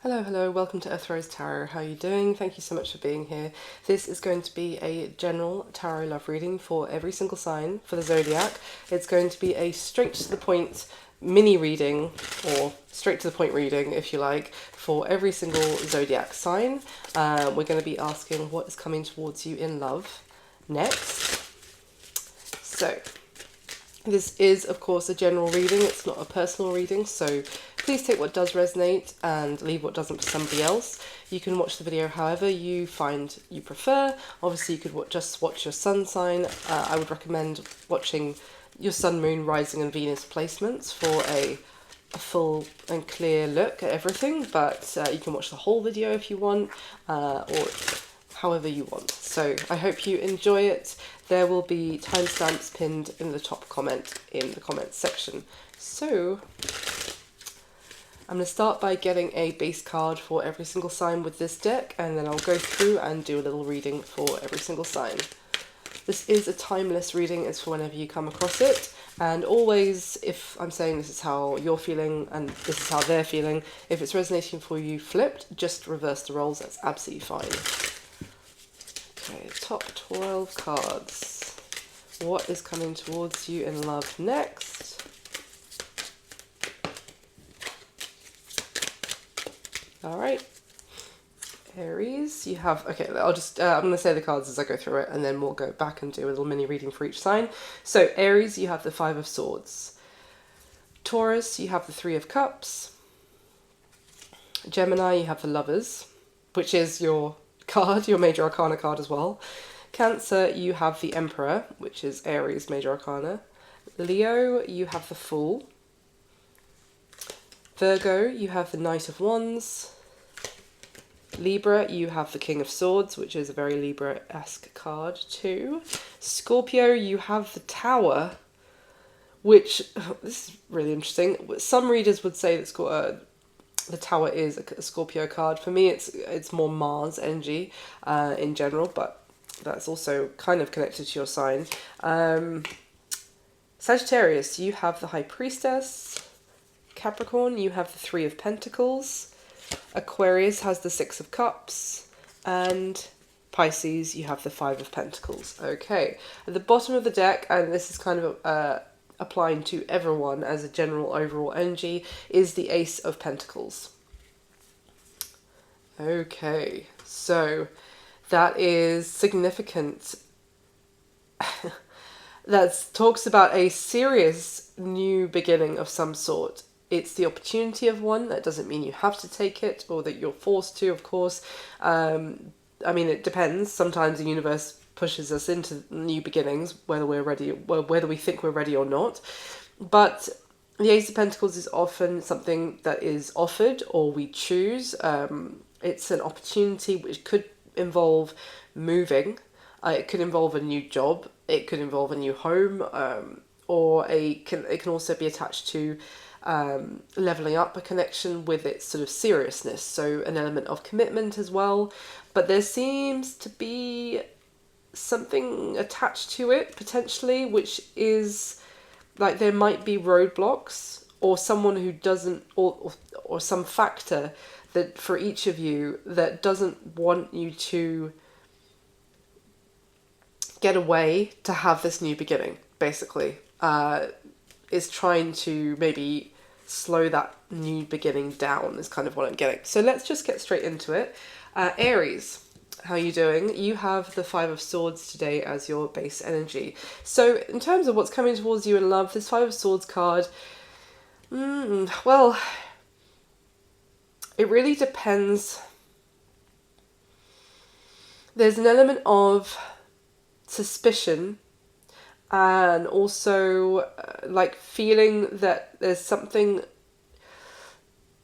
Hello, welcome to Earth Rose Tarot. How are you doing? Thank you so much for being here. This is going to be a general tarot love reading for every single sign for the zodiac. It's going to be a straight to the point mini reading, or straight to the point reading, if you like, for every single zodiac sign. We're going to be asking what is coming towards you in love next. So, this is, of course, a general reading. It's not a personal reading, so please take what does resonate and leave what doesn't for somebody else. You can watch the video however you find you prefer. Obviously, you could just watch your sun sign. I would recommend watching your sun, moon, rising and Venus placements for a full and clear look at everything, but you can watch the whole video if you want, or however you want. So I hope you enjoy it. There will be timestamps pinned in the top comment in the comments section. So I'm going to start by getting a base card for every single sign with this deck, and then I'll go through and do a little reading for every single sign. This is a timeless reading. It's for whenever you come across it. And always, if I'm saying this is how you're feeling and this is how they're feeling, if it's resonating for you flipped, just reverse the roles. That's absolutely fine. Okay, top 12 cards. What is coming towards you in love next? All right. Aries, you have, okay, I'll just, I'm going to say the cards as I go through it, and then we'll go back and do a little mini reading for each sign. So Aries, you have the Five of Swords. Taurus, you have the Three of Cups. Gemini, you have the Lovers, which is your card, your major arcana card as well. Cancer, you have the Emperor, which is Aries' major arcana. Leo, you have the Fool. Virgo, you have the Knight of Wands. Libra, you have the King of Swords, which is a very Libra-esque card too. Scorpio, you have the Tower, which, this is really interesting. Some readers would say that the Tower is a Scorpio card. For me, it's more Mars energy in general, but that's also kind of connected to your sign. Sagittarius, you have the High Priestess. Capricorn, you have the Three of Pentacles. Aquarius has the Six of Cups. And Pisces, you have the Five of Pentacles. Okay, at the bottom of the deck, and this is kind of applying to everyone as a general overall energy, is the Ace of Pentacles. Okay, so that is significant. That talks about a serious new beginning of some sort. It's the opportunity of one. That doesn't mean you have to take it or that you're forced to, of course. I mean, it depends. Sometimes the universe pushes us into new beginnings, whether we're ready, well, whether we think we're ready or not. But the Ace of Pentacles is often something that is offered or we choose. It's an opportunity which could involve moving. It could involve a new job. It could involve a new home, or it can also be attached to leveling up a connection with its sort of seriousness. So an element of commitment as well. But there seems to be something attached to it potentially, which is like there might be roadblocks or someone who doesn't, or some factor that for each of you that doesn't want you to get away to have this new beginning, basically, is trying to maybe slow that new beginning down is kind of what I'm getting. So let's just get straight into it. Aries, how are you doing? You have the Five of Swords today as your base energy. So in terms of what's coming towards you in love, this Five of Swords card, well, it really depends. There's an element of suspicion and also like feeling that there's something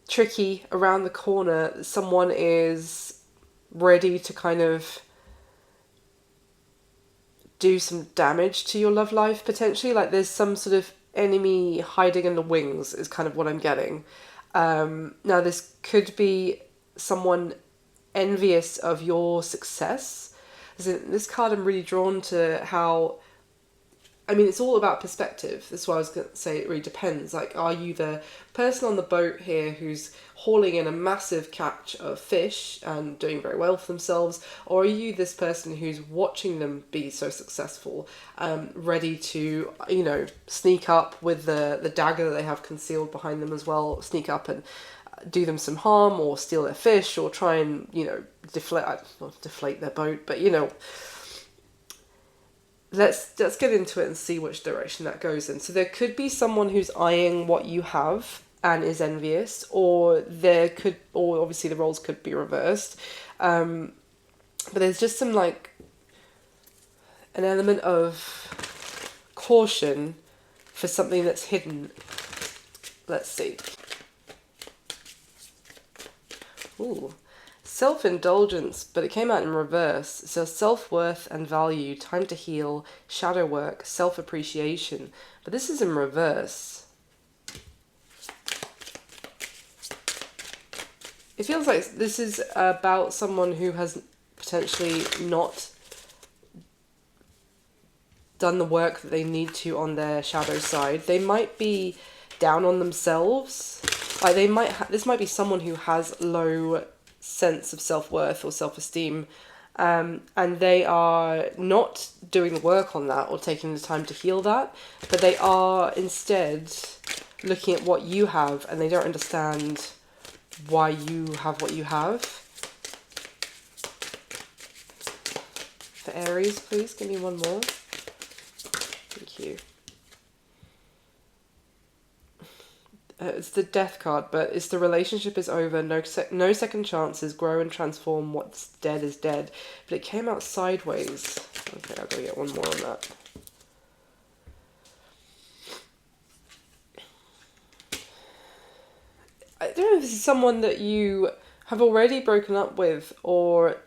tricky around the corner. Someone is ready to kind of do some damage to your love life potentially. Like there's some sort of enemy hiding in the wings is kind of what I'm getting. Now this could be someone envious of your success. As in, this card I'm really drawn to how I mean, it's all about perspective. That's why I was going to say it really depends. Like, are you the person on the boat here who's hauling in a massive catch of fish and doing very well for themselves? Or are you this person who's watching them be so successful, ready to, you know, sneak up with the dagger that they have concealed behind them as well, sneak up and do them some harm or steal their fish or try and, you know, not deflate their boat, but, you know, let's get into it and see which direction that goes in. So there could be someone who's eyeing what you have and is envious, or obviously the roles could be reversed. But there's just some, like, an element of caution for something that's hidden. Let's see. Ooh. Self-indulgence, but it came out in reverse. So self-worth and value, time to heal, shadow work, self-appreciation. But this is in reverse. It feels like this is about someone who has potentially not done the work that they need to on their shadow side. They might be down on themselves. Like this might be someone who has low sense of self-worth or self-esteem, and they are not doing the work on that or taking the time to heal that, but they are instead looking at what you have and they don't understand why you have what you have. For Aries, please give me one more. Thank you. It's the Death card, but it's the relationship is over, no second chances, grow and transform, what's dead is dead. But it came out sideways. Okay, I've got to get one more on that. I don't know if this is someone that you have already broken up with, or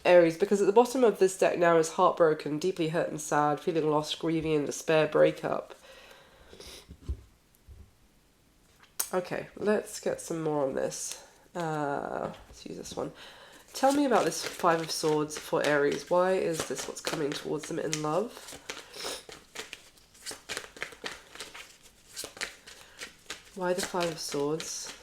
Aries, because at the bottom of this deck now is heartbroken, deeply hurt and sad, feeling lost, grieving and despair, breakup. Okay, let's get some more on this. Let's use this one. Tell me about this Five of Swords for Aries. Why is this what's coming towards them in love? Why the Five of Swords?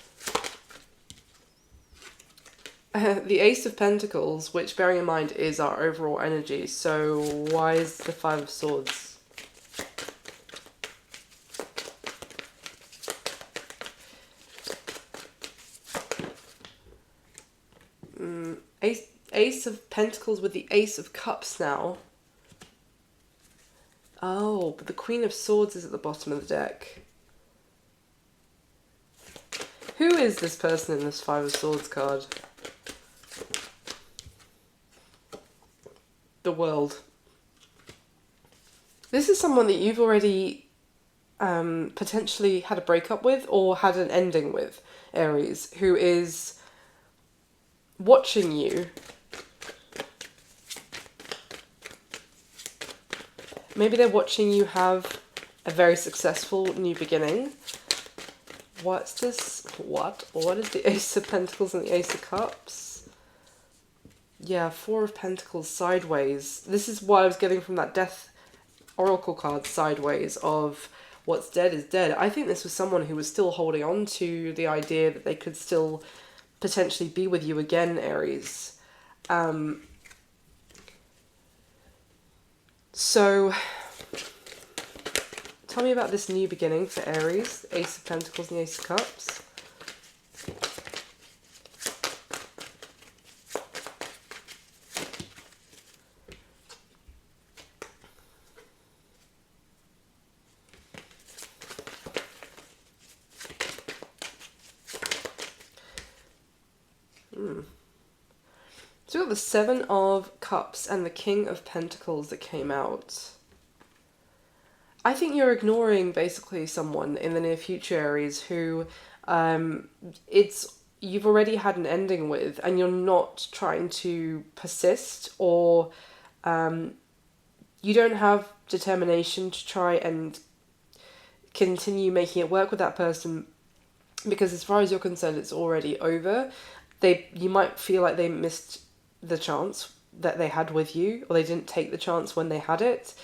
The Ace of Pentacles, which, bearing in mind, is our overall energy. So why is the Five of Swords? Ace of Pentacles with the Ace of Cups now. Oh, but the Queen of Swords is at the bottom of the deck. Who is this person in this Five of Swords card? The World. This is someone that you've already potentially had a breakup with or had an ending with, Aries, who is watching you. Maybe they're watching you have a very successful new beginning. What's this? What? What is the Ace of Pentacles and the Ace of Cups? Yeah, Four of Pentacles sideways. This is what I was getting from that Death Oracle card sideways of what's dead is dead. I think this was someone who was still holding on to the idea that they could still potentially be with you again, Aries. So, tell me about this new beginning for Aries, Ace of Pentacles and the Ace of Cups. So we've got the Seven of Cups and the King of Pentacles that came out. I think you're ignoring basically someone in the near future, Aries, who you've already had an ending with, and you're not trying to persist, or you don't have determination to try and continue making it work with that person, because as far as you're concerned, it's already over. You might feel like they missed the chance that they had with you, or they didn't take the chance when they had it.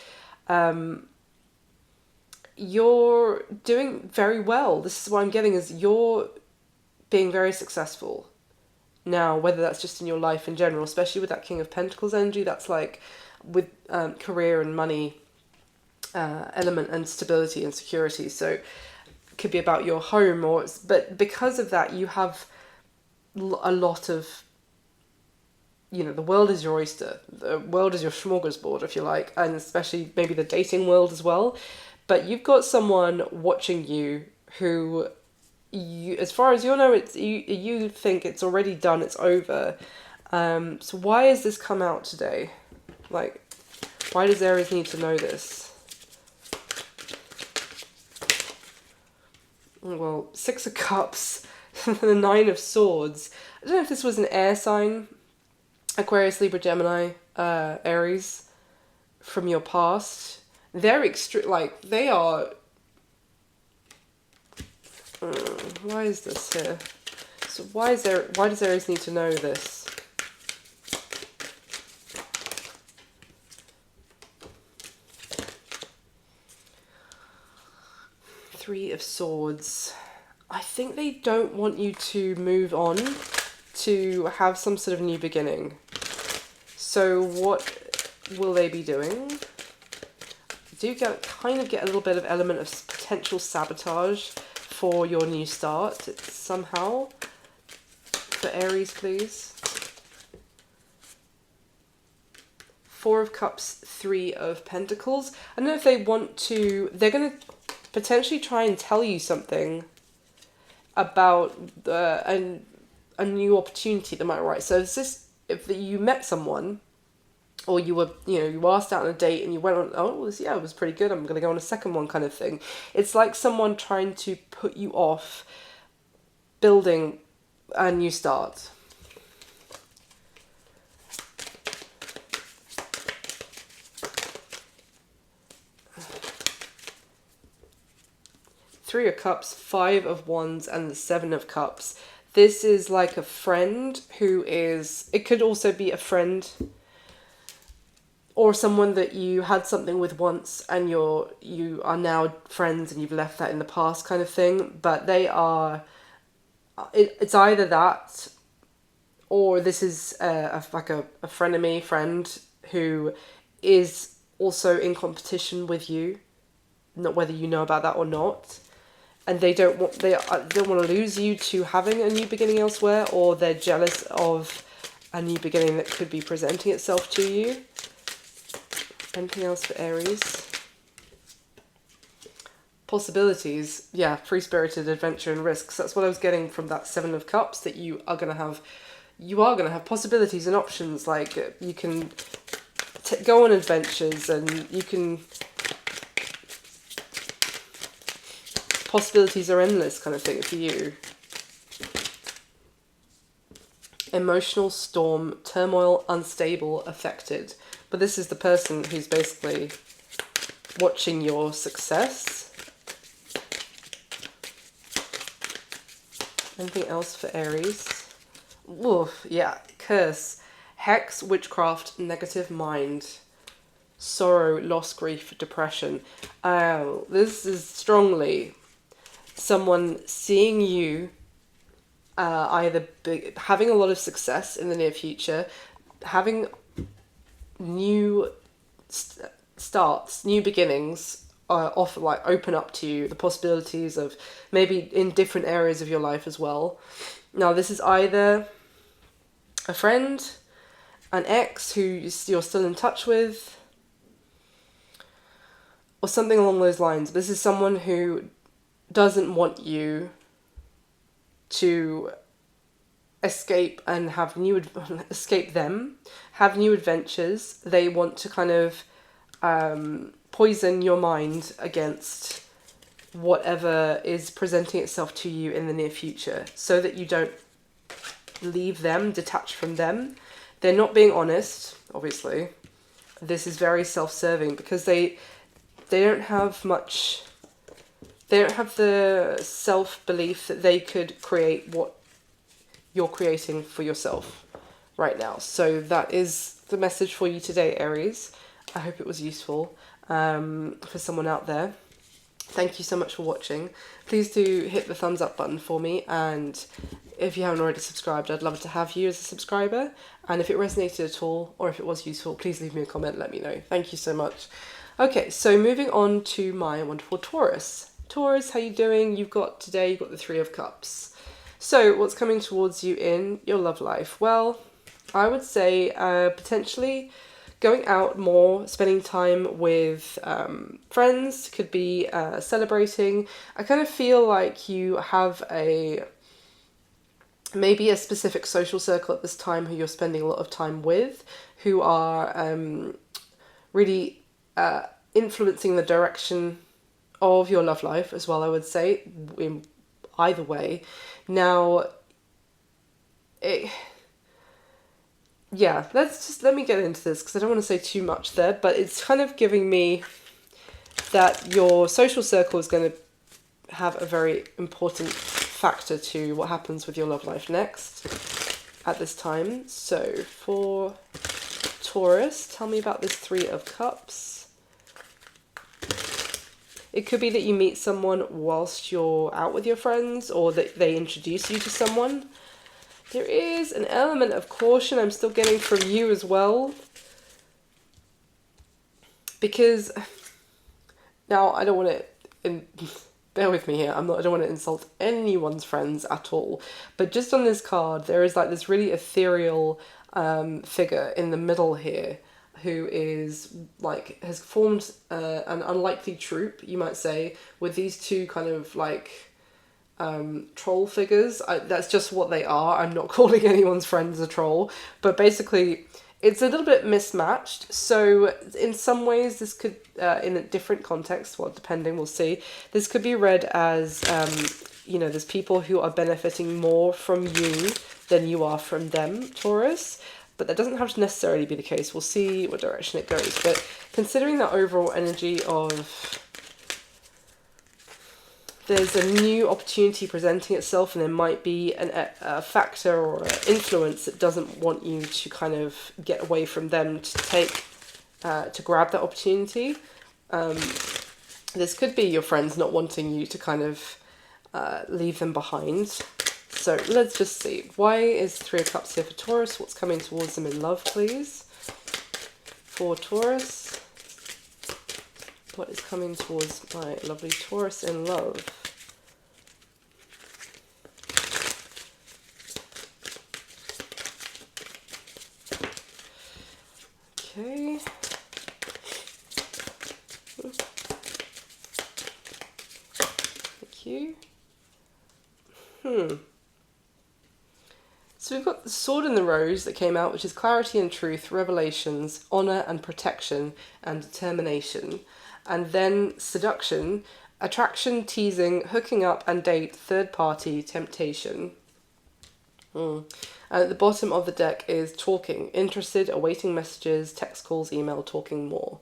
You're doing very well. This is what I'm getting, is you're being very successful. Now, whether that's just in your life in general, especially with that King of Pentacles energy, that's like with career and money element and stability and security. So it could be about your home, but because of that, you have a lot of, you know, the world is your oyster, the world is your smorgasbord, if you like, and especially maybe the dating world as well. But you've got someone watching you who, you, as far as you know, it's you think it's already done, it's over. So why has this come out today? Like, why does Aries need to know this? Well, Six of Cups, the Nine of Swords. I don't know if this was an air sign, Aquarius, Libra, Gemini, Aries, from your past. They're like, they are... why is this here? So why does Aries need to know this? Three of Swords. I think they don't want you to move on, to have some sort of new beginning. So what will they be doing? Do kind of get a little bit of element of potential sabotage for your new start somehow. For Aries, please. Four of Cups, Three of Pentacles. I don't know if they want to... They're going to potentially try and tell you something about a new opportunity that might arise. So it's just, if you met someone, or you were, you asked out on a date and you went on, oh, it was pretty good, I'm going to go on a second one kind of thing. It's like someone trying to put you off building a new start. Three of Cups, Five of Wands, and the Seven of Cups. This is like a friend who is, it could also be a friend or someone that you had something with once and you are now friends and you've left that in the past kind of thing. But they are, it's either that, or this is like a frenemy friend who is also in competition with you, not whether you know about that or not. And they don't want to lose you to having a new beginning elsewhere, or they're jealous of a new beginning that could be presenting itself to you. Anything else for Aries? Possibilities. Yeah, free-spirited adventure and risks. That's what I was getting from that Seven of Cups, that you are going to have possibilities and options. Like, you can go on adventures, and you can... Possibilities are endless kind of thing for you. Emotional storm, turmoil, unstable, affected. But this is the person who's basically watching your success. Anything else for Aries? Oof, yeah, curse. Hex, witchcraft, negative mind. Sorrow, loss, grief, depression. Oh, this is strongly someone seeing you either having a lot of success in the near future, having new starts, new beginnings, often like open up to you, the possibilities of maybe in different areas of your life as well. Now, this is either a friend, an ex who you're still in touch with, or something along those lines. This is someone who doesn't want you to escape and have escape them, have new adventures. They want to kind of poison your mind against whatever is presenting itself to you in the near future, so that you don't leave them, detach from them. They're not being honest, obviously. This is very self-serving because they don't have much... They don't have the self-belief that they could create what you're creating for yourself right now. So that is the message for you today, Aries. I hope it was useful. for someone out there. Thank you so much for watching. Please do hit the thumbs up button for me, and if you haven't already subscribed, I'd love to have you as a subscriber. And if it resonated at all, or if it was useful, please leave me a comment, let me know. Thank you so much. Okay, so moving on to my wonderful Taurus. Taurus, how you doing? You've got the Three of Cups. So what's coming towards you in your love life? Well, I would say potentially going out more, spending time with friends, could be celebrating. I kind of feel like you have maybe a specific social circle at this time who you're spending a lot of time with, who are really influencing the direction of your love life as well, I would say, in either way. Now, let me get into this because I don't want to say too much there, but it's kind of giving me that your social circle is going to have a very important factor to what happens with your love life next at this time. So for Taurus, tell me about this Three of Cups. It could be that you meet someone whilst you're out with your friends, or that they introduce you to someone. There is an element of caution I'm still getting from you as well. Because, now I don't want to, bear with me here, I don't want to insult anyone's friends at all. But just on this card, there is like this really ethereal figure in the middle here, who is like, has formed an unlikely troupe, you might say, with these two kind of like troll figures. That's just what they are. I'm not calling anyone's friends a troll, but basically it's a little bit mismatched. So in some ways this could, in a different context, well, depending, we'll see, this could be read as, you know, there's people who are benefiting more from you than you are from them, Taurus. But that doesn't have to necessarily be the case. We'll see what direction it goes. But considering that overall energy of there's a new opportunity presenting itself, and there might be a factor or an influence that doesn't want you to kind of get away from them to take, to grab that opportunity. This could be your friends not wanting you to kind of leave them behind. So let's just see. Why is Three of Cups here for Taurus? What's coming towards them in love, please? For Taurus. What is coming towards my lovely Taurus in love? Okay. Thank you. So we've got the Sword and the Rose that came out, which is clarity and truth, revelations, honour and protection, and determination. And then seduction, attraction, teasing, hooking up and date, third party, temptation. And at the bottom of the deck is talking, interested, awaiting messages, text calls, email, talking more.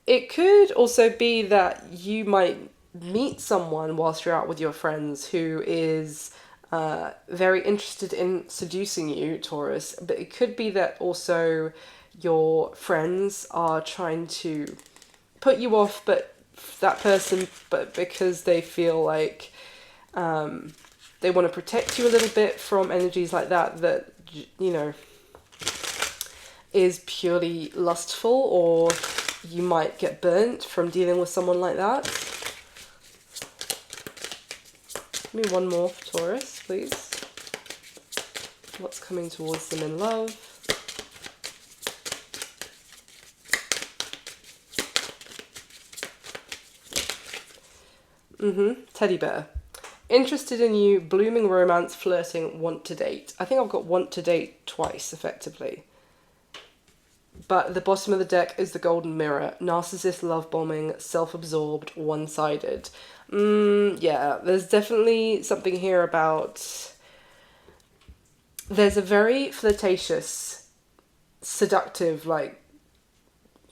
It could also be that you might meet someone whilst you're out with your friends who is very interested in seducing you, Taurus. But it could be that also your friends are trying to put you off, but because they feel like they want to protect you a little bit from energies like that, you know, is purely lustful, or you might get burnt from dealing with someone like that. Give me one more for Taurus, please. What's coming towards them in love? Teddy bear. Interested in you, blooming romance, flirting, want to date. I think I've got want to date twice, effectively. But at the bottom of the deck is the golden mirror. Narcissist, love bombing, self-absorbed, one-sided. Yeah, there's definitely something here about... There's a very flirtatious, seductive, like,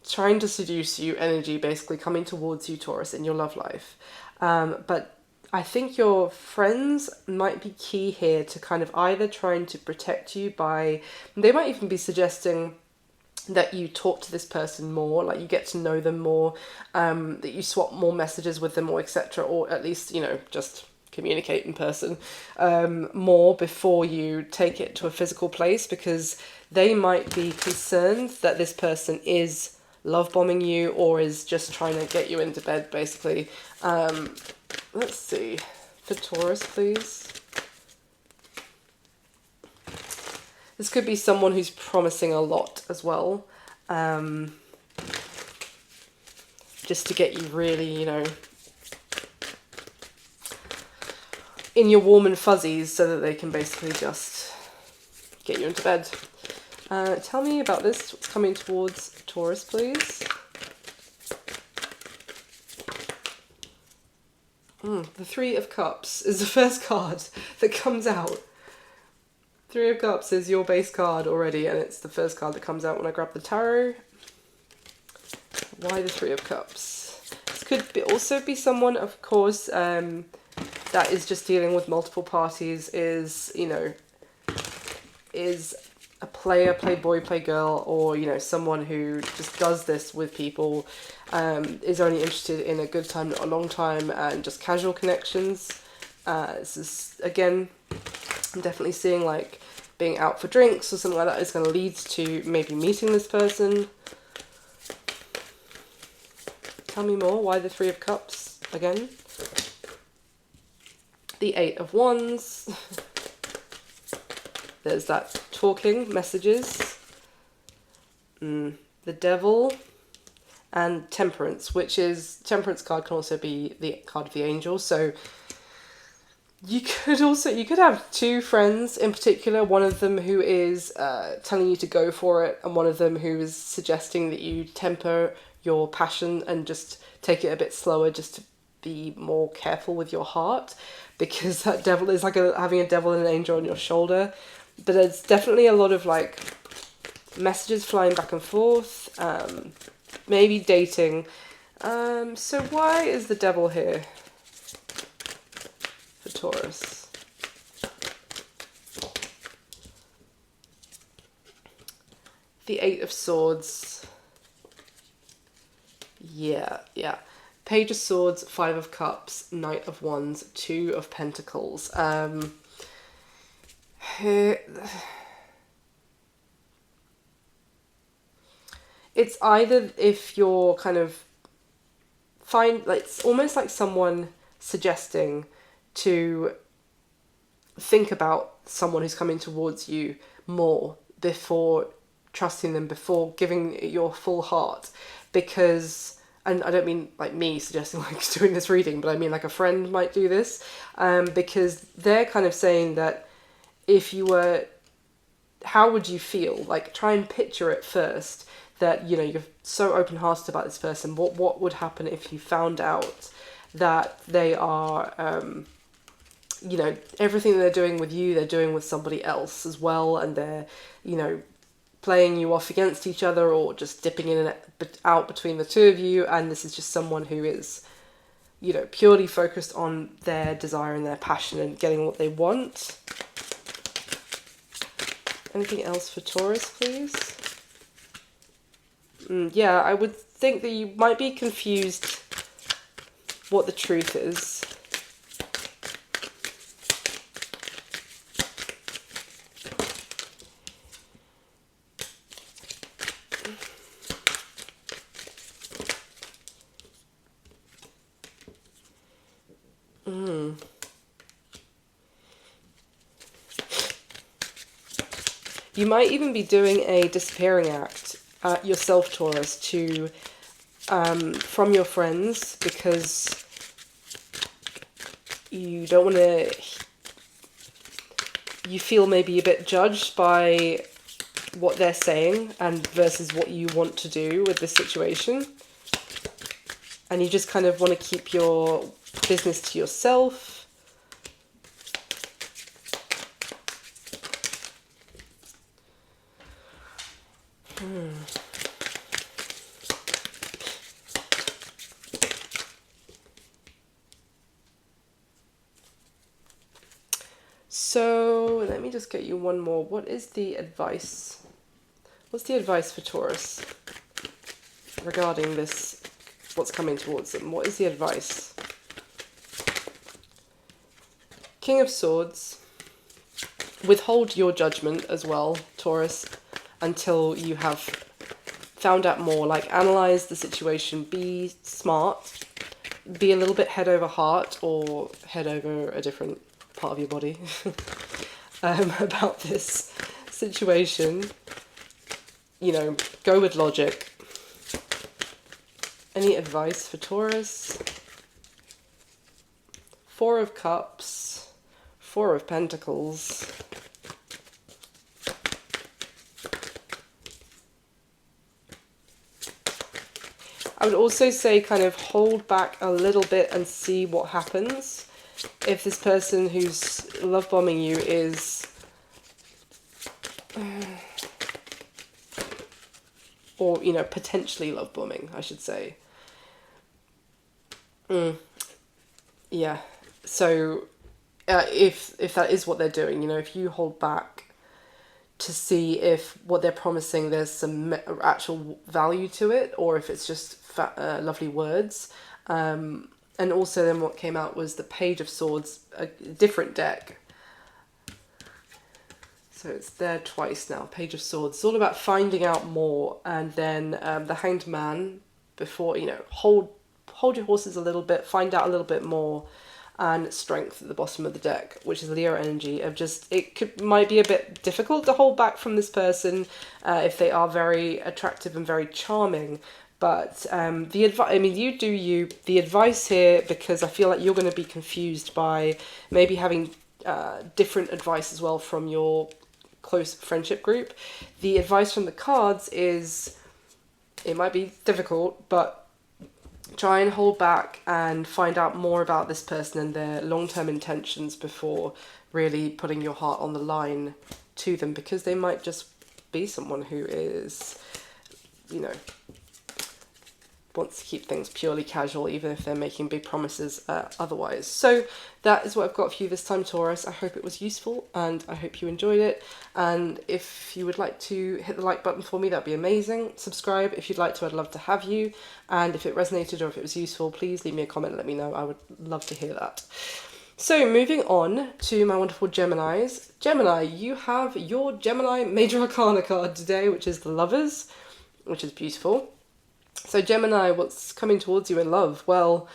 trying to seduce you energy basically coming towards you, Taurus, in your love life. But I think your friends might be key here to kind of either trying to protect you by... They might even be suggesting that you talk to this person more, like you get to know them more, that you swap more messages with them, or etc., or at least, you know, just communicate in person more before you take it to a physical place, because they might be concerned that this person is love bombing you or is just trying to get you into bed, basically. Let's see, for Taurus, please. This could be someone who's promising a lot as well, just to get you really, you know, in your warm and fuzzies, so that they can basically just get you into bed. Tell me about this. What's coming towards Taurus, please? The Three of Cups is the first card that comes out. Three of Cups is your base card already, and it's the first card that comes out when I grab the tarot. Why the Three of Cups? This could also be someone, of course, that is just dealing with multiple parties, is, you know, is a player, playboy, playgirl, or, you know, someone who just does this with people, is only interested in a good time, not a long time, and just casual connections. This is, again, I'm definitely seeing like being out for drinks or something like that is going to lead to maybe meeting this person. Tell me more. Why the Three of Cups again? The Eight of Wands. There's that talking, messages. The Devil. And Temperance, which is, Temperance card can also be the card of the angel. So you could have two friends in particular, one of them who is telling you to go for it, and one of them who is suggesting that you temper your passion and just take it a bit slower, just to be more careful with your heart, because that devil is like having a devil and an angel on your shoulder. But there's definitely a lot of like messages flying back and forth, maybe dating. So why is the devil here for Taurus? The Eight of Swords. Yeah. Page of Swords, Five of Cups, Knight of Wands, Two of Pentacles. It's either if you're kind of like, it's almost like someone suggesting to think about someone who's coming towards you more before trusting them, before giving your full heart, because, and I don't mean like me suggesting like doing this reading, but I mean like a friend might do this, because they're kind of saying that if you were, how would you feel? Like, try and picture it first, that, you know, you're so open-hearted about this person. What would happen if you found out that they are, you know, everything they're doing with you, they're doing with somebody else as well, and they're, you know, playing you off against each other, or just dipping in and out between the two of you, and this is just someone who is, you know, purely focused on their desire and their passion and getting what they want. Anything else for Taurus, please? Yeah, I would think that you might be confused what the truth is. You might even be doing a disappearing act yourself, Taurus, to from your friends, because you don't want to, you feel maybe a bit judged by what they're saying and versus what you want to do with this situation, and you just kind of want to keep your business to yourself. So let me just get you one more. What is the advice What's the advice for Taurus regarding this, what's coming towards them? What is the advice? King of Swords. Withhold your judgment as well, Taurus, until you have found out more. Like, analyze the situation, be smart, be a little bit head over heart, or head over a different part of your body, about this situation. You know, go with logic. Any advice for Taurus? Four of Cups, Four of Pentacles. I would also say kind of hold back a little bit and see what happens. If this person who's love bombing you is... or, you know, potentially love bombing, I should say. Yeah. So, if that is what they're doing, you know, if you hold back to see if what they're promising, there's some actual value to it, or if it's just lovely words. And also then what came out was the Page of Swords, a different deck. So it's there twice now, Page of Swords. It's all about finding out more. And then the Hanged Man, before, you know, hold your horses a little bit, find out a little bit more. And Strength at the bottom of the deck, which is Leo energy of just, might be a bit difficult to hold back from this person if they are very attractive and very charming. But the advice, I mean, you do you. The advice here, because I feel like you're going to be confused by maybe having different advice as well from your close friendship group. The advice from the cards is, it might be difficult, but try and hold back and find out more about this person and their long-term intentions before really putting your heart on the line to them, because they might just be someone who is, you know, wants to keep things purely casual, even if they're making big promises otherwise. So that is what I've got for you this time, Taurus. I hope it was useful and I hope you enjoyed it. And if you would like to hit the like button for me, that'd be amazing. Subscribe if you'd like to, I'd love to have you. And if it resonated or if it was useful, please leave me a comment and let me know. I would love to hear that. So moving on to my wonderful Geminis. Gemini, you have your Gemini Major Arcana card today, which is the Lovers, which is beautiful. So Gemini, what's coming towards you in love? Well,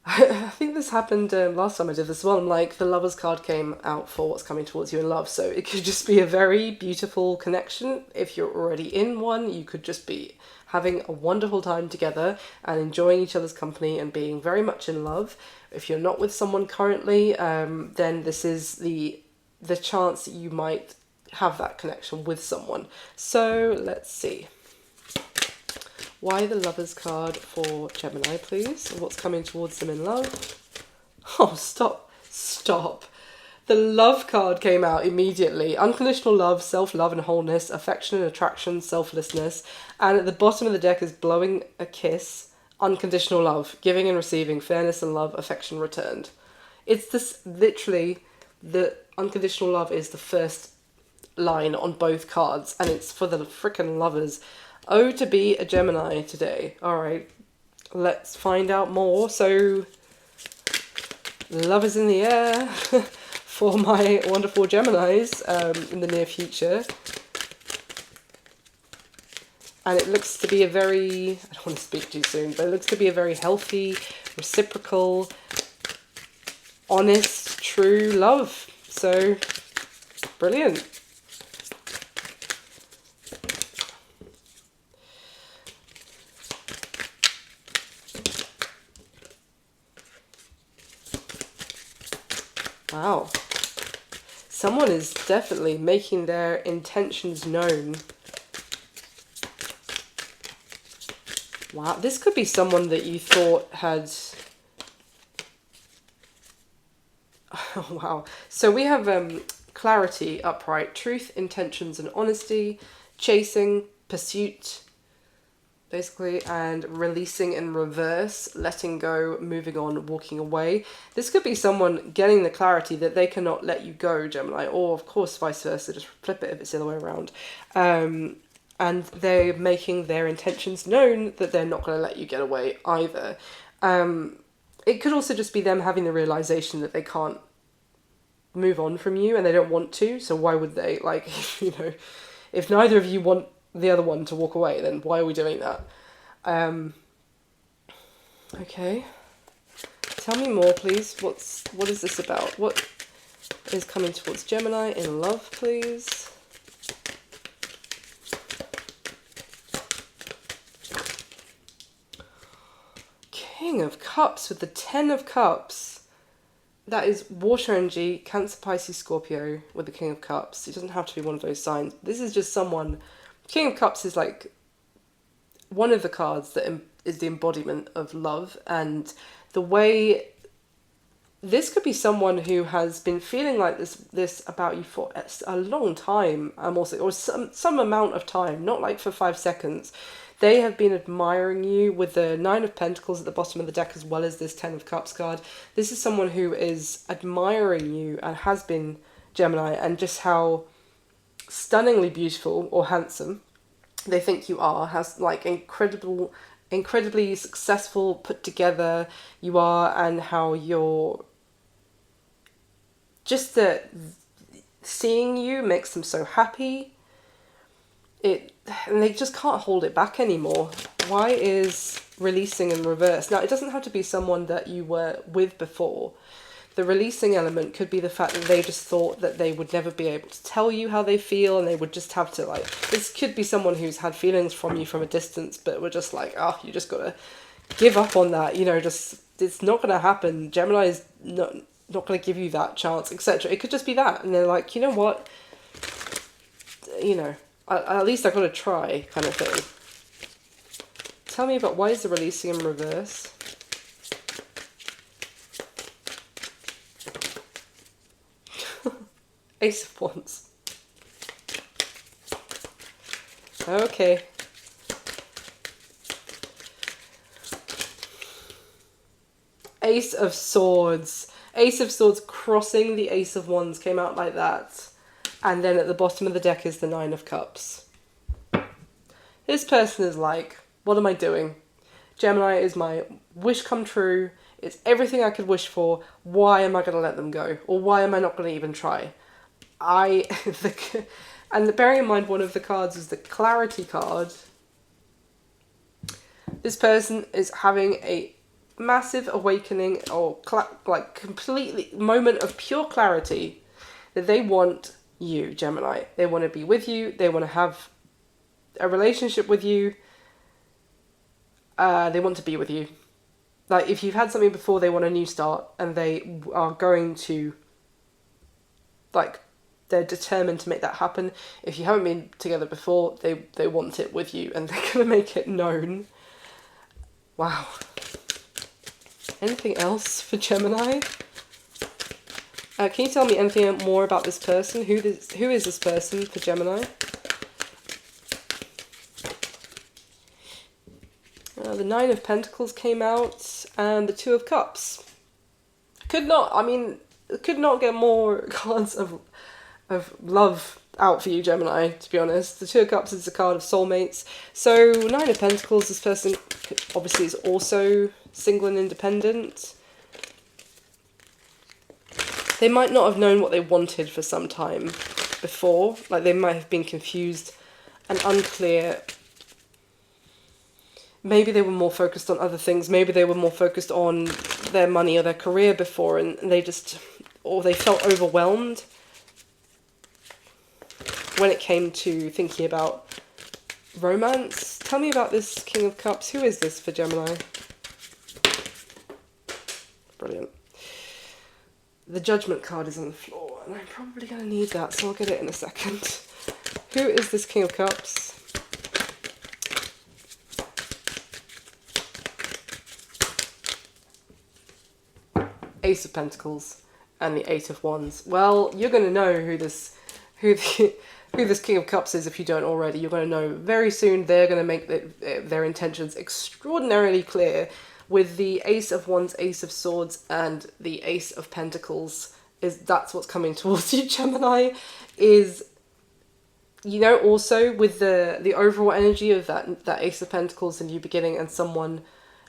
I think this happened last time I did this as well. Like, the Lovers card came out for what's coming towards you in love. So it could just be a very beautiful connection. If you're already in one, you could just be having a wonderful time together and enjoying each other's company and being very much in love. If you're not with someone currently, then this is the chance that you might have that connection with someone. So let's see. Why the Lovers card for Gemini, please? What's coming towards them in love? Oh, stop. The Love card came out immediately. Unconditional love, self-love and wholeness, affection and attraction, selflessness. And at the bottom of the deck is blowing a kiss, unconditional love, giving and receiving, fairness and love, affection returned. It's this, literally, the unconditional love is the first line on both cards, and it's for the frickin' Lovers. Oh, to be a Gemini today. Alright, let's find out more. So, love is in the air for my wonderful Geminis in the near future. And it looks to be a very, I don't want to speak too soon, but it looks to be a very healthy, reciprocal, honest, true love. So, brilliant. Wow. Someone is definitely making their intentions known. Wow, this could be someone that you thought had... Oh, wow. So we have clarity, upright, truth, intentions and honesty, chasing, pursuit, basically, and releasing in reverse, letting go, moving on, walking away. This could be someone getting the clarity that they cannot let you go, Gemini, or of course vice versa, just flip it if it's the other way around. And they're making their intentions known that they're not going to let you get away either. It could also just be them having the realization that they can't move on from you and they don't want to, so why would they? Like, you know, if neither of you want the other one to walk away, then why are we doing that? Okay. Tell me more, please. What is this about? What is coming towards Gemini in love, please? King of Cups with the Ten of Cups. That is water energy, Cancer, Pisces, Scorpio with the King of Cups. It doesn't have to be one of those signs. This is just someone... King of Cups is like one of the cards that is the embodiment of love. And the way... This could be someone who has been feeling like this about you for a long time, or some amount of time, not like for 5 seconds. They have been admiring you with the Nine of Pentacles at the bottom of the deck as well as this Ten of Cups card. This is someone who is admiring you and has been, Gemini, and just how stunningly beautiful or handsome they think you are, has like incredibly successful, put together you are, and how you're just that seeing you makes them so happy. And they just can't hold it back anymore. Why is releasing in reverse? Now, it doesn't have to be someone that you were with before. The releasing element could be the fact that they just thought that they would never be able to tell you how they feel, and they would just have to, like... This could be someone who's had feelings from you from a distance, but we're just like, oh, you just gotta give up on that, you know, just... It's not gonna happen. Gemini is not gonna give you that chance, etc. It could just be that, and they're like, you know what? You know... At least I've got to try, kind of thing. Tell me about why is the releasing in reverse? Ace of Wands. Okay. Ace of Swords. Ace of Swords crossing the Ace of Wands came out like that. And then at the bottom of the deck is the Nine of Cups. This person is like, what am I doing? Gemini is my wish come true. It's everything I could wish for. Why am I going to let them go? Or why am I not going to even try? And bearing in mind one of the cards is the Clarity card. This person is having a massive awakening or like completely moment of pure clarity that they want you, Gemini. They want to be with you. They want to have a relationship with you. They want to be with you. Like, if you've had something before, they want a new start, and they are going to, like, they're determined to make that happen. If you haven't been together before, they want it with you, and they're going to make it known. Wow. Anything else for Gemini? Can you tell me anything more about this person? Who is this person for Gemini? The Nine of Pentacles came out, and the Two of Cups. Could not get more cards of love out for you, Gemini, to be honest. The Two of Cups is a card of soulmates. So, Nine of Pentacles, this person obviously is also single and independent. They might not have known what they wanted for some time before. Like, they might have been confused and unclear. Maybe they were more focused on other things. Maybe they were more focused on their money or their career before, and they just... Or they felt overwhelmed when it came to thinking about romance. Tell me about this King of Cups. Who is this for Gemini? Brilliant. The Judgment card is on the floor, and I'm probably going to need that, so I'll get it in a second. Who is this King of Cups? Ace of Pentacles and the Eight of Wands. Well, you're going to know who who this King of Cups is. If you don't already, you're going to know very soon. They're going to make their intentions extraordinarily clear with the Ace of Wands, Ace of Swords, and the Ace of Pentacles. That's what's coming towards you, Gemini. Is, you know, also with the overall energy of that Ace of Pentacles, a new beginning, and someone,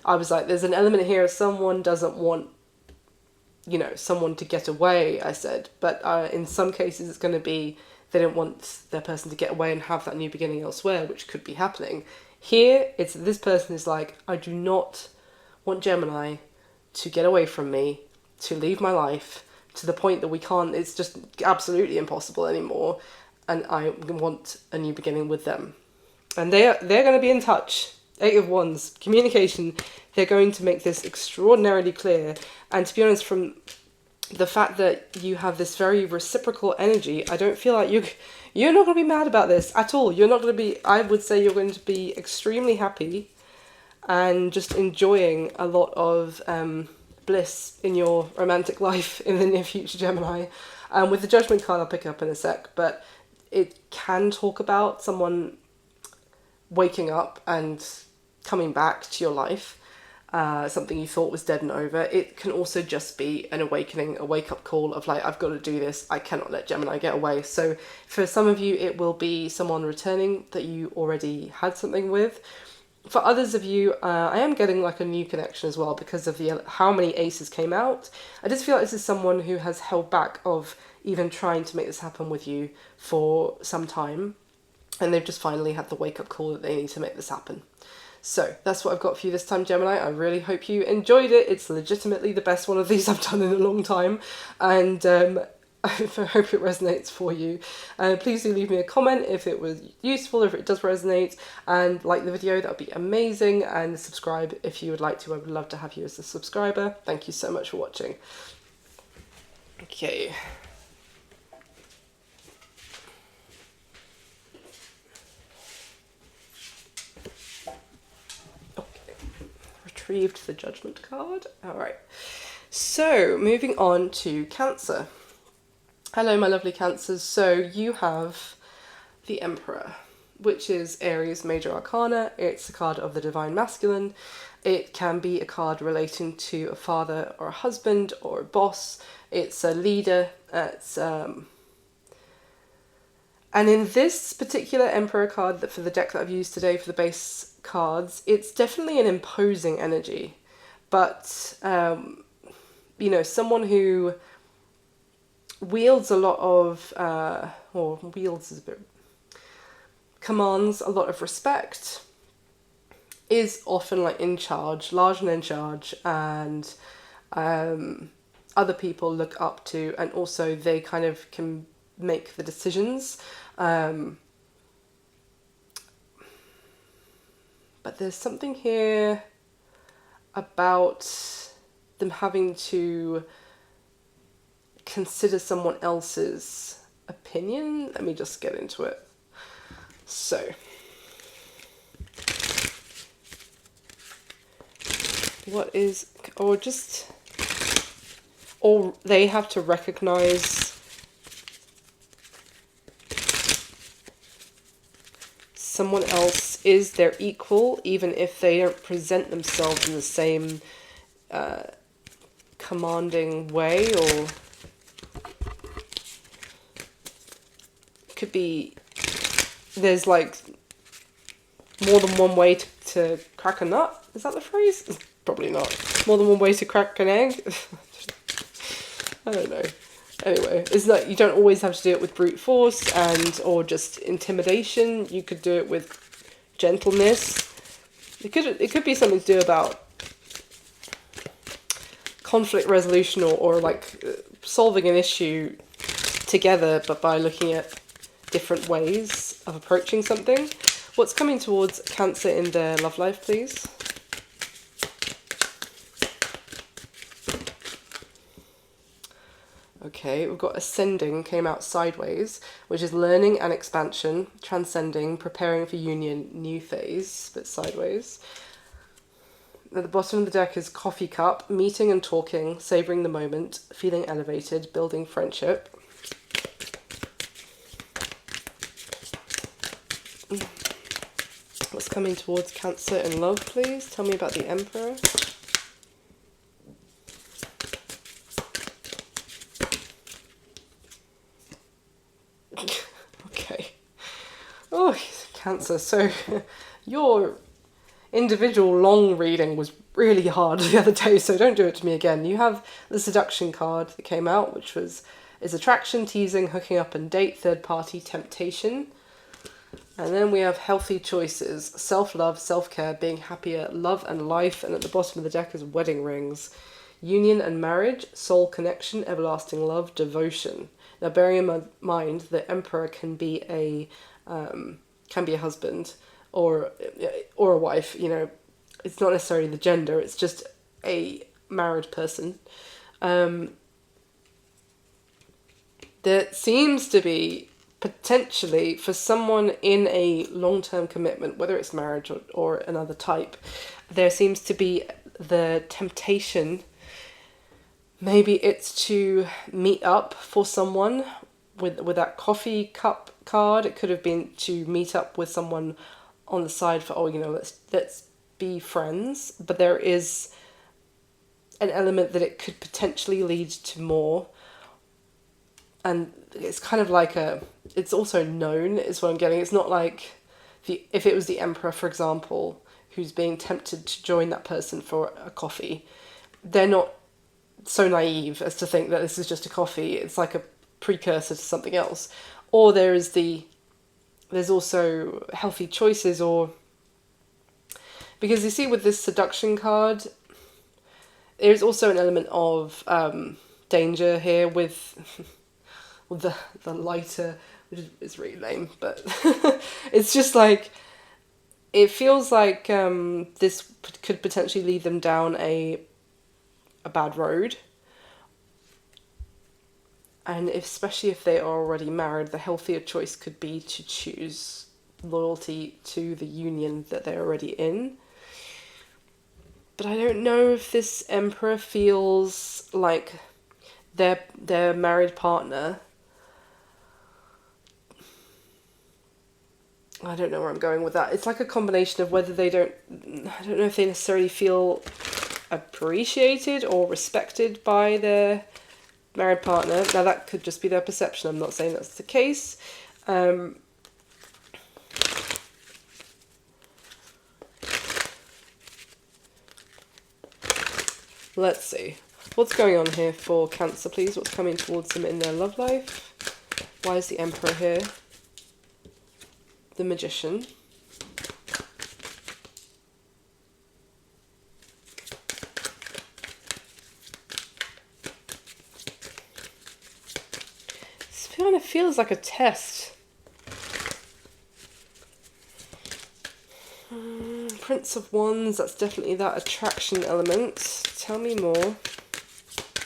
I was like, there's an element here of someone doesn't want, you know, someone to get away, I said. But in some cases it's going to be they don't want their person to get away and have that new beginning elsewhere, which could be happening. Here, it's this person is like, I do not want Gemini to get away from me, to leave my life, to the point that we can't, it's just absolutely impossible anymore. And I want a new beginning with them. And they're going to be in touch. Eight of Wands, communication. They're going to make this extraordinarily clear. And to be honest, from the fact that you have this very reciprocal energy, I don't feel like you're not going to be mad about this at all. You're not going to be, I would say you're going to be extremely happy and just enjoying a lot of bliss in your romantic life in the near future, Gemini. With the Judgment card, I'll pick up in a sec, but it can talk about someone waking up and coming back to your life. Something you thought was dead and over. It can also just be an awakening, a wake-up call of like, I've got to do this. I cannot let Gemini get away. So for some of you, it will be someone returning that you already had something with. For others of you, I am getting like a new connection as well because of how many aces came out. I just feel like this is someone who has held back of even trying to make this happen with you for some time. And they've just finally had the wake-up call that they need to make this happen. So that's what I've got for you this time, Gemini. I really hope you enjoyed it. It's legitimately the best one of these I've done in a long time. And I hope it resonates for you. Please do leave me a comment if it was useful, if it does resonate. And like the video, that would be amazing. And subscribe if you would like to. I would love to have you as a subscriber. Thank you so much for watching. Okay. Retrieved the Judgment card. All right, so moving on to Cancer. Hello, my lovely Cancers. So you have the Emperor, which is Aries major arcana. It's a card of the divine masculine. It can be a card relating to a father or a husband or a boss. It's a leader. And in this particular Emperor card, that for the deck that I've used today for the base cards, it's definitely an imposing energy, but you know, someone who wields a lot of or wields is a bit, commands a lot of respect, is often like in charge, large and in charge, and other people look up to, and also they kind of can make the decisions. But there's something here about them having to consider someone else's opinion. Let me just get into it. So, what is, or they have to recognize someone else is their equal, even if they don't present themselves in the same commanding way, or could be there's like more than one way to crack a nut. Is that the phrase? Probably not. More than one way to crack an egg. I don't know. Anyway, it's like you don't always have to do it with brute force or just intimidation. You could do it with gentleness. It could be something to do about conflict resolution or like solving an issue together, but by looking at different ways of approaching something. What's coming towards Cancer in their love life, please? Okay, we've got Ascending came out sideways, which is learning and expansion, transcending, preparing for union, new phase, but sideways. At the bottom of the deck is Coffee Cup, meeting and talking, savouring the moment, feeling elevated, building friendship. What's coming towards Cancer in love, please? Tell me about the Emperor. Okay. Oh, Cancer. So your individual long reading was really hard the other day, so don't do it to me again. You have the seduction card that came out, which is attraction, teasing, hooking up and date, third party, temptation. And then we have healthy choices, self-love, self-care, being happier, love and life. And at the bottom of the deck is wedding rings, union and marriage, soul connection, everlasting love, devotion. Now, bearing in mind the Emperor can be a husband or a wife. You know, it's not necessarily the gender; it's just a married person. There seems to be potentially for someone in a long-term commitment, whether it's marriage or another type, there seems to be the temptation. Maybe it's to meet up for someone with that coffee cup card. It could have been to meet up with someone on the side for, oh, you know, let's be friends. But there is an element that it could potentially lead to more. And it's kind of like it's also known is what I'm getting. It's not like if it was the Emperor, for example, who's being tempted to join that person for a coffee, they're not so naive as to think that this is just a coffee. It's like a precursor to something else. Or there's also healthy choices, or because you see with this seduction card, there's also an element of danger here with the lighter, which is really lame, but it's just like, it feels like this could potentially lead them down a bad road. And especially if they are already married, the healthier choice could be to choose loyalty to the union that they're already in. But I don't know if this Emperor feels like their married partner. I don't know where I'm going with that. It's like a combination of whether I don't know if they necessarily feel appreciated or respected by their married partner. Now that could just be their perception. I'm not saying that's the case. Let's see. What's going on here for Cancer, please? What's coming towards them in their love life? Why is the Emperor here? The Magician. This kind of feels like a test. Prince of Wands, that's definitely that attraction element. Tell me more.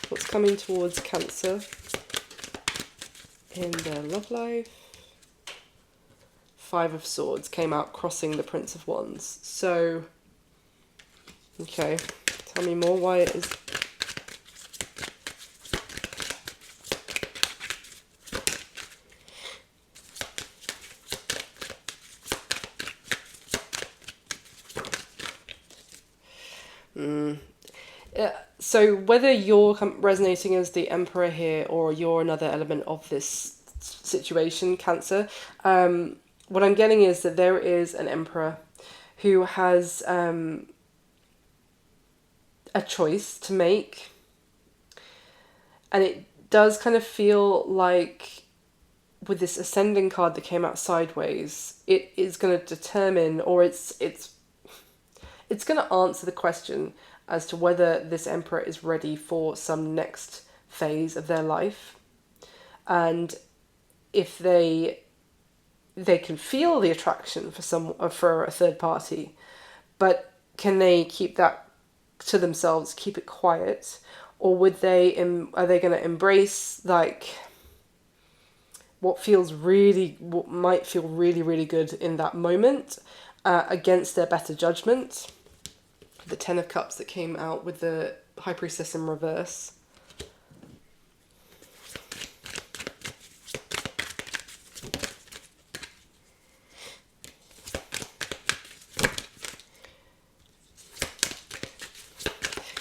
What's coming towards Cancer in their love life? Five of Swords came out crossing the Prince of Wands. So, okay, tell me more why it is. So whether you're resonating as the Emperor here or you're another element of this situation, Cancer, what I'm getting is that there is an Emperor who has a choice to make, and it does kind of feel like with this ascending card that came out sideways, it is going to determine, or it's going to answer the question as to whether this Emperor is ready for some next phase of their life, and if they can feel the attraction for a third party, but can they keep that to themselves, keep it quiet, or are they going to embrace like what might feel really, really good in that moment against their better judgment? The Ten of Cups that came out with the High Priestess in reverse.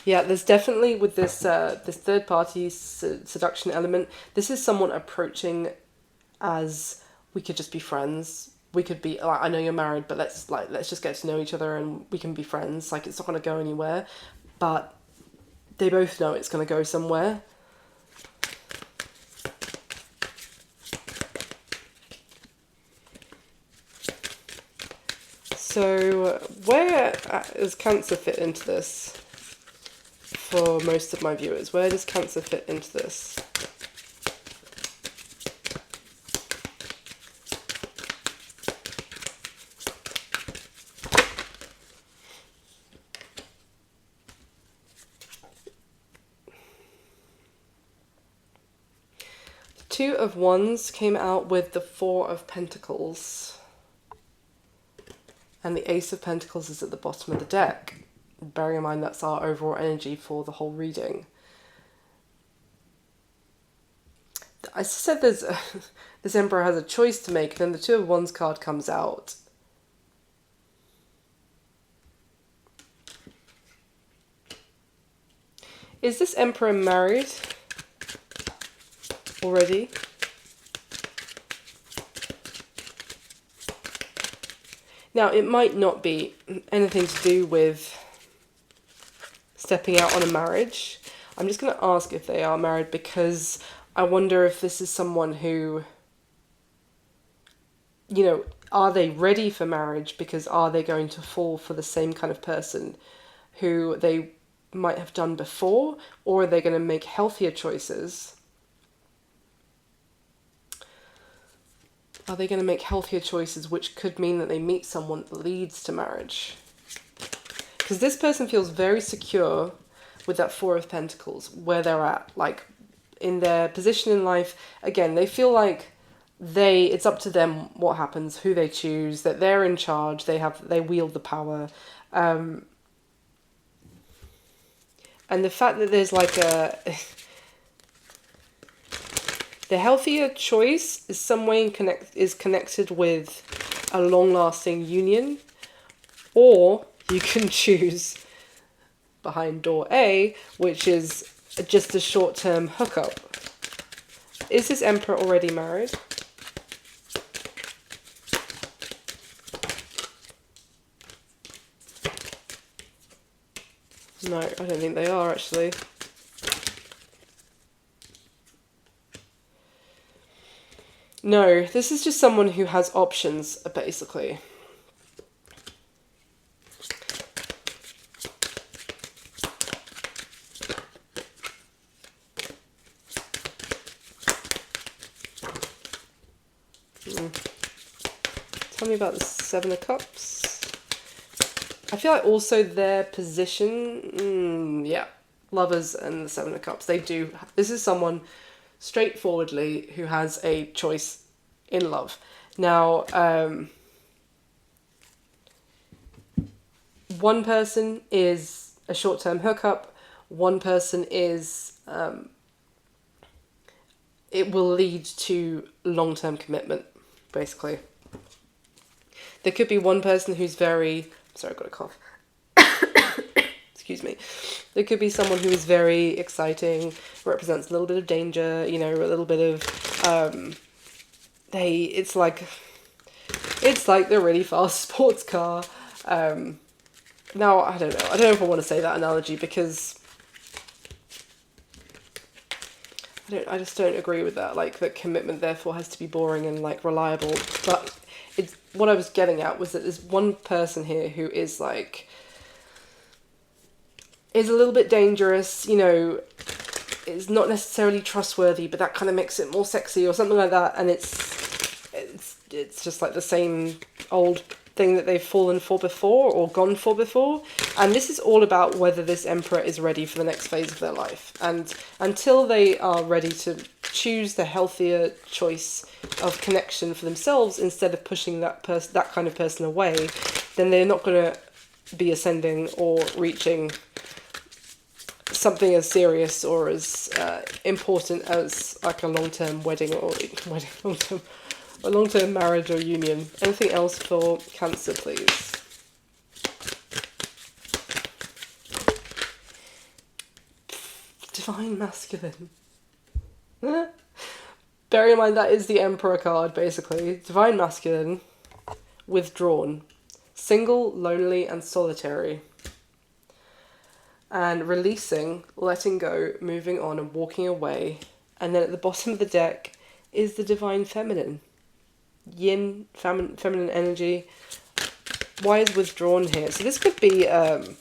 Yeah, there's definitely with this this third party seduction element. This is someone approaching as we could just be friends. We could be. Like, I know you're married, but let's just get to know each other and we can be friends. Like it's not going to go anywhere, but they both know it's going to go somewhere. So where does Cancer fit into this? For most of my viewers, where does Cancer fit into this? The Two of Wands came out with the Four of Pentacles. And the Ace of Pentacles is at the bottom of the deck. Bearing in mind that's our overall energy for the whole reading. I said this Emperor has a choice to make, and then the Two of Wands card comes out. Is this Emperor married already? Now, it might not be anything to do with stepping out on a marriage. I'm just going to ask if they are married because I wonder if this is someone who, you know, are they ready for marriage because are they going to fall for the same kind of person who they might have done before, or are they going to make healthier choices? Are they going to make healthier choices, which could mean that they meet someone that leads to marriage? Because this person feels very secure with that Four of Pentacles, where they're at, like in their position in life. Again, they feel like it's up to them what happens, who they choose, that they're in charge, they wield the power. And the fact that there's like the healthier choice is some way connected with a long-lasting union, or you can choose behind door A, which is just a short-term hookup. Is this Emperor already married? No, I don't think they are actually. No, this is just someone who has options, basically. Tell me about the Seven of Cups. I feel like also their position, yeah, Lovers and the Seven of Cups, they do. This is someone straightforwardly who has a choice in love. Now, one person is a short-term hookup, one person is, it will lead to long-term commitment, basically. There could be one person who's very, sorry, I got a cough. Excuse me. There could be someone who is very exciting, represents a little bit of danger, you know, a little bit of, it's like the really fast sports car. Now, I don't know if I want to say that analogy because I just don't agree with that. Like, that commitment therefore has to be boring and like reliable. But it's what I was getting at was that there's one person here who is like, is a little bit dangerous, you know, is not necessarily trustworthy, but that kind of makes it more sexy or something like that. And it's just like the same old thing that they've fallen for before or gone for before. And this is all about whether this Emperor is ready for the next phase of their life. And until they are ready to choose the healthier choice of connection for themselves instead of pushing that kind of person away, then they're not going to be ascending or reaching something as serious or as important as like a long-term wedding or a long-term marriage or union. Anything else for Cancer, please? Divine Masculine. Bear in mind that is the Emperor card, basically. Divine Masculine, withdrawn, single, lonely, and solitary. And releasing, letting go, moving on, and walking away. And then at the bottom of the deck is the Divine Feminine. Yin, feminine energy. Why is withdrawn here? So this could be an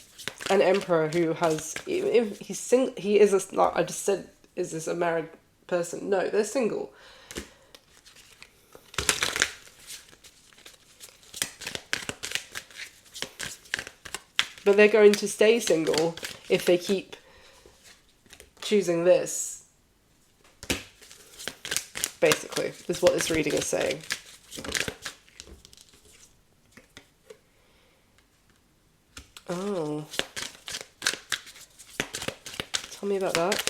Emperor who has... He is a... Like I just said, is this a married person? No, they're single. But they're going to stay single if they keep choosing this. Basically, is what this reading is saying. Oh. Tell me about that.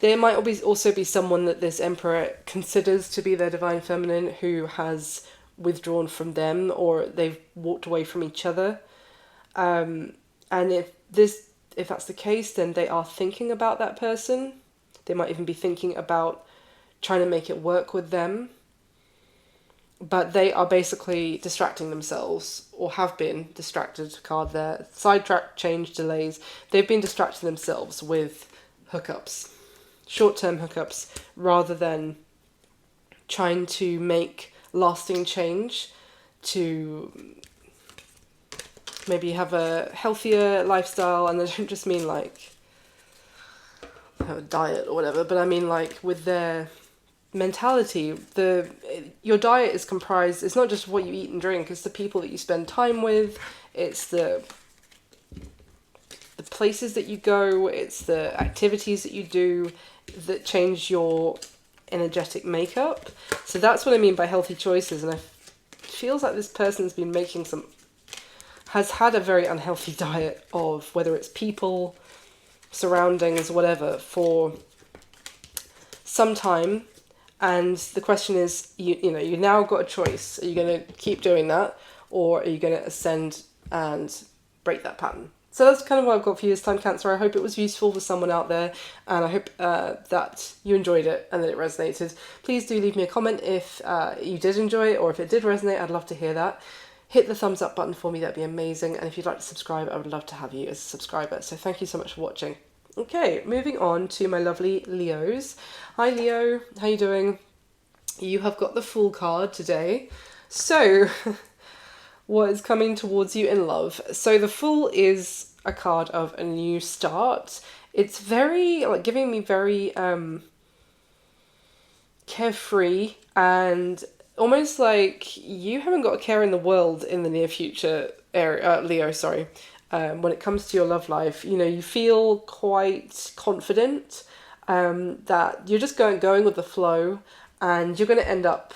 There might also be someone that this Emperor considers to be their Divine Feminine who has withdrawn from them, or they've walked away from each other. And if that's the case, then they are thinking about that person. They might even be thinking about trying to make it work with them. But they are basically distracting themselves, or have been distracted, card there. Sidetrack, change, delays. They've been distracting themselves with hookups. Short-term hookups, rather than trying to make lasting change to maybe have a healthier lifestyle. And I don't just mean like a diet or whatever, but I mean like with their mentality. Your diet is comprised, it's not just what you eat and drink, it's the people that you spend time with, it's the places that you go, it's the activities that you do that change your energetic makeup. So that's what I mean by healthy choices. And it feels like this person's been has had a very unhealthy diet of whether it's people, surroundings, whatever, for some time. And the question is, you know, you've now got a choice. Are you going to keep doing that, or are you going to ascend and break that pattern? So that's kind of what I've got for you this time, Cancer. I hope it was useful for someone out there, and I hope that you enjoyed it and that it resonated. Please do leave me a comment if you did enjoy it, or if it did resonate. I'd love to hear that. Hit the thumbs up button for me, that'd be amazing. And if you'd like to subscribe, I would love to have you as a subscriber. So thank you so much for watching. Okay, moving on to my lovely Leos. Hi Leo, how you doing? You have got the Fool card today. So... what is coming towards you in love? So the Fool is a card of a new start. It's very, like, giving me very carefree, and almost like you haven't got a care in the world in the near future, Leo, sorry. When it comes to your love life, you know, you feel quite confident that you're just going with the flow, and you're going to end up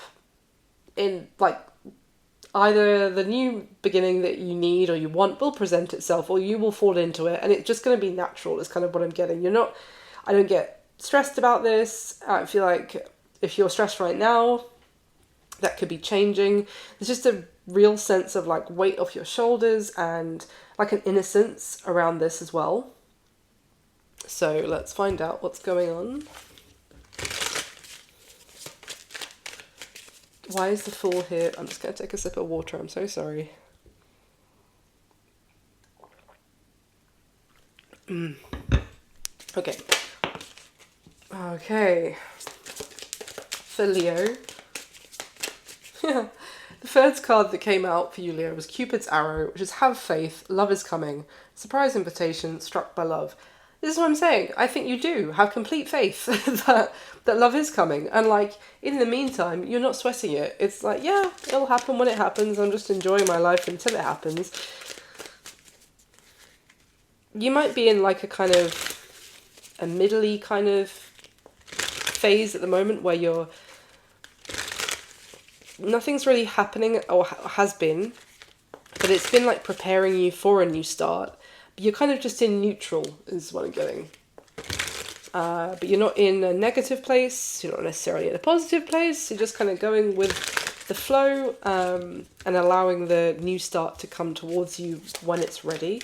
in, like, either the new beginning that you need or you want will present itself, or you will fall into it, and it's just going to be natural is kind of what I'm getting. I don't get stressed about this. I feel like if you're stressed right now, that could be changing. There's just a real sense of like weight off your shoulders and like an innocence around this as well. So let's find out what's going on. Why is the Fool here? I'm just going to take a sip of water. I'm so sorry. Okay. Okay. For Leo. The first card that came out for you, Leo, was Cupid's Arrow, which is have faith, love is coming, surprise invitation, struck by love. This is what I'm saying. I think you do have complete faith that love is coming. And like, in the meantime, you're not sweating it. It's like, yeah, it'll happen when it happens. I'm just enjoying my life until it happens. You might be in like a kind of a middly kind of phase at the moment where nothing's really happening, or has been, but it's been like preparing you for a new start. You're kind of just in neutral is what I'm getting. but you're not in a negative place, you're not necessarily in a positive place, you're just kind of going with the flow, and allowing the new start to come towards you when it's ready.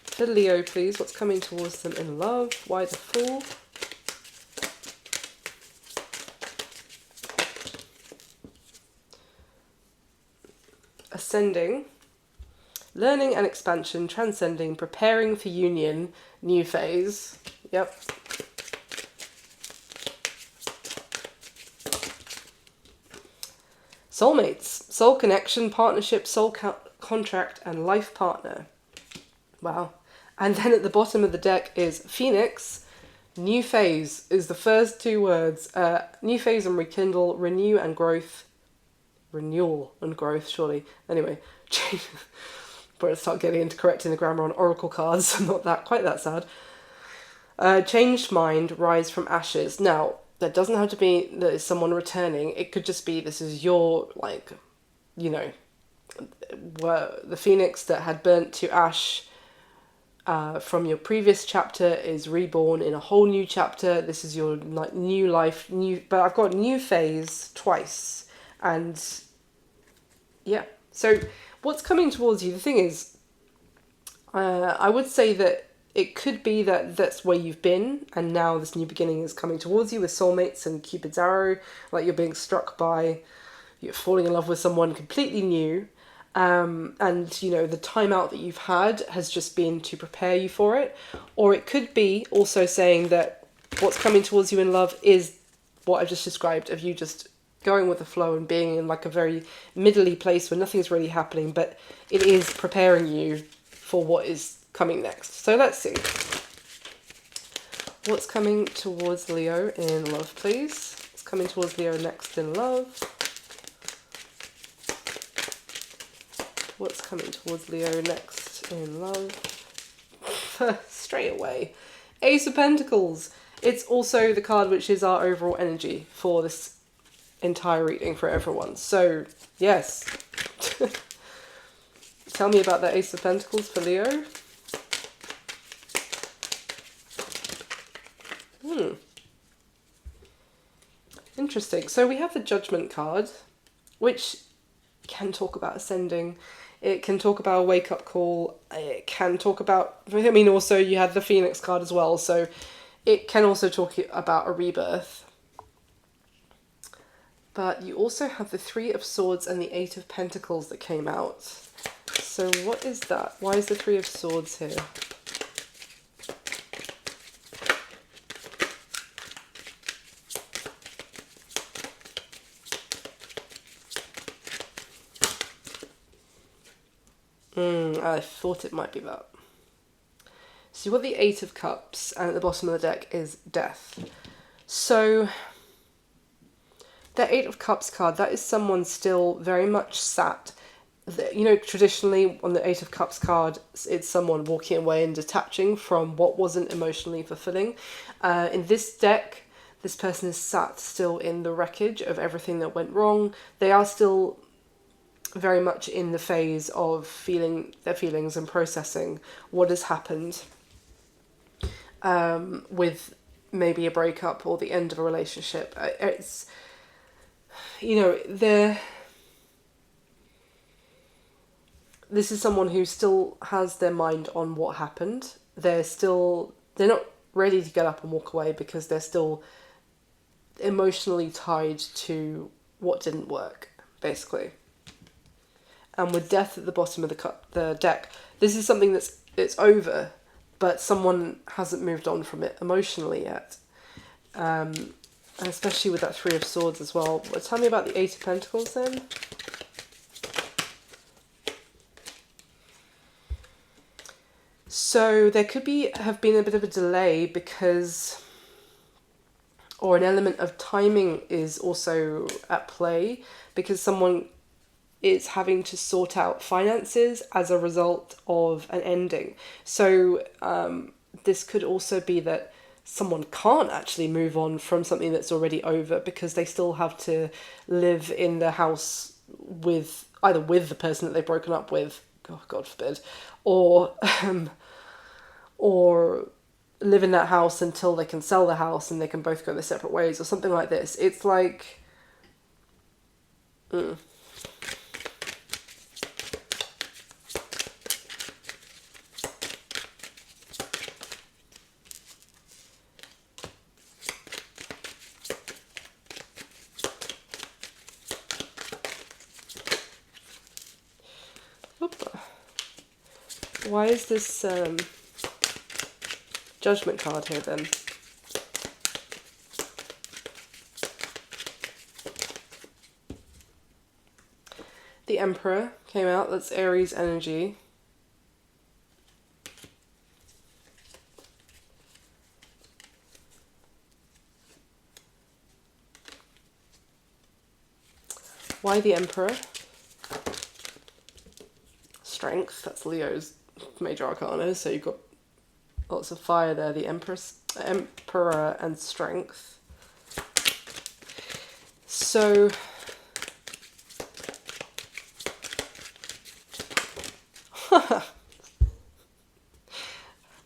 For Leo, please, what's coming towards them in love? Why the Fool? Ascending, learning and expansion, transcending, preparing for union, new phase. Yep. Soulmates, soul connection, partnership, soul contract, and life partner. Wow. And then at the bottom of the deck is Phoenix. New phase is the first two words. New phase and rekindle, renew and growth. Renewal and growth, surely. Anyway, but start getting into correcting the grammar on oracle cards. Not that quite that sad. Changed mind, rise from ashes. Now, that doesn't have to be that it's someone returning. It could just be this is your, like, you know, the phoenix that had burnt to ash from your previous chapter is reborn in a whole new chapter. This is your like new life, but I've got new phase twice, and yeah. So what's coming towards you? The thing is, I would say that it could be that that's where you've been, and now this new beginning is coming towards you with soulmates and Cupid's arrow. Like you're being struck by, you're falling in love with someone completely new. And you know the time out that you've had has just been to prepare you for it, or it could be also saying that what's coming towards you in love is what I've just described, of you just going with the flow and being in like a very middly place where nothing's really happening, but it is preparing you for what is coming next. So let's see what's coming towards Leo in love, please. What's coming towards Leo next in love? What's coming towards Leo next in love? Straight away. Ace of Pentacles. It's also the card which is our overall energy for this entire reading for everyone. So, yes. Tell me about that Ace of Pentacles for Leo. Interesting. So we have the Judgment card, which can talk about ascending. It can talk about a wake-up call. It can talk about, I mean, also you had the Phoenix card as well, so it can also talk about a rebirth. But you also have the Three of Swords and the Eight of Pentacles that came out. So what is that? Why is the Three of Swords here? I thought it might be that. So you've got the Eight of Cups, and at the bottom of the deck is Death. So the Eight of Cups card, that is someone still very much sat. You know, traditionally on the Eight of Cups card, it's someone walking away and detaching from what wasn't emotionally fulfilling. In this deck, this person is sat still in the wreckage of everything that went wrong. They are still very much in the phase of feeling their feelings and processing what has happened, with maybe a breakup or the end of a relationship. It's, you know, this is someone who still has their mind on what happened. They're not ready to get up and walk away because they're still emotionally tied to what didn't work, basically. And with Death at the bottom of the deck, this is something it's over, but someone hasn't moved on from it emotionally yet. And especially with that Three of Swords as well. But tell me about the Eight of Pentacles then. So there could have been a bit of a delay because, or an element of timing is also at play, because someone is having to sort out finances as a result of an ending. So this could also be that someone can't actually move on from something that's already over because they still have to live in the house with the person that they've broken up with, God forbid, or live in that house until they can sell the house and they can both go their separate ways or something like this. It's like... Why is this Judgment card here then? The Emperor came out, that's Aries energy. Why the Emperor? Strength, that's Leo's major arcana, so you've got lots of fire there. The Emperor and strength. So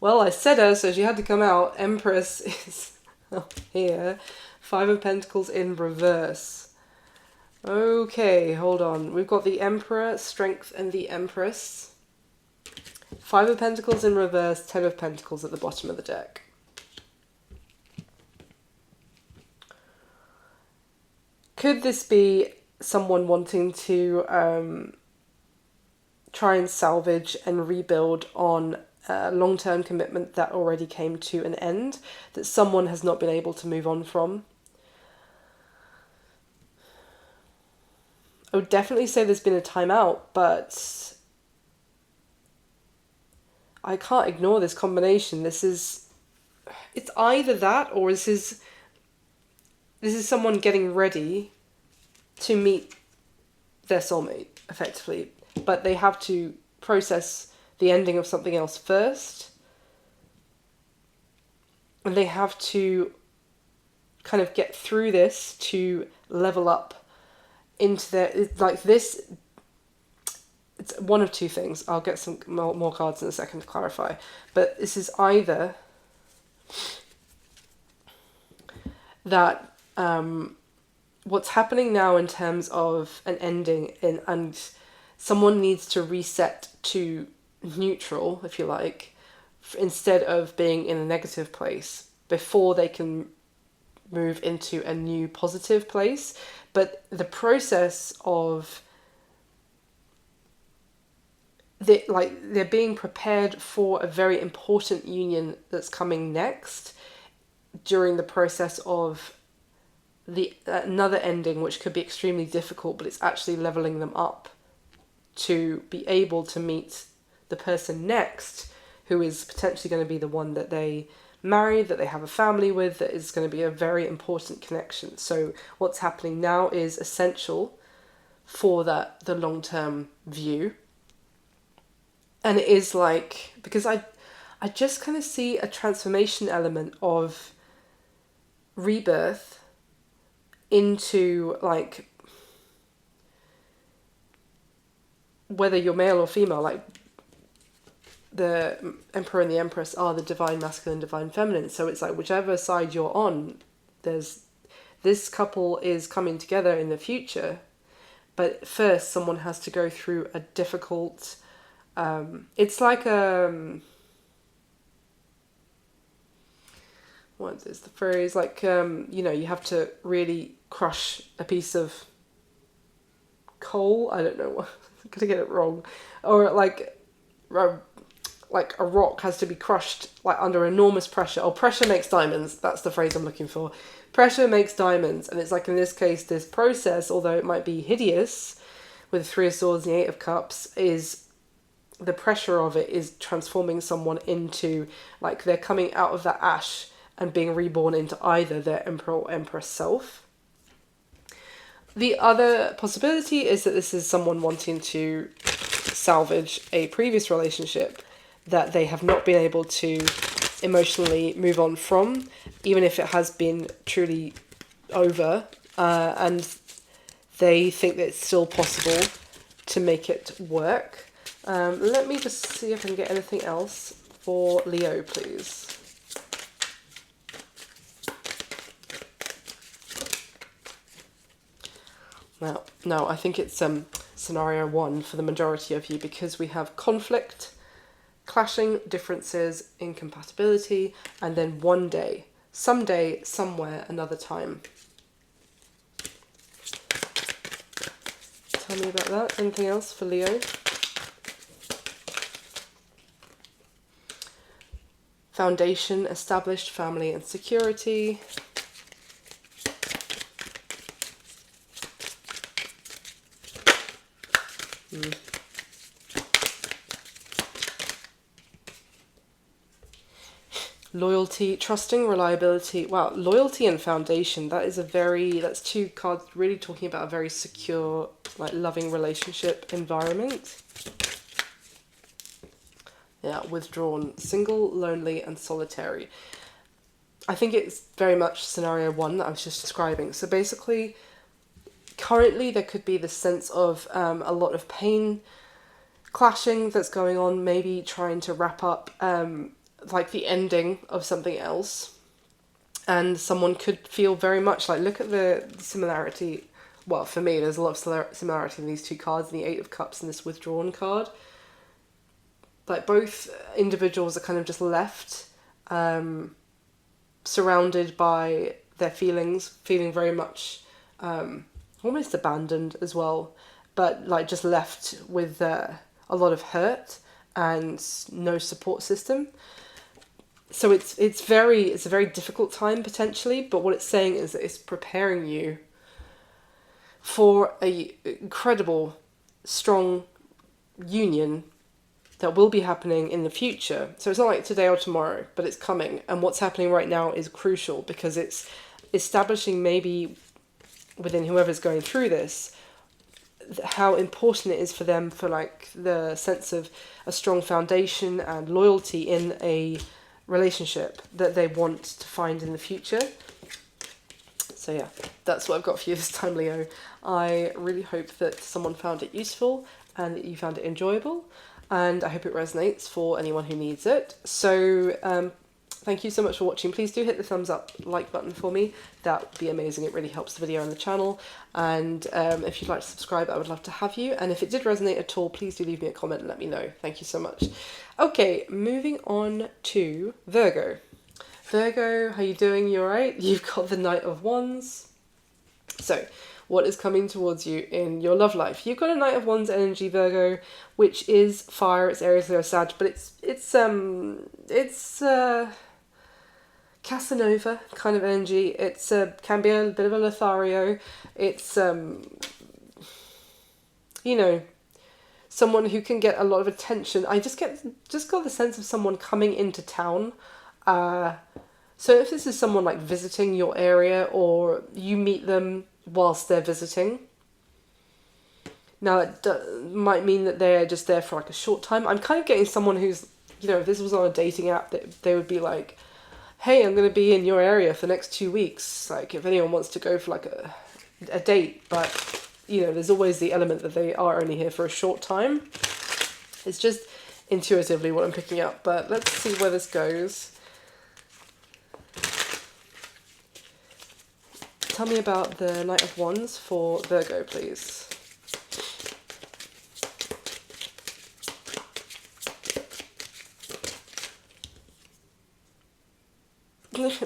well, I said her, so she had to come out. Empress is here. Five of Pentacles in reverse. Okay, hold on. We've got the Emperor, Strength, and the Empress. Five of Pentacles in reverse, Ten of Pentacles at the bottom of the deck. Could this be someone wanting to try and salvage and rebuild on a long-term commitment that already came to an end, that someone has not been able to move on from? I would definitely say there's been a timeout, but I can't ignore this combination. It's either that or this is someone getting ready to meet their soulmate, effectively. But they have to process the ending of something else first. And they have to kind of get through this to level up into their... Like this... It's one of two things. I'll get some more cards in a second to clarify. But this is either that what's happening now in terms of an ending and someone needs to reset to neutral, if you like, instead of being in a negative place before they can move into a new positive place. But the process of they're being prepared for a very important union that's coming next during the process of another ending, which could be extremely difficult, but it's actually leveling them up to be able to meet the person next, who is potentially going to be the one that they marry, that they have a family with, that is going to be a very important connection. So what's happening now is essential for the long-term view. And it is like, because I just kind of see a transformation element of rebirth into, like, whether you're male or female, like the Emperor and the Empress are the divine masculine, divine feminine. So it's like whichever side you're on, this couple is coming together in the future. But first someone has to go through a difficult... it's like what is the phrase? Like, you have to really crush a piece of coal. I don't know. I'm going to get it wrong. Or like a rock has to be crushed like under enormous pressure. Oh, pressure makes diamonds. That's the phrase I'm looking for. Pressure makes diamonds. And it's like, in this case, this process, although it might be hideous with the Three of Swords and the Eight of Cups, is the pressure of it is transforming someone into, like, they're coming out of that ash and being reborn into either their Emperor or Empress self. The other possibility is that this is someone wanting to salvage a previous relationship that they have not been able to emotionally move on from, even if it has been truly over, and they think that it's still possible to make it work. Let me just see if I can get anything else for Leo, please. Well, no, I think it's scenario 1 for the majority of you, because we have conflict, clashing, differences, incompatibility, and then one day, someday, somewhere, another time. Tell me about that. Anything else for Leo? Foundation, established family and security. Loyalty, trusting, reliability. Wow, loyalty and foundation. That's 2 cards really talking about a very secure, like, loving relationship environment. Yeah, withdrawn, single, lonely, and solitary. I think it's very much scenario 1 that I was just describing. So basically, currently there could be this sense of a lot of pain, clashing that's going on, maybe trying to wrap up like the ending of something else. And someone could feel very much like, look at the similarity. Well, for me, there's a lot of similarity in these 2 cards, in the 8 of Cups and this withdrawn card. Like, both individuals are kind of just left, surrounded by their feelings, feeling very much almost abandoned as well, but like just left with a lot of hurt and no support system. So it's a very difficult time potentially, but what it's saying is that it's preparing you for a incredible, strong union that will be happening in the future. So it's not like today or tomorrow, but it's coming. And what's happening right now is crucial, because it's establishing, maybe within whoever's going through this, how important it is for them, for like the sense of a strong foundation and loyalty in a relationship that they want to find in the future. So yeah, that's what I've got for you this time, Leo. I really hope that someone found it useful and that you found it enjoyable, and I hope it resonates for anyone who needs it. So thank you so much for watching. Please do hit the thumbs up, like button for me. That would be amazing. It really helps the video and the channel. And if you'd like to subscribe, I would love to have you. And if it did resonate at all, please do leave me a comment and let me know. Thank you so much. Okay, moving on to Virgo. Virgo, how you doing? You alright? You've got the Knight of Wands. So, what is coming towards you in your love life? You've got a Knight of Wands energy, Virgo, which is fire. It's Aries, Leo, Sag, but it's Casanova kind of energy. It's can be a bit of a Lothario. It's you know, someone who can get a lot of attention. I just got the sense of someone coming into town. So if this is someone like visiting your area, or you meet them whilst they're visiting, now it might mean that they're just there for like a short time. I'm kind of getting someone who's, you know, if this was on a dating app, they would be like, hey, I'm going to be in your area for the next 2 weeks. Like, if anyone wants to go for like a date, but, you know, there's always the element that they are only here for a short time. It's just intuitively what I'm picking up, but let's see where this goes. Tell me about the Knight of Wands for Virgo, please.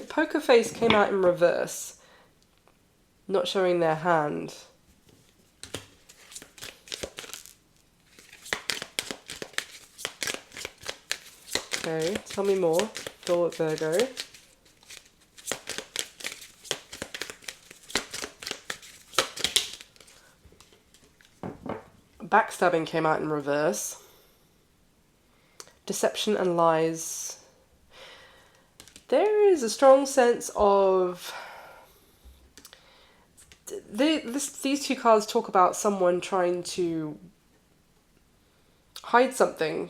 Poker face came out in reverse, not showing their hand. Okay, tell me more for Virgo. Backstabbing came out in reverse. Deception and lies. There is a strong sense of... These 2 cards talk about someone trying to hide something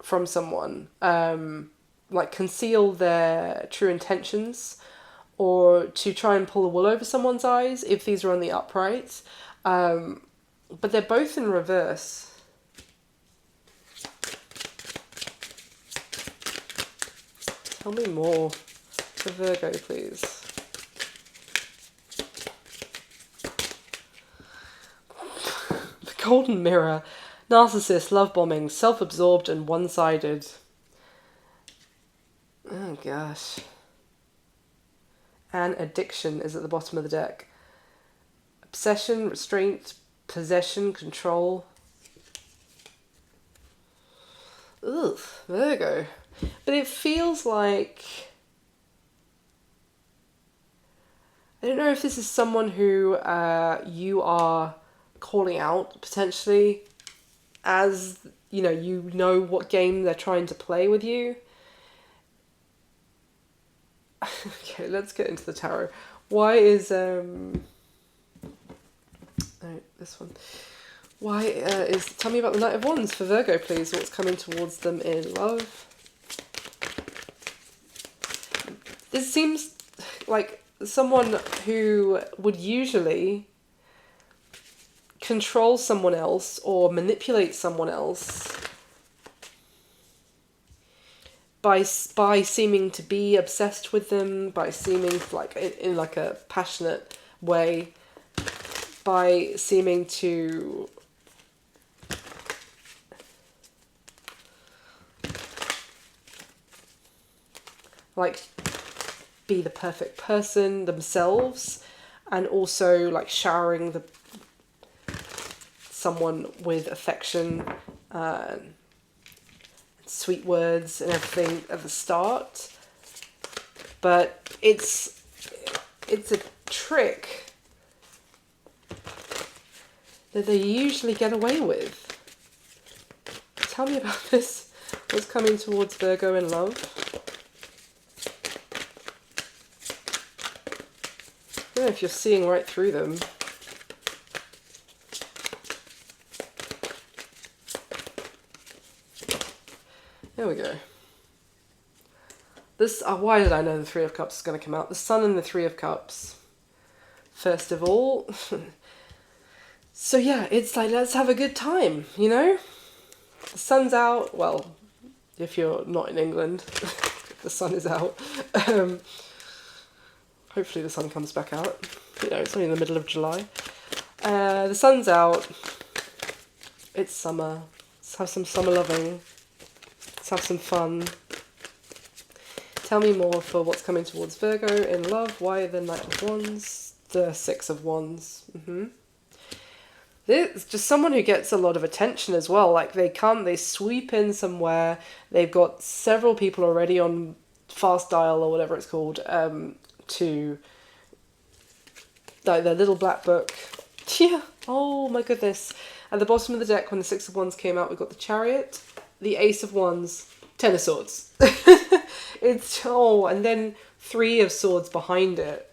from someone. Like conceal their true intentions, or to try and pull the wool over someone's eyes if these are on the upright. But they're both in reverse. Tell me more for Virgo, please. golden mirror, narcissist, love bombing, self-absorbed and one-sided. Oh gosh. And addiction is at the bottom of the deck. Obsession, restraint, possession, control. Ugh, Virgo. But it feels like... I don't know if this is someone who you are calling out, potentially, as, you know what game they're trying to play with you. Okay, let's get into the tarot. Why is... No, this one. Why is... Tell me about the Knight of Wands for Virgo, please. What's coming towards them in love? This seems like someone who would usually control someone else or manipulate someone else by seeming to be obsessed with them, by seeming like in like a passionate way, by seeming to like be the perfect person themselves, and also like showering someone with affection, sweet words and everything at the start. But it's a trick that they usually get away with. Tell me about this. What's coming towards Virgo in love? I don't know if you're seeing right through them. There we go. This, why did I know the Three of Cups is going to come out? The Sun and the Three of Cups. First of all. So yeah, it's like, let's have a good time, you know? The sun's out. Well, if you're not in England, the sun is out. Hopefully the sun comes back out. You know, it's only in the middle of July. The sun's out. It's summer. Let's have some summer loving. Let's have some fun. Tell me more for what's coming towards Virgo in love. Why the Knight of Wands? The Six of Wands. It's just someone who gets a lot of attention as well. Like they sweep in somewhere. They've got several people already on fast dial or whatever it's called, to like their little black book. Yeah. Oh my goodness. At the bottom of the deck, when the Six of Wands came out, we got the Chariot, the Ace of Wands, Ten of Swords. It's, and then Three of Swords behind it.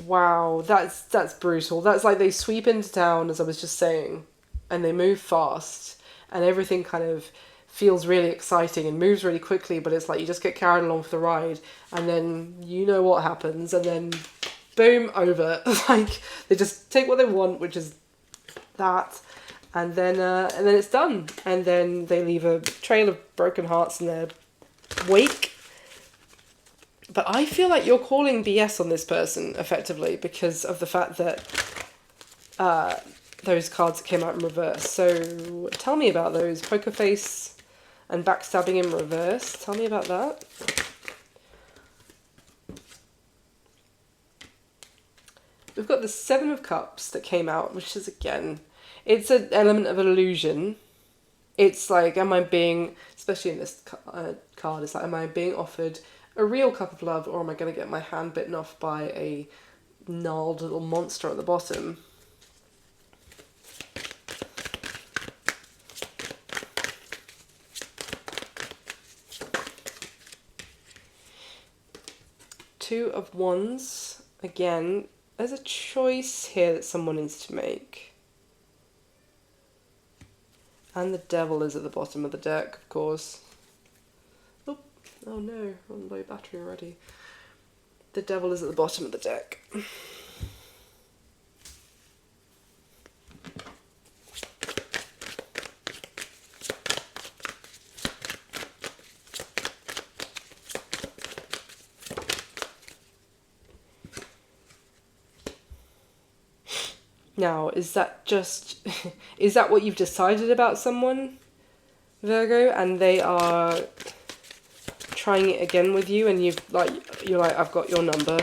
Wow, that's brutal. That's like they sweep into town, as I was just saying, and they move fast, and everything kind of feels really exciting and moves really quickly, but it's like you just get carried along for the ride, and then you know what happens, and then boom, over. Like they just take what they want, which is that, and then it's done, and then they leave a trail of broken hearts in their wake. But I feel like you're calling BS on this person, effectively, because of the fact that those cards that came out in reverse. So tell me about those. Poker face and backstabbing in reverse. Tell me about that. We've got the Seven of Cups that came out, which is, again, it's an element of illusion. It's like, am I being, especially in this card, it's like, am I being offered a real cup of love, or am I going to get my hand bitten off by a gnarled little monster at the bottom? Two of Wands. Again, there's a choice here that someone needs to make. And the Devil is at the bottom of the deck, of course. Oh no, we're on low battery already. The Devil is at the bottom of the deck. Now, is that just, is that what you've decided about someone, Virgo, and they are trying it again with you, and you're like, I've got your number,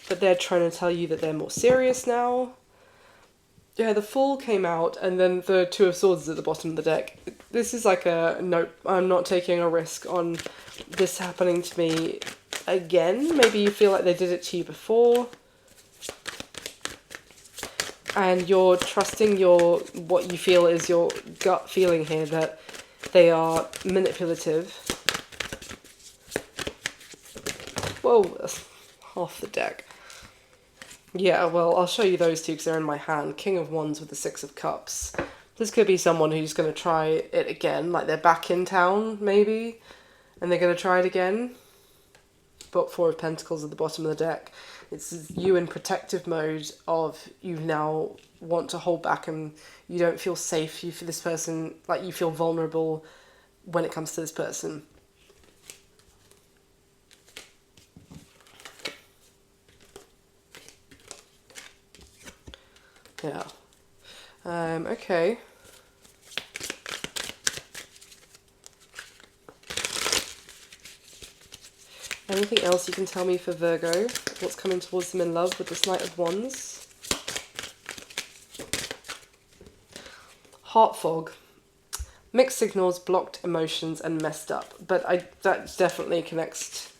but they're trying to tell you that they're more serious now? Yeah, the Fool came out, and then the Two of Swords is at the bottom of the deck. This is like a, nope, I'm not taking a risk on this happening to me again. Maybe you feel like they did it to you before, and you're trusting what you feel is your gut feeling here, that they are manipulative. Whoa, that's half the deck. Yeah, well, I'll show you those two because they're in my hand. King of Wands with the Six of Cups. This could be someone who's going to try it again, like they're back in town, maybe, and they're going to try it again. But Four of Pentacles at the bottom of the deck. It's you in protective mode of you now want to hold back and you don't feel safe. You feel this person, like you feel vulnerable when it comes to this person. Yeah. Okay. Anything else you can tell me for Virgo? What's coming towards them in love with this Knight of Wands? Heart fog. Mixed signals, blocked emotions, and messed up. But that definitely connects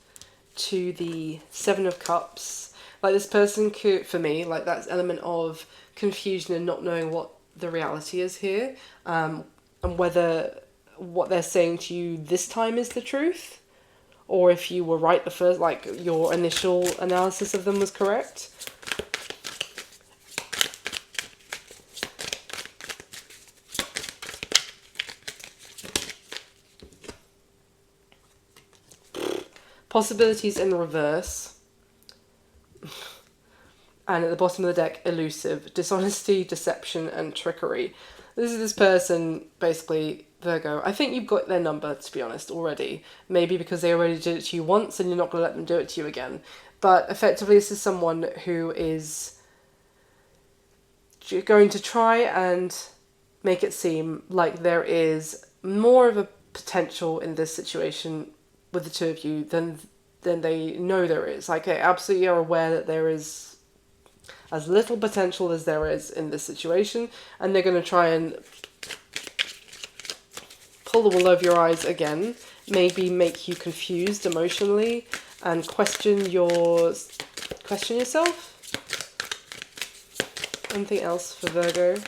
to the Seven of Cups. Like this person could, for me, like that element of confusion and not knowing what the reality is here, and whether what they're saying to you this time is the truth, or if you were right the first, like your initial analysis of them was correct. Possibilities in reverse. And at the bottom of the deck, elusive, dishonesty, deception, and trickery. This is this person, basically, Virgo. I think you've got their number, to be honest, already. Maybe because they already did it to you once and you're not going to let them do it to you again. But effectively, this is someone who is going to try and make it seem like there is more of a potential in this situation with the two of you than they know there is. Like, they absolutely are aware that there is as little potential as there is in this situation, and they're going to try and pull the wool over your eyes again, maybe make you confused emotionally and question yourself. Anything else for Virgo?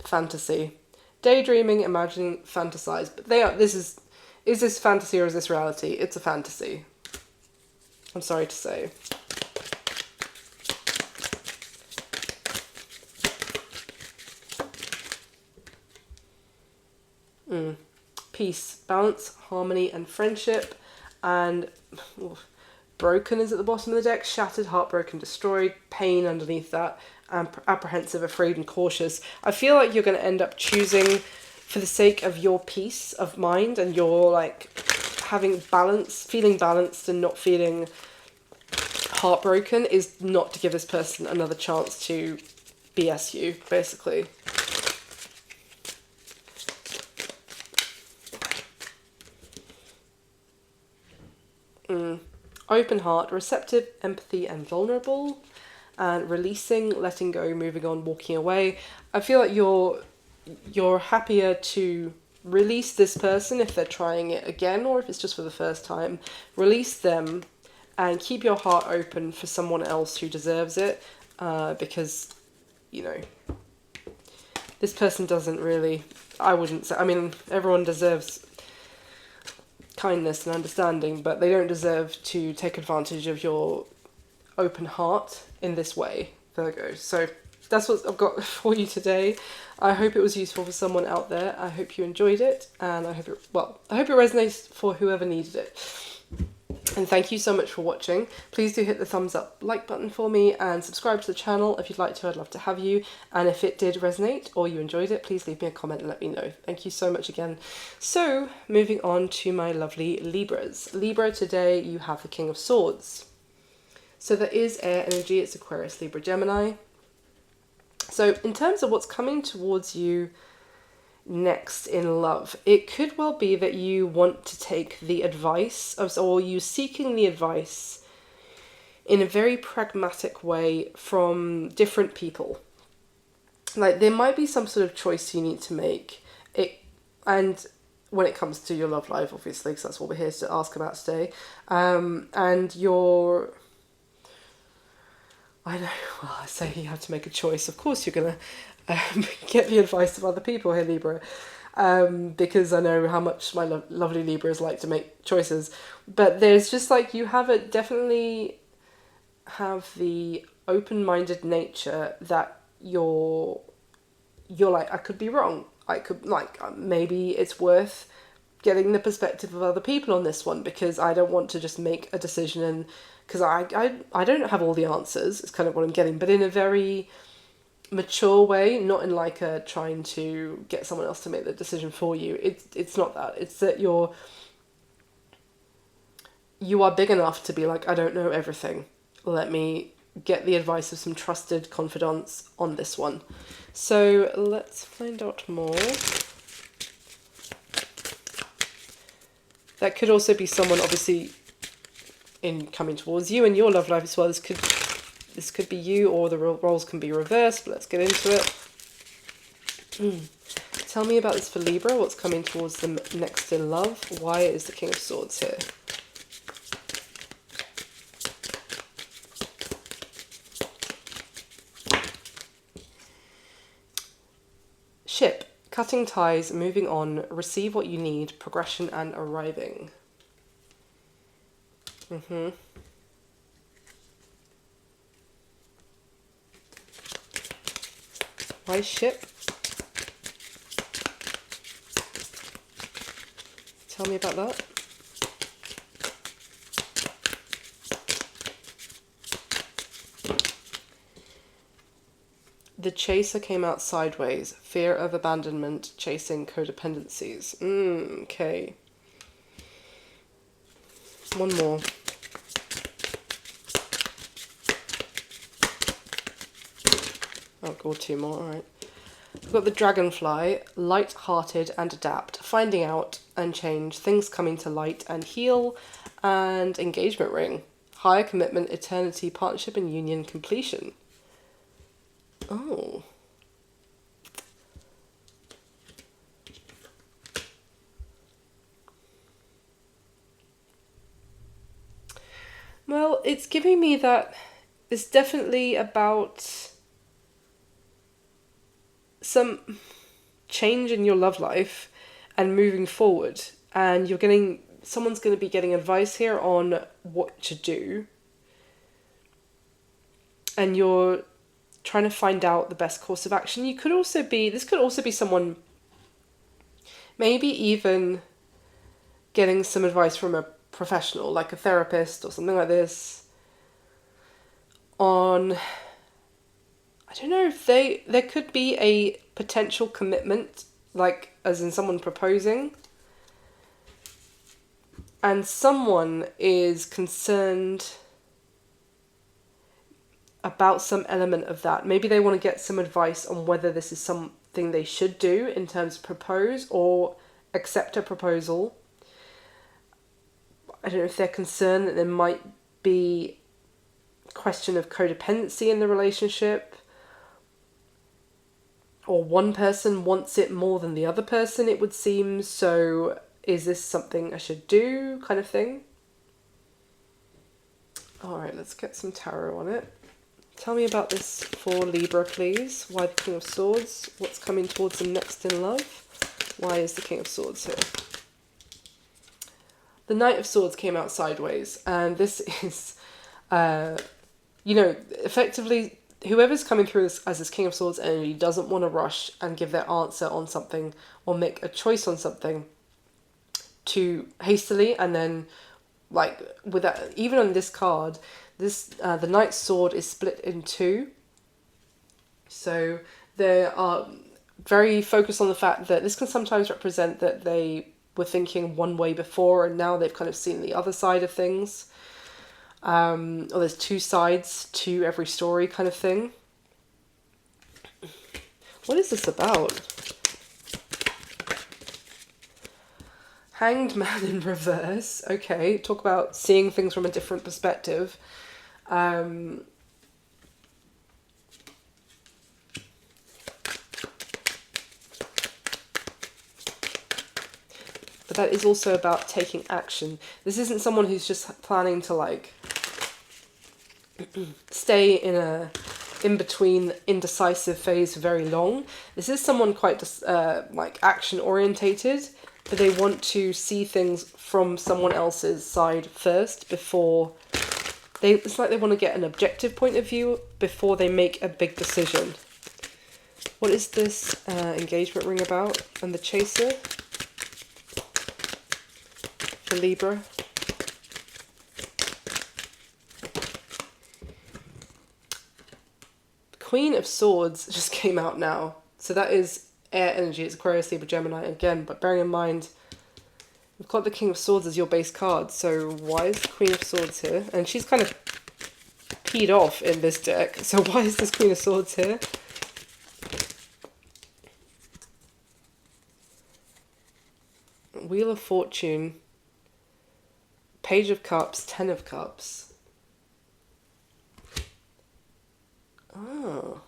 Fantasy. Daydreaming, imagining, fantasize. But is this fantasy or is this reality? It's a fantasy. I'm sorry to say. Peace, balance, harmony, and friendship. And broken is at the bottom of the deck. Shattered, heartbroken, destroyed. Pain underneath that. Apprehensive, afraid, and cautious. I feel like you're going to end up choosing, for the sake of your peace of mind and your, like, having balance, feeling balanced and not feeling heartbroken, is not to give this person another chance to BS you, basically. Open heart, receptive, empathy, and vulnerable. And releasing, letting go, moving on, walking away. I feel like you're happier to release this person if they're trying it again, or if it's just for the first time. Release them and keep your heart open for someone else who deserves it, because, you know, this person doesn't really, I wouldn't say, I mean, everyone deserves kindness and understanding, but they don't deserve to take advantage of your open heart in this way, Virgo. So that's what I've got for you today. I hope it was useful for someone out there. I hope you enjoyed it, and I hope it resonates for whoever needed it. And thank you so much for watching. Please do hit the thumbs up like button for me and subscribe to the channel if you'd like to. I'd love to have you. And if it did resonate or you enjoyed it, please leave me a comment and let me know. Thank you so much again. So moving on to my lovely Libras. Libra, today you have the King of Swords. So there is air energy. It's Aquarius, Libra, Gemini. So in terms of what's coming towards you next in love, it could well be that you want to take the advice of, or you seeking the advice in a very pragmatic way from different people. Like there might be some sort of choice you need to make. And when it comes to your love life, obviously, because that's what we're here to ask about today. And your, I know, well, I say you have to make a choice. Of course you're going to get the advice of other people here, Libra. Because I know how much my lovely Libras like to make choices. But there's just like, you have it, definitely have the open-minded nature that you're like, I could be wrong. I could, like, maybe it's worth getting the perspective of other people on this one, because I don't want to just make a decision, and because I don't have all the answers, it's kind of what I'm getting, but in a very mature way, not in like a trying to get someone else to make the decision for you. It's not that. It's that you are big enough to be like, I don't know everything. Let me get the advice of some trusted confidants on this one. So let's find out more. That could also be someone, obviously, in coming towards you in your love life as well. This could be you, or the roles can be reversed, but let's get into it. Tell me about this for Libra. What's coming towards them next in love? Why is the King of Swords here? Ship, cutting ties, moving on, receive what you need, progression and arriving. Why ship? Tell me about that. The chaser came out sideways. Fear of abandonment, chasing codependencies. Okay. One more. Oh, go two more, alright. We've got the dragonfly, light-hearted and adapt, finding out and change, things coming to light and heal, and engagement ring. Higher commitment, eternity, partnership and union, completion. Oh. Well, it's giving me that it's definitely about some change in your love life and moving forward, and someone's going to be getting advice here on what to do, and you're trying to find out the best course of action. This could also be someone maybe even getting some advice from a professional, like a therapist or something like this, on, I don't know if there could be a potential commitment, like as in someone proposing, and someone is concerned about some element of that. Maybe they want to get some advice on whether this is something they should do in terms of propose or accept a proposal. I don't know if they're concerned that there might be a question of codependency in the relationship, or one person wants it more than the other person, it would seem. So is this something I should do, kind of thing? Alright, let's get some tarot on it. Tell me about this for Libra, please. Why the King of Swords? What's coming towards them next in love? Why is the King of Swords here? The Knight of Swords came out sideways, and this is, effectively, whoever's coming through this as this King of Swords energy doesn't want to rush and give their answer on something or make a choice on something too hastily, and then, like, with that, even on this card, the Knight's Sword is split in two. So they are very focused on the fact that this can sometimes represent that they were thinking one way before and now they've kind of seen the other side of things. or there's two sides to every story kind of thing. What is this about? Hanged Man in reverse. Okay, talk about seeing things from a different perspective. But that is also about taking action. This isn't someone who's just planning to like stay in a in-between indecisive phase for very long. This is someone quite like action orientated, but they want to see things from someone else's side first before it's like they want to get an objective point of view before they make a big decision. What is this engagement ring about? And the chaser for Libra. Queen of Swords just came out now. So that is air energy. It's Aquarius, Libra, Gemini again. But bearing in mind, we've got the King of Swords as your base card. So why is the Queen of Swords here? And she's kind of peed off in this deck. So why is this Queen of Swords here? Wheel of Fortune. Page of Cups. Ten of Cups. Oh.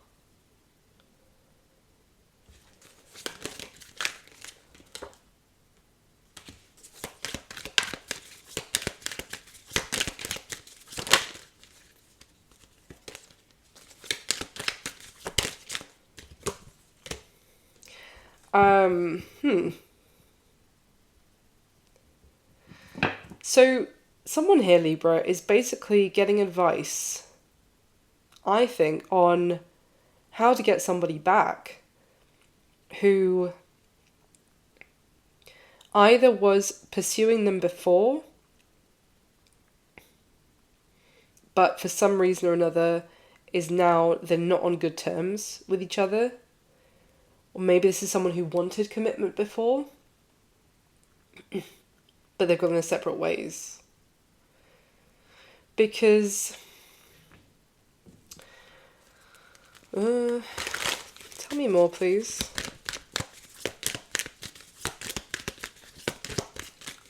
So someone here, Libra, is basically getting advice, I think, on how to get somebody back who either was pursuing them before, but for some reason or another is now they're not on good terms with each other. Or maybe this is someone who wanted commitment before, but they've gone their separate ways. Because tell me more, please.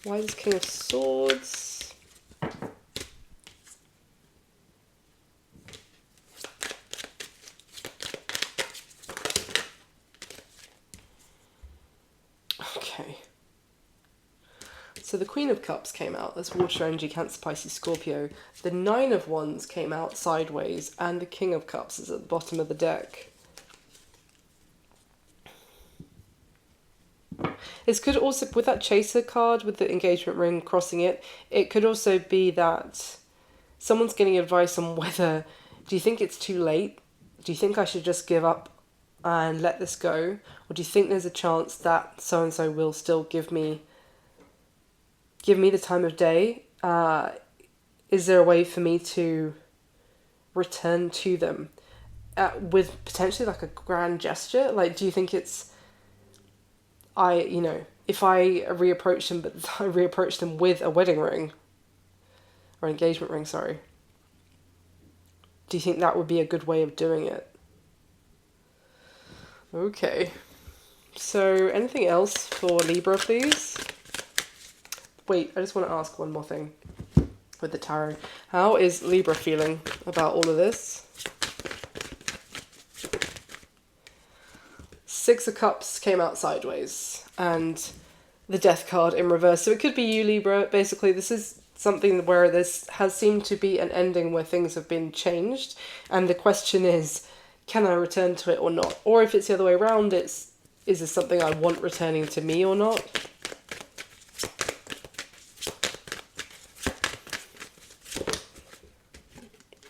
Why is King of Swords? Okay. So the Queen of Cups came out. That's water energy, Cancer, Pisces, Scorpio. The Nine of Wands came out sideways, and the King of Cups is at the bottom of the deck. This could also, with that Chaser card, with the engagement ring crossing it, it could also be that someone's getting advice on whether, do you think it's too late? Do you think I should just give up and let this go? Or do you think there's a chance that so-and-so will still give me the time of day? Is there a way for me to return to them with potentially like a grand gesture? Like, do you think it's, if I reapproach them, but I reapproach them with a wedding ring or engagement ring, sorry. Do you think that would be a good way of doing it? Okay. So anything else for Libra, please? Wait, I just want to ask one more thing with the tarot. How is Libra feeling about all of this? Six of Cups came out sideways, and the Death card in reverse. So it could be you, Libra. Basically, this is something where this has seemed to be an ending where things have been changed, and the question is, can I return to it or not? Or if it's the other way around, is this something I want returning to me or not?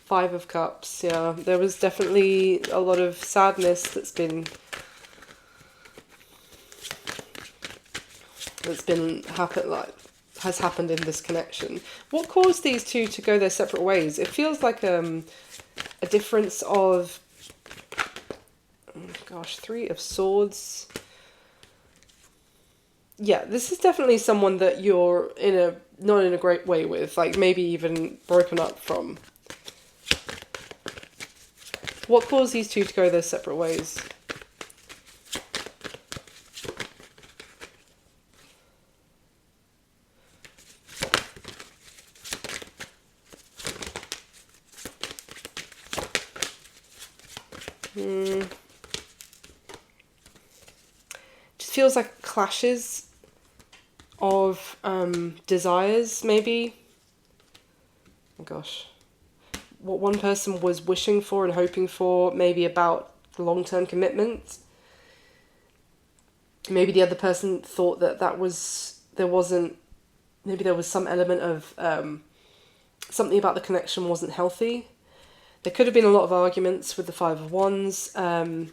Five of Cups, yeah. There was definitely a lot of sadness that's has happened in this connection. What caused these two to go their separate ways? It feels like a difference of, oh gosh, Three of Swords. yeah, this is definitely someone that you're not in a great way with, like maybe even broken up from. What caused these two to go their separate ways? Just feels like clashes of desires, maybe. Oh gosh. What one person was wishing for and hoping for, maybe about long-term commitment. Maybe the other person thought that maybe there was some element of something about the connection wasn't healthy. There could have been a lot of arguments with the Five of Wands. There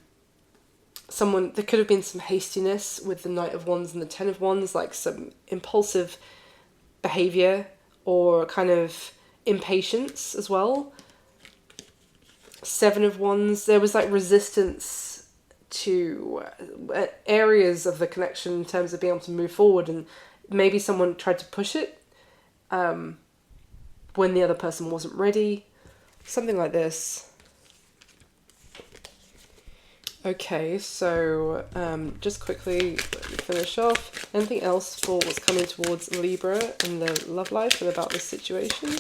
could have been some hastiness with the Knight of Wands and the Ten of Wands, like some impulsive behaviour or kind of impatience as well. Seven of Wands, there was like resistance to areas of the connection in terms of being able to move forward, and maybe someone tried to push it when the other person wasn't ready. Something like this. Okay, so just quickly let me finish off. Anything else for what's coming towards Libra in the love life and about this situation?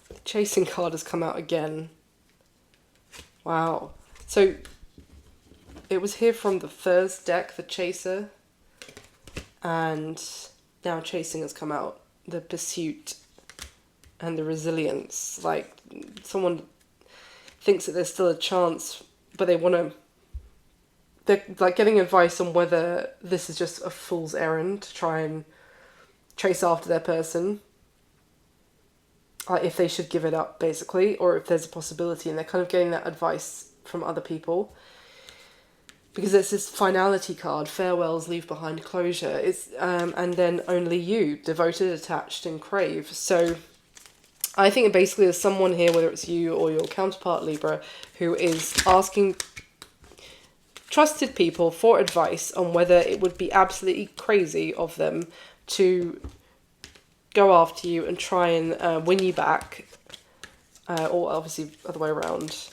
The Chasing card has come out again. Wow. So it was here from the first deck, the Chaser, and now Chasing has come out. The Pursuit and the Resilience. Like, someone thinks that there's still a chance, but they're like getting advice on whether this is just a fool's errand to try and chase after their person. If they should give it up, basically, or if there's a possibility, and they're kind of getting that advice from other people. Because it's this finality card, farewells leave behind closure. It's and then only you, devoted, attached, and crave. So I think basically there's someone here, whether it's you or your counterpart Libra, who is asking trusted people for advice on whether it would be absolutely crazy of them to go after you and try and win you back, or obviously other way around.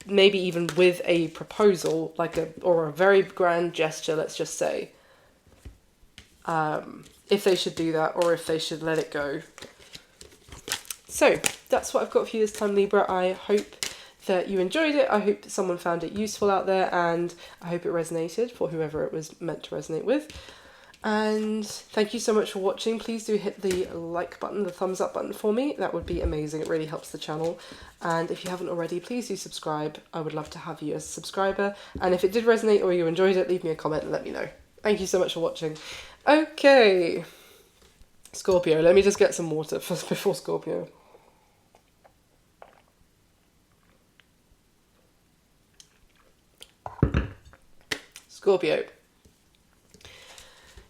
Maybe even with a proposal, or a very grand gesture, let's just say. If they should do that, or if they should let it go. So, that's what I've got for you this time, Libra. I hope that you enjoyed it. I hope that someone found it useful out there, and I hope it resonated for whoever it was meant to resonate with. And thank you so much for watching. Please do hit the like button, the thumbs up button for me. That would be amazing. It really helps the channel. And if you haven't already, please do subscribe. I would love to have you as a subscriber. And if it did resonate or you enjoyed it, leave me a comment and let me know. Thank you so much for watching. Okay. Scorpio. Let me just get some water before Scorpio. Scorpio.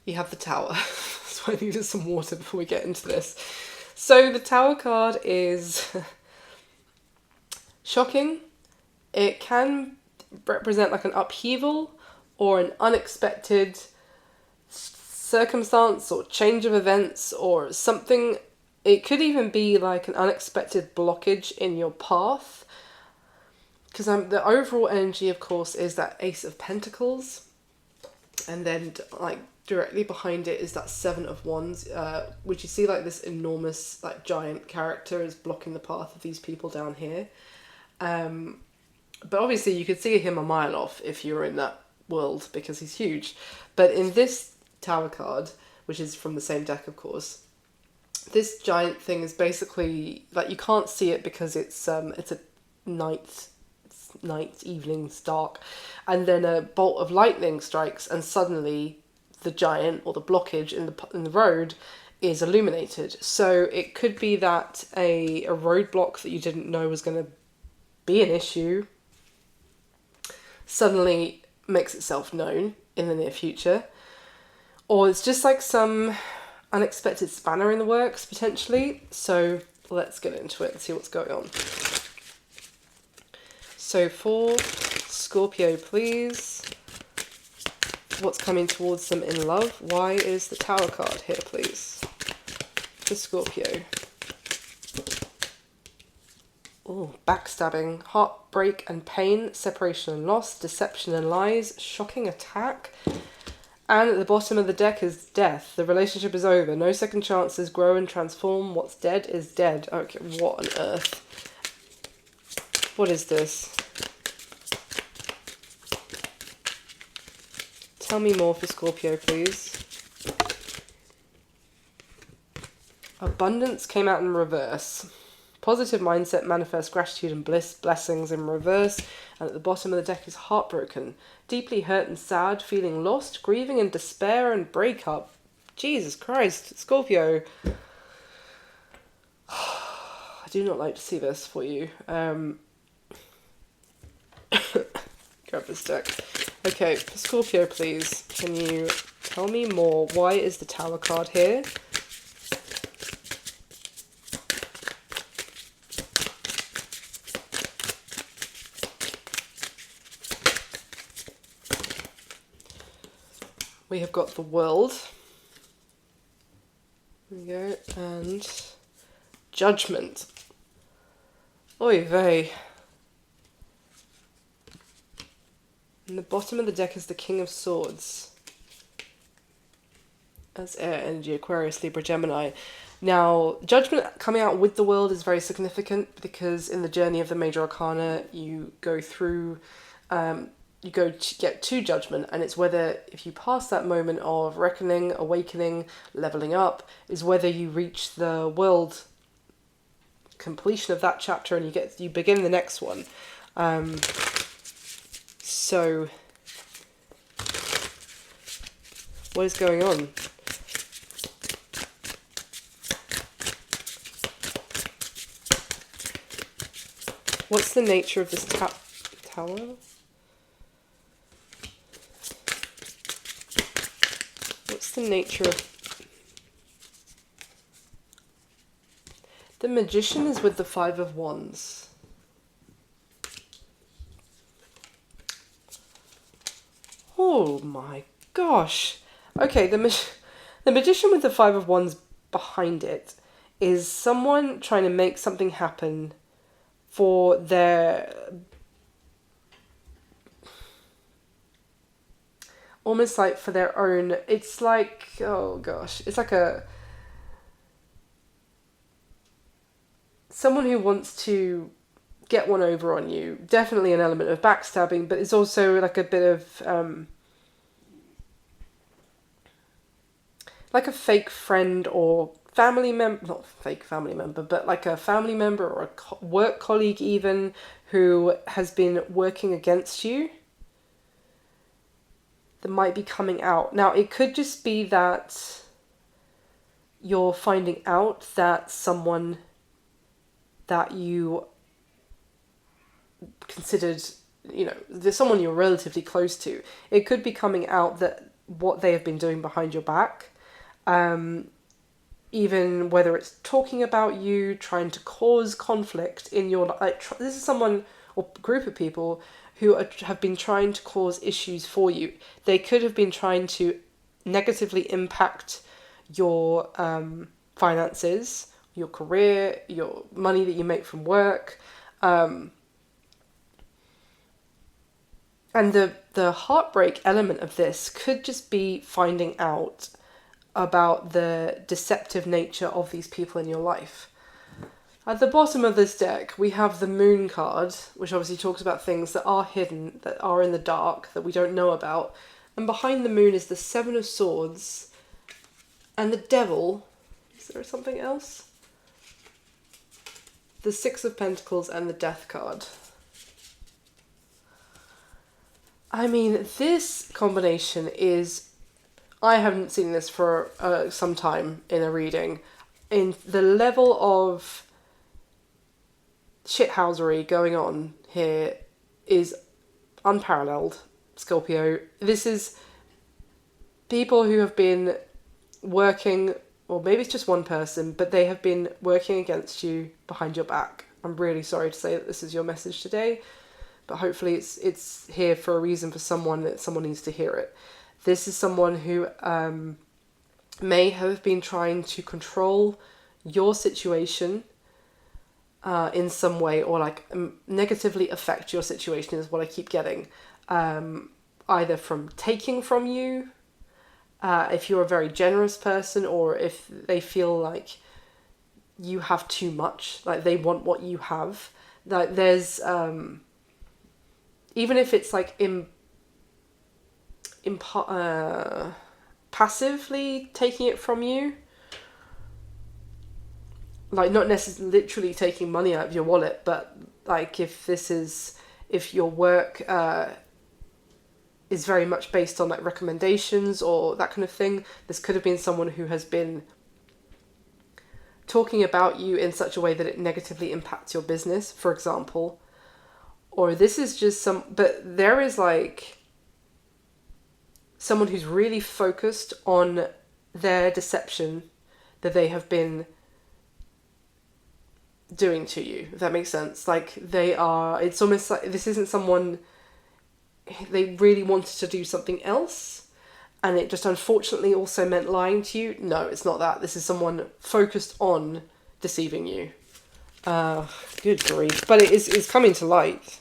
You have the Tower. So I needed some water before we get into this. So the Tower card is shocking. It can represent like an upheaval or an unexpected circumstance or change of events or something. It could even be like an unexpected blockage in your path. Because the overall energy, of course, is that Ace of Pentacles. And then like directly behind it is that Seven of Wands, which you see like this enormous, like giant character is blocking the path of these people down here. But obviously you could see him a mile off if you were in that world because he's huge. But in this Tower card, which is from the same deck, of course, this giant thing is basically like you can't see it because it's a night, evening, it's dark, and then a bolt of lightning strikes, and suddenly the giant or the blockage in the road is illuminated. So it could be that a roadblock that you didn't know was going to be an issue suddenly makes itself known in the near future, or it's just like some unexpected spanner in the works, potentially. So let's get into it and see what's going on. So for Scorpio, please, what's coming towards them in love? Why is the Tower card here, please? For Scorpio. Oh, backstabbing, heartbreak and pain, separation and loss, deception and lies, shocking attack. And at the bottom of the deck is death. The relationship is over. No second chances. Grow and transform. What's dead is dead. Okay, what on earth? What is this? Tell me more for Scorpio, please. Abundance came out in reverse. Positive mindset manifests gratitude and bliss, blessings in reverse. And at the bottom of the deck is heartbroken. Deeply hurt and sad, feeling lost, grieving and despair and breakup. Jesus Christ, Scorpio. I do not like to see this for you. Grab this deck. Okay, for Scorpio, please, can you tell me more? Why is the Tower card here? We have got the World. There we go. And Judgment. Oy vey. And the bottom of the deck is the King of Swords. As air energy, Aquarius, Libra, Gemini. Now, Judgment coming out with the World is very significant because in the journey of the major arcana, you go through, you go to get to Judgment, and it's whether, if you pass that moment of reckoning, awakening, leveling up, is whether you reach the World completion of that chapter and you begin the next one. So, what is going on? What's the nature of this tower? What's the nature of... The Magician is with the Five of Wands. Oh my gosh. Okay, the Magician with the Five of Wands behind it is someone trying to make something happen for their... Almost like for their own... It's like... Oh gosh. It's like a... Someone who wants to get one over on you. Definitely an element of backstabbing, but it's also like a bit of like a fake friend or family member, not fake family member, but like a family member or a work colleague even, who has been working against you, that might be coming out. Now, it could just be that you're finding out that someone that you considered, you know, there's someone you're relatively close to. It could be coming out that what they have been doing behind your back, even whether it's talking about you, trying to cause conflict in your life. This is someone or group of people who have been trying to cause issues for you. They could have been trying to negatively impact your finances, your career, your money that you make from work. And the heartbreak element of this could just be finding out about the deceptive nature of these people in your life. At the bottom of this deck, we have the Moon card, which obviously talks about things that are hidden, that are in the dark, that we don't know about. And behind the Moon is the Seven of Swords and the Devil. Is there something else? The Six of Pentacles and the Death card. I mean, this combination is... I haven't seen this for some time in a reading. In the level of shithousery going on here is unparalleled, Scorpio. This is people who have been working or maybe it's just one person, but they have been working against you behind your back. I'm really sorry to say that this is your message today, but hopefully it's here for a reason for someone, that someone needs to hear it. This is someone who may have been trying to control your situation in some way, or like negatively affect your situation is what I keep getting. Either from taking from you, if you're a very generous person, or if they feel like you have too much, like they want what you have. Like there's, even if it's like passively taking it from you, like not necessarily literally taking money out of your wallet, but like if your work is very much based on like recommendations or that kind of thing, this could have been someone who has been talking about you in such a way that it negatively impacts your business, for example. Or this is just but there is like someone who's really focused on their deception that they have been doing to you, if that makes sense. Like it's almost like this isn't someone, they really wanted to do something else, and it just unfortunately also meant lying to you. No, it's not that. This is someone focused on deceiving you. Good grief. But it's coming to light.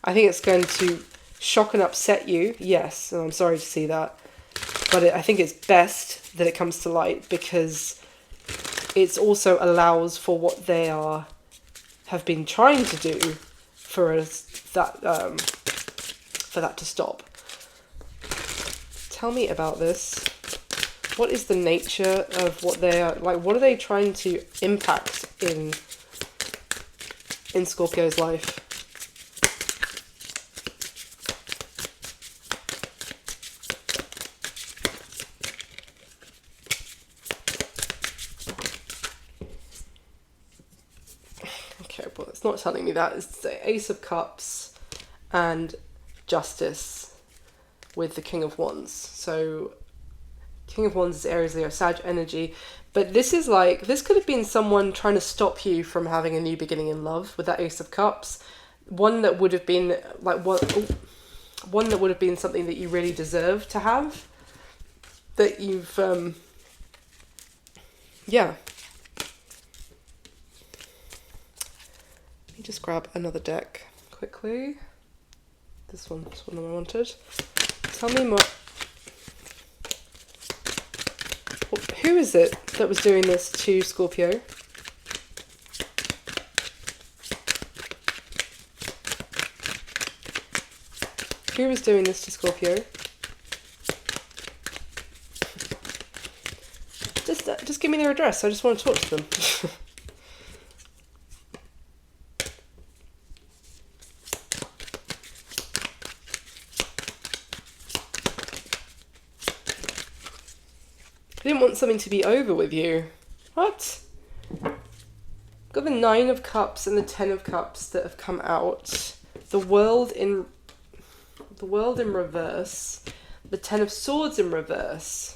I think it's going to shock and upset you, yes, and I'm sorry to see that. But I think it's best that it comes to light, because it also allows for what they have been trying to do for that to stop. Tell me about this. What is the nature of what they are, like, what are they trying to impact in Scorpio's life? Okay, well, it's not telling me that. It's the Ace of Cups and Justice with the King of Wands. So King of Wands is Aries, Leo, Sag energy. But this is like, this could have been someone trying to stop you from having a new beginning in love with that Ace of Cups. One that would have been like one that would have been something that you really deserve to have. That you've yeah. Let me just grab another deck quickly. This one's one I wanted. Tell me more. Who is it that was doing this to Scorpio? Who was doing this to Scorpio? Just give me their address. I just want to talk to them. I didn't want something to be over with you. What? Got the 9 of Cups and the 10 of Cups that have come out. The World in reverse. The 10 of Swords in reverse.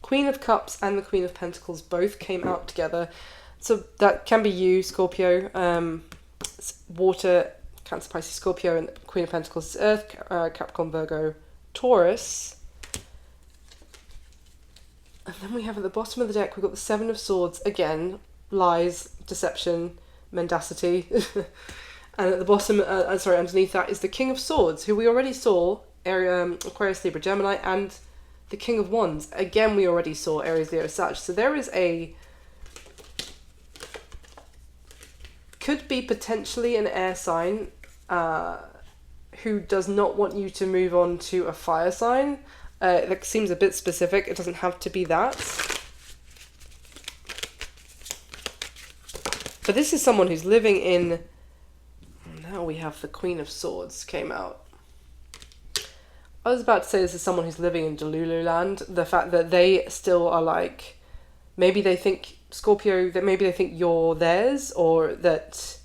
Queen of Cups and the Queen of Pentacles both came out together. So that can be you, Scorpio. Water, Cancer, Pisces, Scorpio, and the Queen of Pentacles is Earth, Capricorn, Virgo, Taurus. And then we have at the bottom of the deck, we've got the 7 of Swords. Again, lies, deception, mendacity. And at the bottom, underneath that is the King of Swords, who we already saw, Aquarius, Libra, Gemini, and the King of Wands. Again, we already saw Aries, Leo, Sag. So there is could be potentially an air sign who does not want you to move on to a fire sign. That seems a bit specific. It doesn't have to be that. But this is someone who's living in... Now we have the Queen of Swords came out. I was about to say this is someone who's living in Delulu land. The fact that they still are like... Maybe they think Scorpio, that maybe they think you're theirs, or that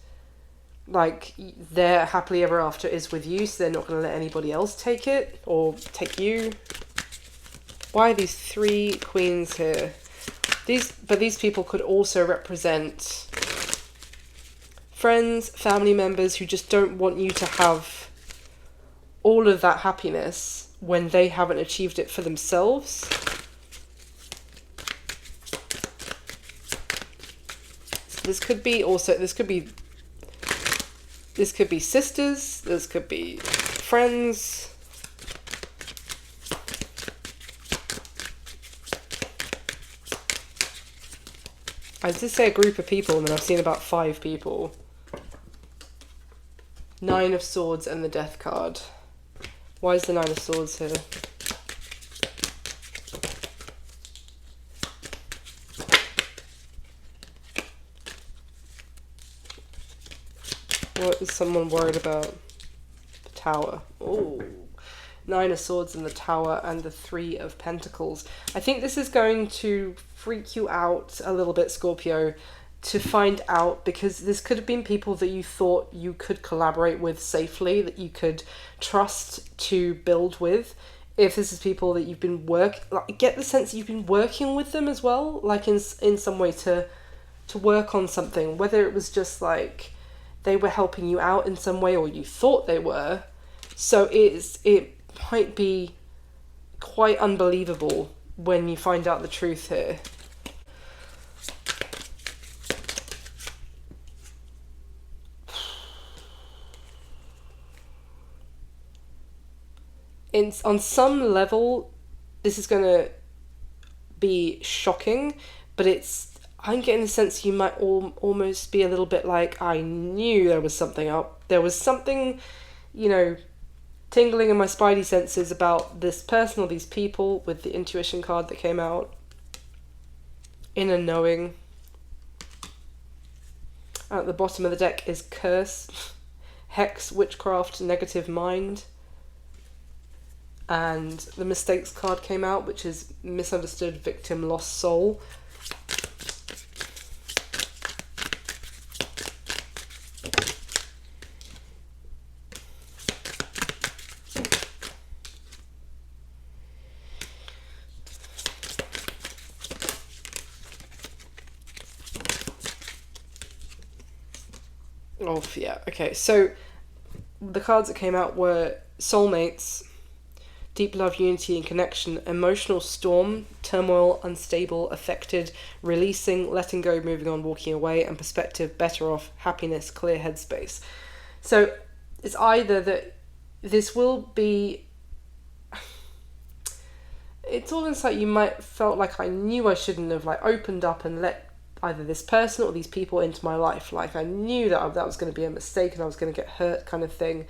Like, their happily ever after is with you, so they're not going to let anybody else take it or take you. Why are these 3 queens here? But these people could also represent friends, family members who just don't want you to have all of that happiness when they haven't achieved it for themselves. So this could be sisters, this could be friends. I did say a group of people, and then I've seen about 5 people. 9 of Swords and the Death card. Why is the 9 of Swords here? What is someone worried about? The Tower. Oh. 9 of Swords and the Tower and the 3 of Pentacles. I think this is going to freak you out a little bit, Scorpio, to find out, because this could have been people that you thought you could collaborate with safely, that you could trust to build with. If this is people that you've been get the sense that you've been working with them as well, like in some way to work on something, whether it was just like they were helping you out in some way or you thought they were. So it might be quite unbelievable when you find out the truth here. On some level, this is going to be shocking, but I'm getting the sense you might almost be a little bit like, I knew there was something up. There was something, tingling in my spidey senses about this person or these people with the intuition card that came out. Inner knowing. At the bottom of the deck is curse, hex, witchcraft, negative mind. And the mistakes card came out, which is misunderstood, victim, lost soul. Oh, yeah. Okay, so the cards that came out were soulmates, deep love, unity and connection, emotional storm, turmoil, unstable, affected, releasing, letting go, moving on, walking away, and perspective, better off, happiness, clear headspace. So it's either that this will be... It's almost like you might felt like I knew I shouldn't have opened up and let either this person or these people into my life. Like I knew that was going to be a mistake and I was going to get hurt, kind of thing.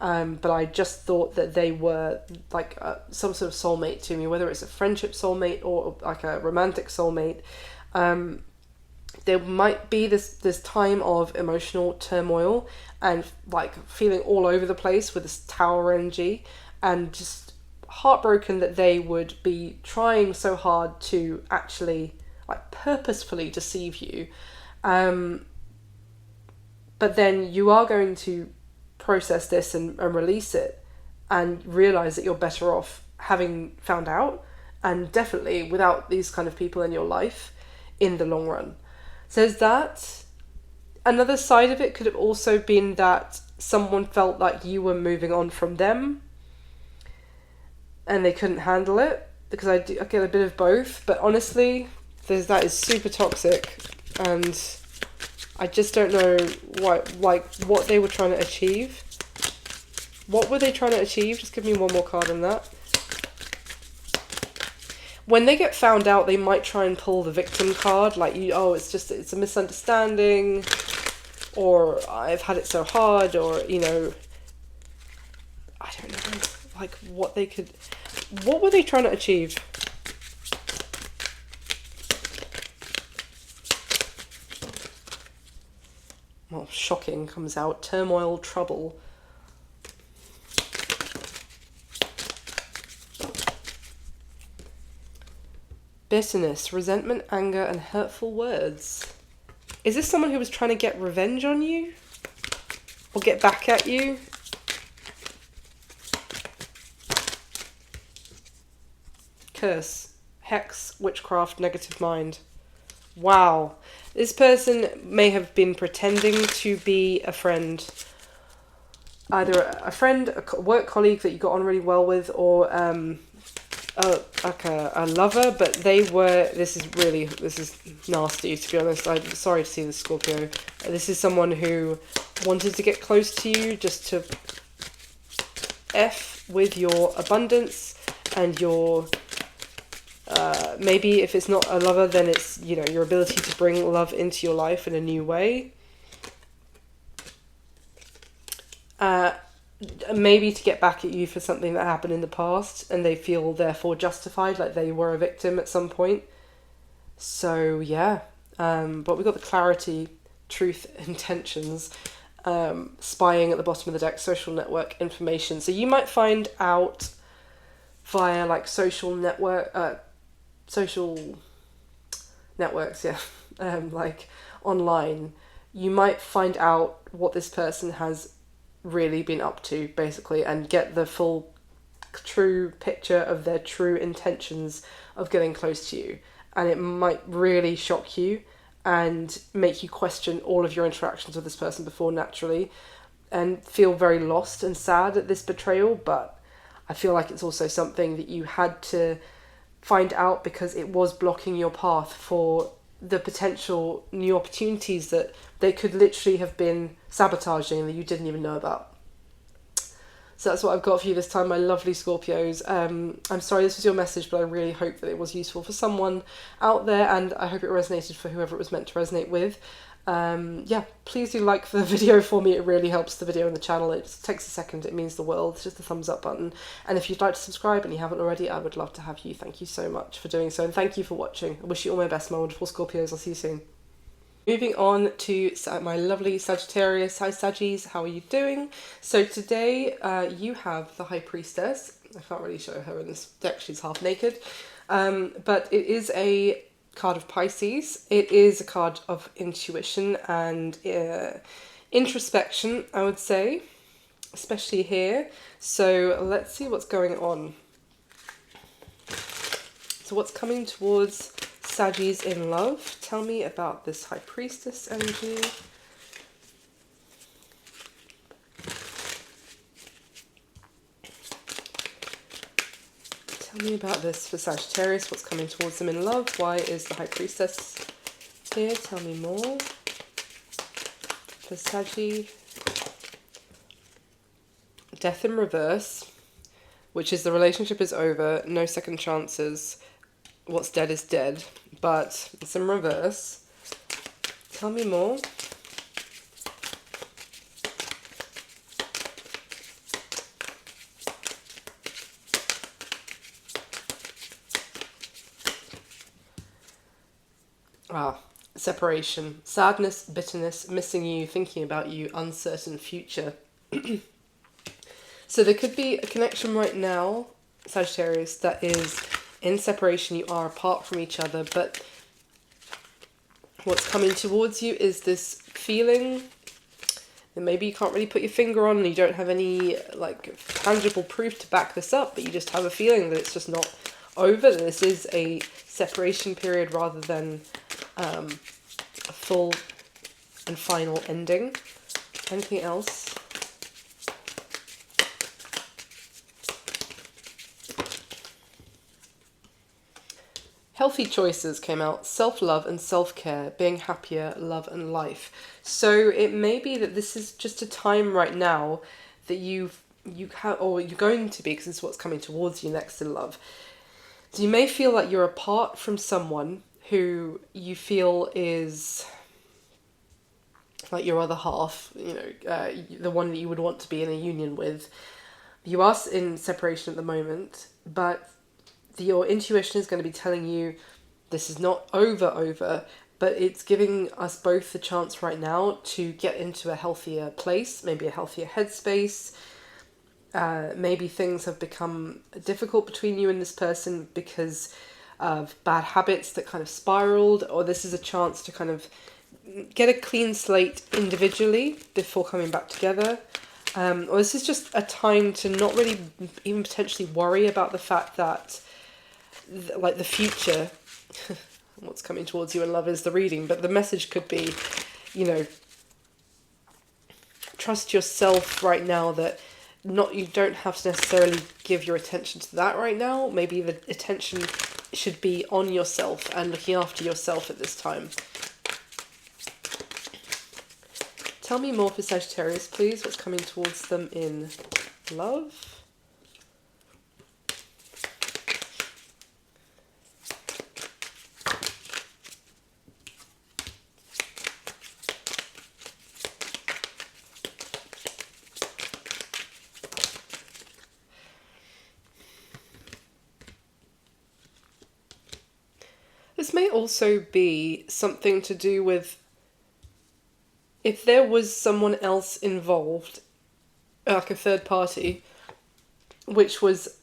But I just thought that they were some sort of soulmate to me, whether it's a friendship soulmate or like a romantic soulmate. There might be this time of emotional turmoil and feeling all over the place with this tower energy, and just heartbroken that they would be trying so hard to actually purposefully deceive you. But then you are going to process this and release it and realize that you're better off having found out, and definitely without these kind of people in your life in the long run. So there's that. Another side of it could have also been that someone felt like you were moving on from them and they couldn't handle it, because I get a bit of both, but honestly that is super toxic, and I just don't know what they were trying to achieve. What were they trying to achieve? Just give me one more card on that. When they get found out, they might try and pull the victim card, it's a misunderstanding, or I've had it so hard, or, I don't know, what were they trying to achieve? Well, shocking comes out. Turmoil, trouble. Bitterness, resentment, anger, and hurtful words. Is this someone who was trying to get revenge on you? or get back at you. Curse, hex, witchcraft, negative mind. Wow. This person may have been pretending to be a friend. Either a friend, a work colleague that you got on really well with, or like a lover, but they were, this is nasty, to be honest. I'm sorry to see this, Scorpio. This is someone who wanted to get close to you just to F with your abundance and your, maybe if it's not a lover, then it's, you know, your ability to bring love into your life in a new way. Maybe to get back at you for something that happened in the past, and they feel therefore justified, like they were a victim at some point. So yeah, but we got the clarity, truth, intentions, spying at the bottom of the deck, social network information. So you might find out via like social networks, yeah, like online, you might find out what this person has really been up to, basically, and get the full true picture of their true intentions of getting close to you. And it might really shock you and make you question all of your interactions with this person before, naturally, and feel very lost and sad at this betrayal. But I feel like it's also something that you had to find out because it was blocking your path for the potential new opportunities that they could literally have been sabotaging that you didn't even know about. So that's what I've got for you this time, my lovely Scorpios. I'm sorry this was your message, but I really hope that it was useful for someone out there, and I hope it resonated for whoever it was meant to resonate with. Yeah, please do like the video for me. It really helps the video and the channel. It just takes a second. It means the world. It's just the thumbs up button. And if you'd like to subscribe and you haven't already, I would love to have you. Thank you so much for doing so, and thank you for watching. I wish you all my best, my wonderful Scorpios. I'll see you soon. Moving on to my lovely Sagittarius. Hi Saggies, how are you doing? So today you have the High Priestess. I can't really show her in this deck, she's half naked. But it is a card of Pisces. It is a card of intuition and introspection, I would say, especially here. So let's see what's going on. So what's coming towards Saggies in love? Tell me about this High Priestess energy. Tell me about this for Sagittarius. What's coming towards them in love? Why is the High Priestess here? Tell me more. For Saggy. Death in reverse, which is the relationship is over, no second chances. What's dead is dead, but it's in reverse. Tell me more. Separation, sadness, bitterness, missing you, thinking about you, uncertain future. So there could be a connection right now, Sagittarius, that is in separation. You are apart from each other, but what's coming towards you is this feeling that maybe you can't really put your finger on, and you don't have any like tangible proof to back this up, but you just have a feeling that it's just not over, that this is a separation period rather than a full and final ending. Anything else? Healthy choices came out, self-love and self-care, being happier, love and life. So it may be that this is just a time right now that you have, or you're going to be, because this is what's coming towards you next in love. So you may feel like you're apart from someone who you feel is like your other half, you know, the one that you would want to be in a union with. You are in separation at the moment, but your intuition is going to be telling you this is not over, but it's giving us both the chance right now to get into a healthier place, maybe a healthier headspace. Maybe things have become difficult between you and this person because of bad habits that kind of spiraled, or this is a chance to kind of get a clean slate individually before coming back together. Or this is just a time to not really even potentially worry about the fact that, like, the future, what's coming towards you in love is the reading, but the message could be, you know, trust yourself right now, that you don't have to necessarily give your attention to that right now. Maybe the attention should be on yourself and looking after yourself at this time. Tell me more for Sagittarius, please. What's coming towards them in love? This may also be something to do with if there was someone else involved, like a third party, which was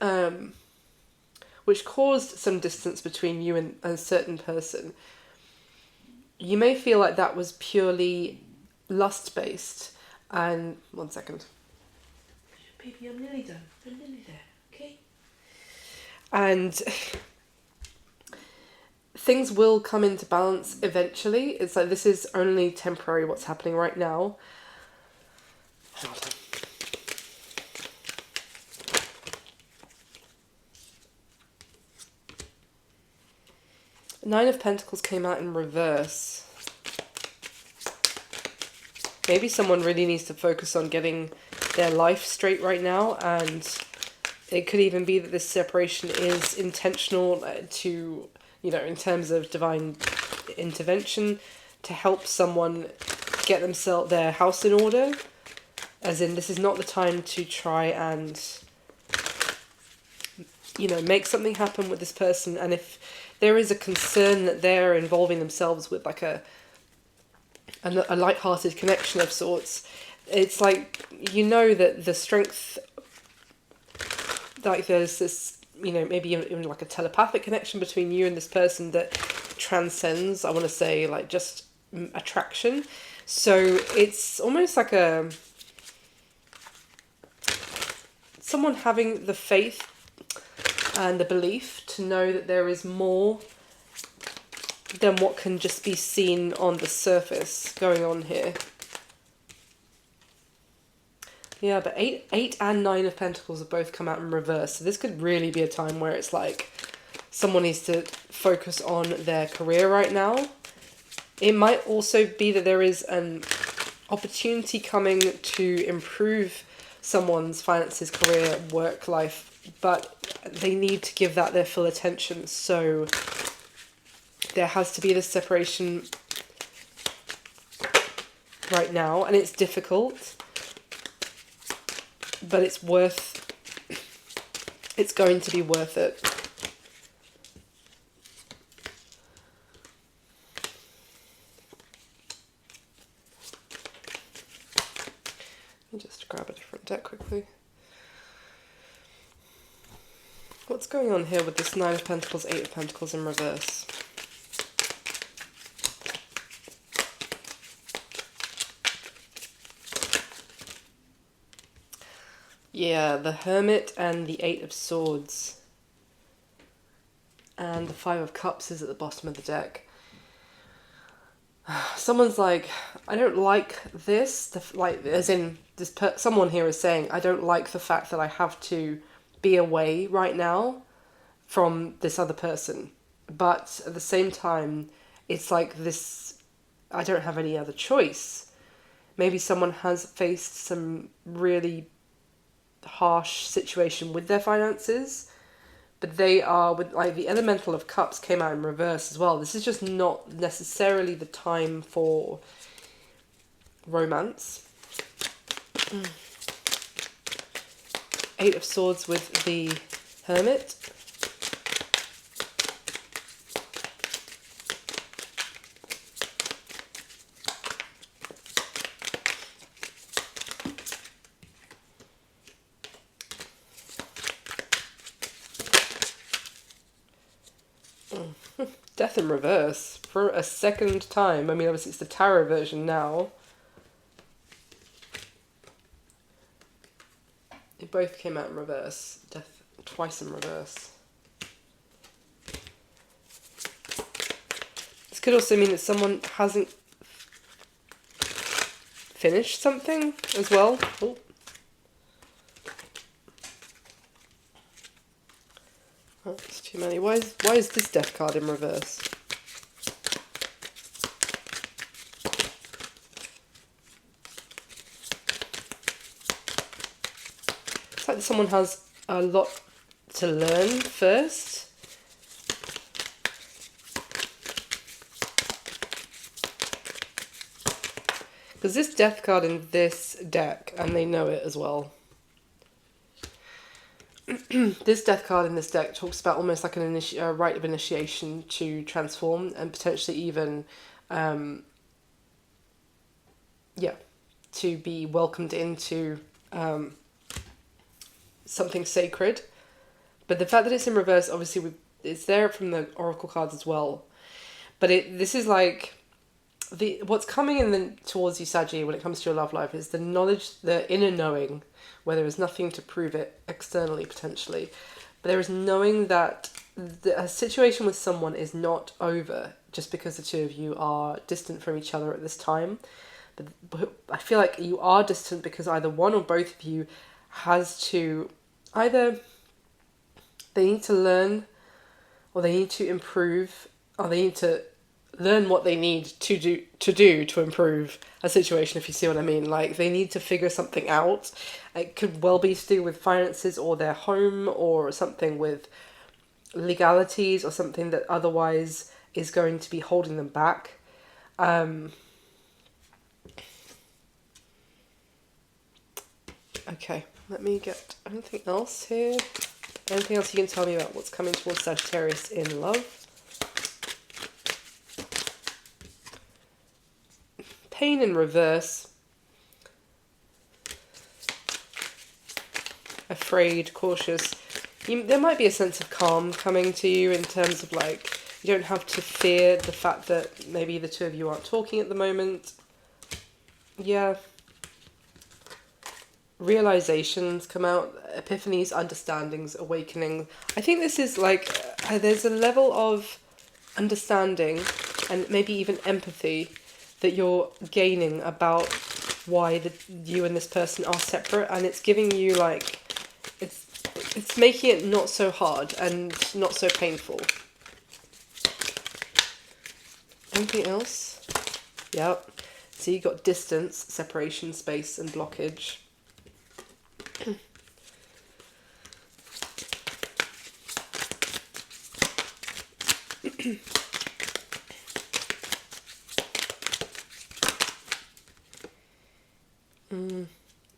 which caused some distance between you and a certain person. You may feel like that was purely lust-based. And 1 second. Baby, I'm nearly done. I'm nearly there, okay? And things will come into balance eventually. It's like this is only temporary, what's happening right now. Nine of Pentacles came out in reverse. Maybe someone really needs to focus on getting their life straight right now, and it could even be that this separation is intentional to, you know, in terms of divine intervention to help someone get their house in order. As in, this is not the time to try and, you know, make something happen with this person. And if there is a concern that they're involving themselves with like a light-hearted connection of sorts, it's like, you know, that the strength, like there's this, you know, maybe even like a telepathic connection between you and this person that transcends, I want to say, like just attraction. So it's almost like someone having the faith and the belief to know that there is more than what can just be seen on the surface going on here. Yeah, but 8 and 9 of Pentacles have both come out in reverse. So this could really be a time where it's like someone needs to focus on their career right now. It might also be that there is an opportunity coming to improve someone's finances, career, work life, but they need to give that their full attention. So there has to be this separation right now, and it's difficult, but it's going to be worth it. Let me just grab a different deck quickly. What's going on here with this 9 of Pentacles, 8 of Pentacles in reverse? Yeah, the Hermit and the 8 of Swords. And the 5 of Cups is at the bottom of the deck. Someone's like, I don't like this. As in, someone here is saying, I don't like the fact that I have to be away right now from this other person. But at the same time, it's like this, I don't have any other choice. Maybe someone has faced some really harsh situation with their finances, but they are with, like, the Elemental of Cups came out in reverse as well. This is just not necessarily the time for romance. 8 of Swords with the Hermit. Death in reverse for a second time. I mean, obviously it's the tarot version now. It both came out in reverse. Death twice in reverse. This could also mean that someone hasn't finished something as well. Oh. Oh, it's too many. Why is this death card in reverse? It's like someone has a lot to learn first. Because this death card in this deck, and they know it as well. This death card in this deck talks about almost like a rite of initiation to transform and potentially even, to be welcomed into something sacred. But the fact that it's in reverse, obviously, it's there from the oracle cards as well. But this is like what's coming in towards you, Saggy, when it comes to your love life is the knowledge, the inner knowing, where there is nothing to prove it externally potentially, but there is knowing that a situation with someone is not over just because the two of you are distant from each other at this time. But I feel like you are distant because either one or both of you has to either they need to learn, or they need to improve, or they need to learn what they need to do to improve a situation, if you see what I mean. Like, they need to figure something out. It could well be to do with finances or their home, or something with legalities, or something that otherwise is going to be holding them back. Okay, let me get anything else here. Anything else you can tell me about what's coming towards Sagittarius in love? Pain in reverse. Afraid, cautious. There might be a sense of calm coming to you in terms of, like, you don't have to fear the fact that maybe the two of you aren't talking at the moment. Yeah. Realizations come out, epiphanies, understandings, awakening. I think this is like, there's a level of understanding and maybe even empathy that you're gaining about why you and this person are separate, and it's giving you, like, it's making it not so hard and not so painful. Anything else? Yep. So you got distance, separation, space, and blockage.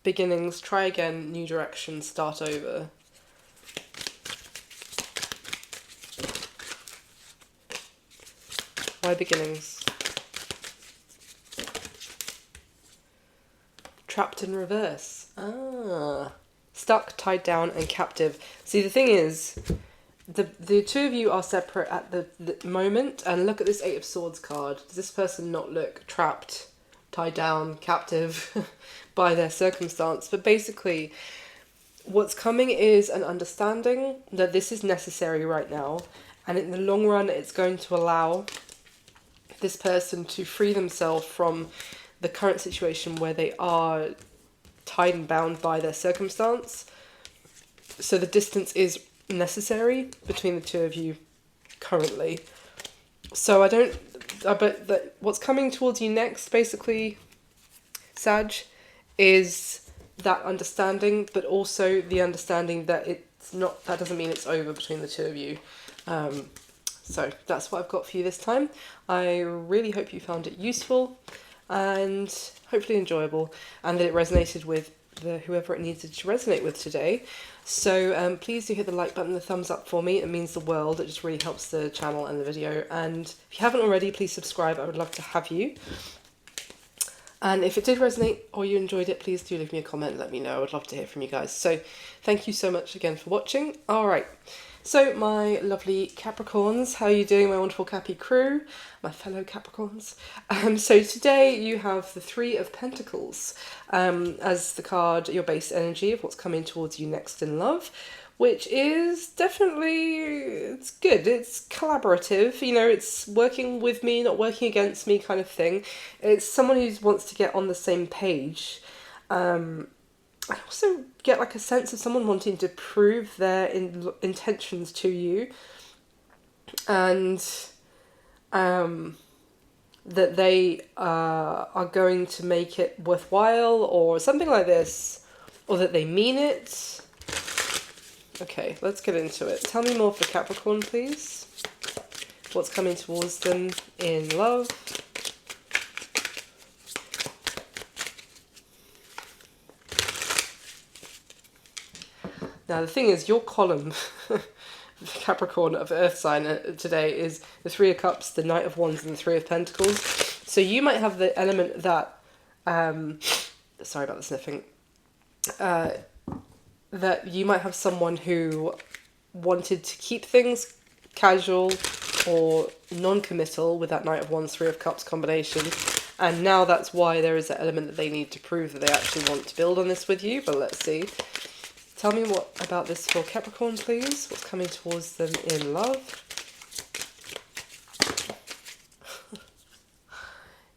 Beginnings, try again, new direction, start over. Why beginnings? Trapped in reverse. Stuck, tied down, and captive. See, the thing is, the two of you are separate at the moment, and look at this Eight of Swords card. Does this person not look trapped, tied down, captive by their circumstance? But basically, what's coming is an understanding that this is necessary right now, and in the long run, it's going to allow this person to free themselves from the current situation where they are tied and bound by their circumstance. So the distance is necessary between the two of you currently. So but what's coming towards you next, basically, Sag, is that understanding, but also the understanding that that doesn't mean it's over between the two of you. So that's what I've got for you this time. I really hope you found it useful and hopefully enjoyable, and that it resonated with whoever it needed to resonate with today. So please do hit the like button, the thumbs up for me. It means the world. It just really helps the channel and the video. And if you haven't already, please subscribe. I would love to have you. And if it did resonate or you enjoyed it, please do leave me a comment and let me know. I would love to hear from you guys. So thank you so much again for watching. All right. So my lovely Capricorns, how are you doing, my wonderful Cappy crew, my fellow Capricorns? So today you have the Three of Pentacles as the card, your base energy of what's coming towards you next in love, which is definitely, it's good. It's collaborative, you know, it's working with me, not working against me kind of thing. It's someone who wants to get on the same page. I also get like a sense of someone wanting to prove their intentions to you, and that they are going to make it worthwhile or something like this, or that they mean it. Okay, let's get into it. Tell me more for Capricorn, please. What's coming towards them in love? Now, the thing is, your column, Capricorn of Earth sign today, is the Three of Cups, the Knight of Wands, and the Three of Pentacles. So you might have the element that, sorry about the sniffing, that you might have someone who wanted to keep things casual or non-committal with that Knight of Wands, Three of Cups combination. And now that's why there is that element that they need to prove that they actually want to build on this with you. But let's see. Tell me what about this for Capricorn, please. What's coming towards them in love?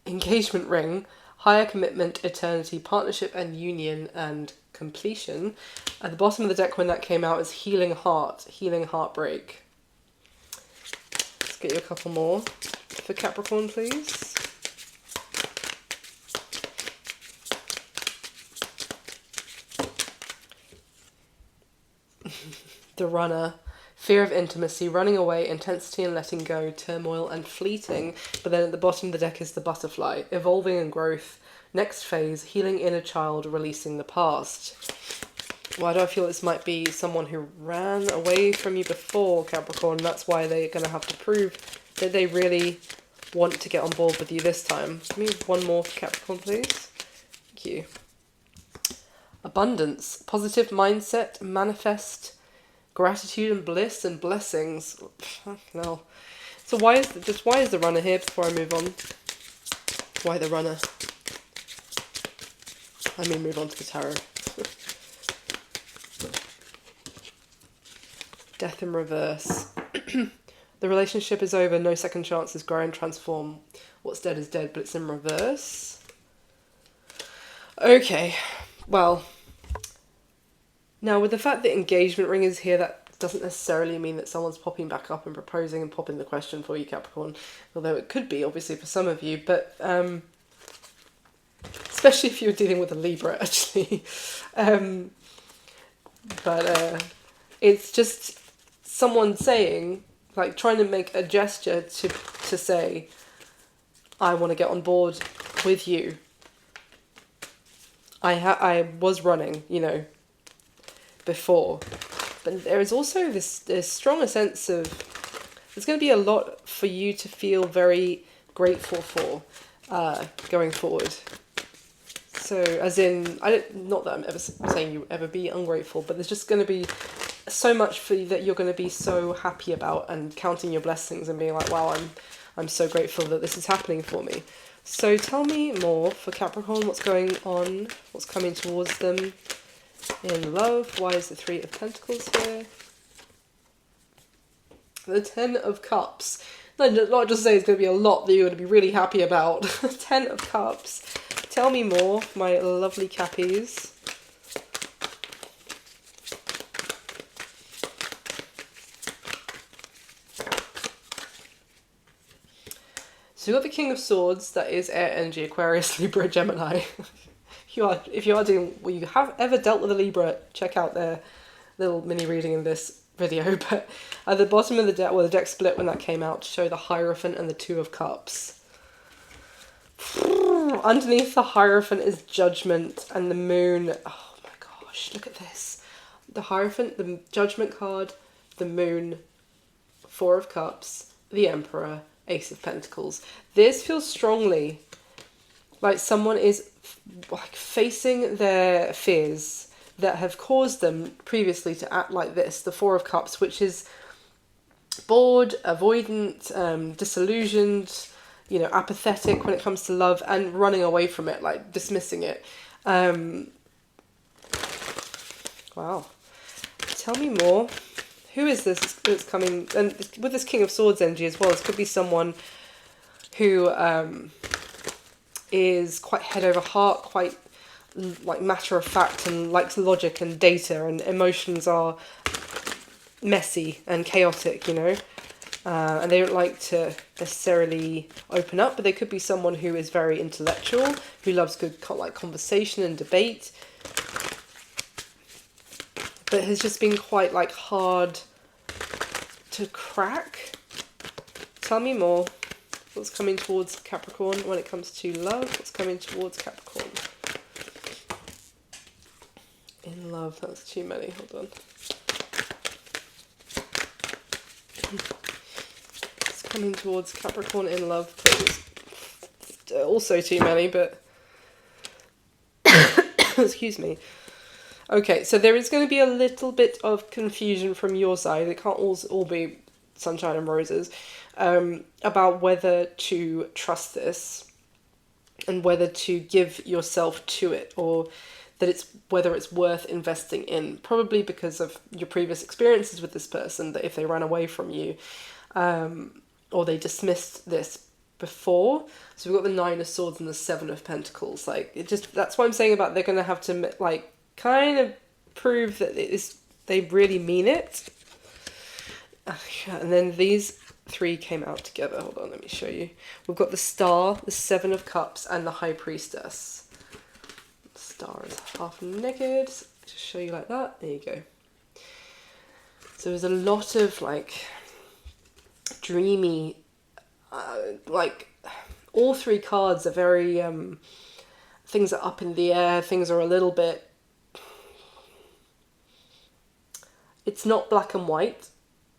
Engagement ring, higher commitment, eternity, partnership and union and completion. At the bottom of the deck when that came out is healing heart, healing heartbreak. Let's get you a couple more for Capricorn, please. The runner, fear of intimacy, running away, intensity and letting go, turmoil and fleeting. But then at the bottom of the deck is the butterfly, evolving and growth, next phase, healing inner child, releasing the past. Why do I feel this might be someone who ran away from you before, Capricorn? That's why they're going to have to prove that they really want to get on board with you this time. Give me one more for Capricorn, please. Thank you. Abundance, positive mindset, manifest, gratitude and bliss and blessings. Fucking hell. So why is the runner here before I move on? Why the runner? I mean, move on to the tarot. Death in reverse. The relationship is over, no second chances, grow and transform. What's dead is dead, but it's in reverse. Okay, well, now with the fact that engagement ring is here, that doesn't necessarily mean that someone's popping back up and proposing and popping the question for you, Capricorn, although it could be, obviously, for some of you, but especially if you're dealing with a Libra, actually. It's just someone saying, like, trying to make a gesture to say, I want to get on board with you. I was running, you know, before, but there is also this stronger sense of there's going to be a lot for you to feel very grateful for going forward. So, as in, not that I'm ever saying you ever be ungrateful, but there's just going to be so much for you that you're going to be so happy about and counting your blessings and being like, wow, I'm so grateful that this is happening for me. So tell me more for Capricorn, what's going on, what's coming towards them in love. Why is the Three of Pentacles here? The Ten of Cups. Not just say it's going to be a lot that you're going to be really happy about. 10 of Cups. Tell me more, my lovely Cappies. So you've got the King of Swords, that is air energy, Aquarius, Libra, Gemini. If you have ever dealt with a Libra, check out their little mini reading in this video. But at the bottom of the deck, well, the deck split when that came out to show the Hierophant and the Two of Cups. Underneath the Hierophant is Judgment and the Moon. Oh my gosh, look at this. The Hierophant, the Judgment card, the Moon, Four of Cups, the Emperor, Ace of Pentacles. This feels strongly Like someone is like facing their fears that have caused them previously to act like this. The Four of Cups, which is bored, avoidant, disillusioned, apathetic when it comes to love, and running away from it, like dismissing it. Wow. Tell me more. Who is this that's coming? And with this King of Swords energy as well, this could be someone who is quite head over heart, quite like matter of fact, and likes logic and data, and emotions are messy and chaotic, and they don't like to necessarily open up, but they could be someone who is very intellectual, who loves good like conversation and debate, but has just been quite like hard to crack. Tell me more. What's coming towards Capricorn when it comes to love? What's coming towards Capricorn? In love, that's too many. Hold on. What's coming towards Capricorn in love, please? Also too many, but... Excuse me. Okay, so there is going to be a little bit of confusion from your side. It can't all be sunshine and roses. About whether to trust this and whether to give yourself to it, or that whether it's worth investing in, probably because of your previous experiences with this person, that if they ran away from you, or they dismissed this before. So we've got the Nine of Swords and the Seven of Pentacles. Like, that's what I'm saying about they're going to have to like kind of prove that they really mean it. And then these three came out together. Hold on, let me show you. We've got the Star, the Seven of Cups, and the High Priestess. The Star is half naked. Just show you like that. There you go. So there's a lot of like dreamy, like all three cards are very, things are up in the air. Things are a little bit, it's not black and white.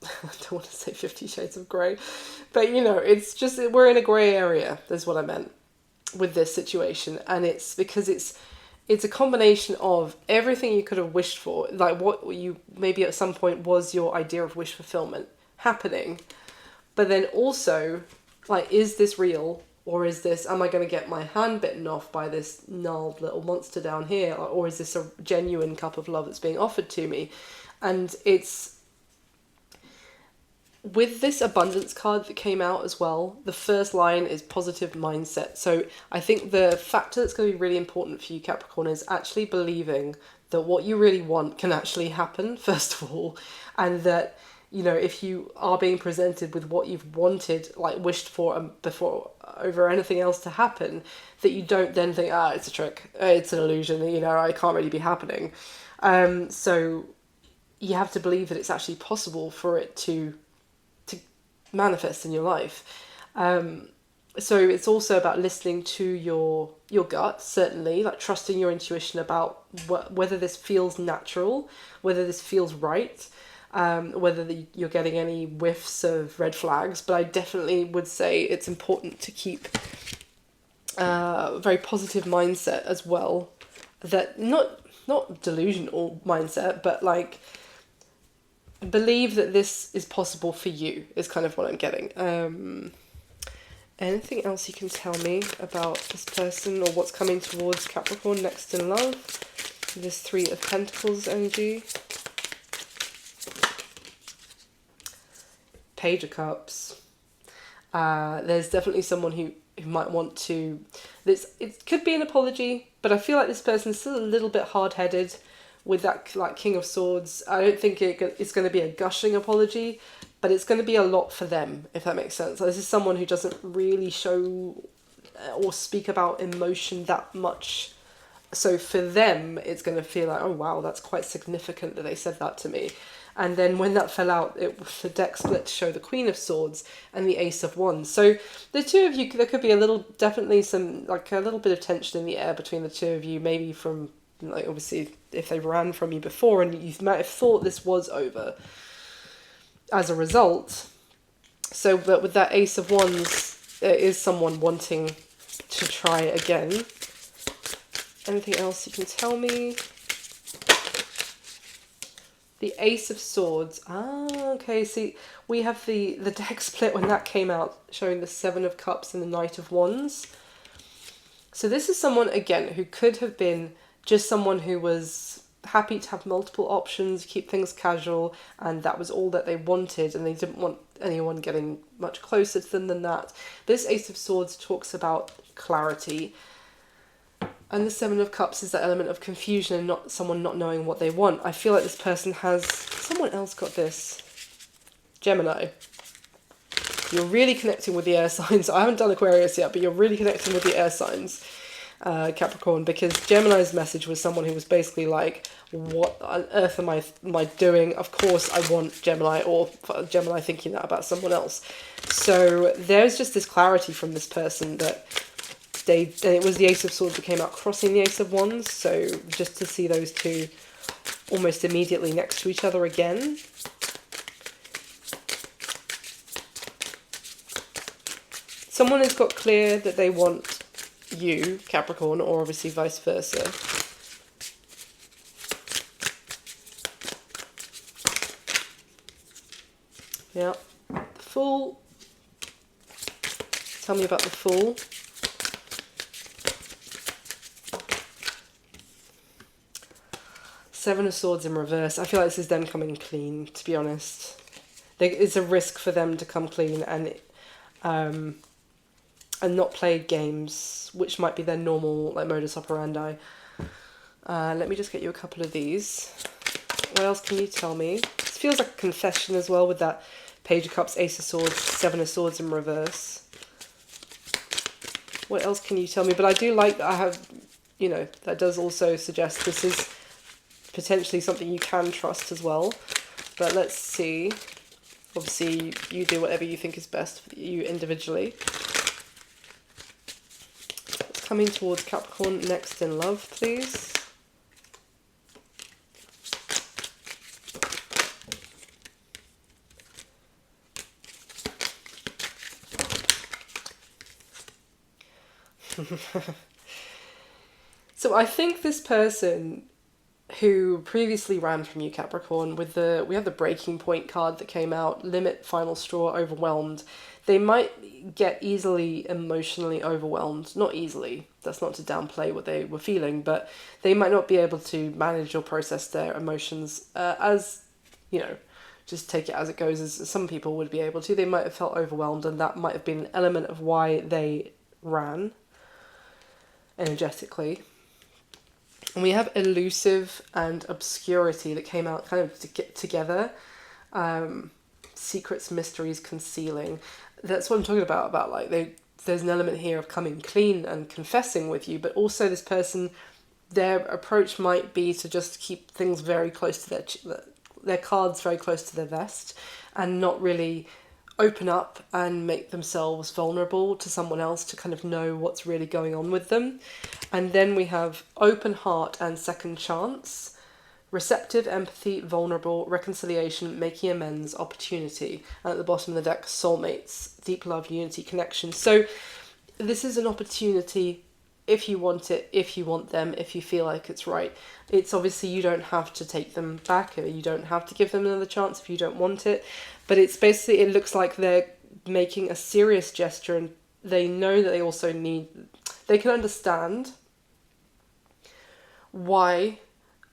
I don't want to say 50 Shades of Grey, but it's just, we're in a grey area, is what I meant with this situation. And it's because it's a combination of everything you could have wished for, like what you maybe at some point was your idea of wish fulfillment happening, but then also like, is this real, or is this, am I going to get my hand bitten off by this gnarled little monster down here, or is this a genuine cup of love that's being offered to me? And it's with this abundance card that came out as well, the first line is positive mindset. So I think the factor that's going to be really important for you, Capricorn, is actually believing that what you really want can actually happen, first of all, and that, if you are being presented with what you've wanted, like wished for before, over anything else to happen, that you don't then think, it's a trick, it's an illusion, I can't really be happening. So you have to believe that it's actually possible for it to manifest in your life. So it's also about listening to your gut, certainly, like trusting your intuition about whether this feels natural, whether this feels right, whether you're getting any whiffs of red flags. But I definitely would say it's important to keep a very positive mindset as well, that not delusional mindset, but like believe that this is possible for you, is kind of what I'm getting. Anything else you can tell me about this person, or what's coming towards Capricorn next in love? This Three of Pentacles energy. Page of Cups. There's definitely someone who might want to... It could be an apology, but I feel like this person's still a little bit hard-headed with that like King of Swords. I don't think it's going to be a gushing apology, but it's going to be a lot for them, if that makes sense. This is someone who doesn't really show or speak about emotion that much. So for them, it's going to feel like, oh wow, that's quite significant that they said that to me. And then when that fell out, the deck split to show the Queen of Swords and the Ace of Wands. So the two of you, there could be definitely some, like a little bit of tension in the air between the two of you, maybe from, like obviously if they ran from you before and you might have thought this was over as a result. So but with that Ace of Wands, there is someone wanting to try again. Anything else you can tell me? The Ace of Swords. Ah, okay. See, we have the deck split when that came out, showing the Seven of Cups and the Knight of Wands. So this is someone, again, who could have been just someone who was happy to have multiple options, keep things casual, and that was all that they wanted, and they didn't want anyone getting much closer to them than that. This Ace of Swords talks about clarity. And the Seven of Cups is that element of confusion and not someone not knowing what they want. I feel like this person has... Someone else got this. Gemini. You're really connecting with the air signs. I haven't done Aquarius yet, but you're really connecting with the air signs, Capricorn, because Gemini's message was someone who was basically like, what on earth am I doing? Of course I want Gemini, or Gemini thinking that about someone else. So there's just this clarity from this person that... it was the Ace of Swords that came out crossing the Ace of Wands, so just to see those two almost immediately next to each other again. Someone has got clear that they want you, Capricorn, or obviously vice versa. Yeah. The Fool. Tell me about the Fool. Seven of Swords in reverse. I feel like this is them coming clean, to be honest. It's a risk for them to come clean and not play games, which might be their normal like modus operandi. Let me just get you a couple of these. What else can you tell me? This feels like a confession as well with that Page of Cups, Ace of Swords, Seven of Swords in reverse. What else can you tell me? But I do like that I have, you know, that does also suggest this is potentially something you can trust as well. But let's see. Obviously, you do whatever you think is best for you individually. What's coming towards Capricorn next in love, please? So I think this person who previously ran from you, Capricorn, we have the breaking point card that came out, limit, final straw, overwhelmed. They might get easily emotionally overwhelmed. Not easily, that's not to downplay what they were feeling, but they might not be able to manage or process their emotions as, you know, just take it as it goes, as some people would be able to. They might have felt overwhelmed, and that might have been an element of why they ran energetically. And we have elusive and obscurity that came out kind of together. Secrets, mysteries, concealing. That's what I'm talking about like there's an element here of coming clean and confessing with you, but also this person, their approach might be to just keep things very close to their cards very close to their vest and not really open up and make themselves vulnerable to someone else to kind of know what's really going on with them. And then we have open heart and second chance, receptive, empathy, vulnerable, reconciliation, making amends, opportunity. And at the bottom of the deck, soulmates, deep love, unity, connection. So this is an opportunity if you want it, if you want them, if you feel like it's right. It's obviously you don't have to take them back, or you don't have to give them another chance if you don't want it. But it's basically, it looks like they're making a serious gesture, and they know that they also they can understand why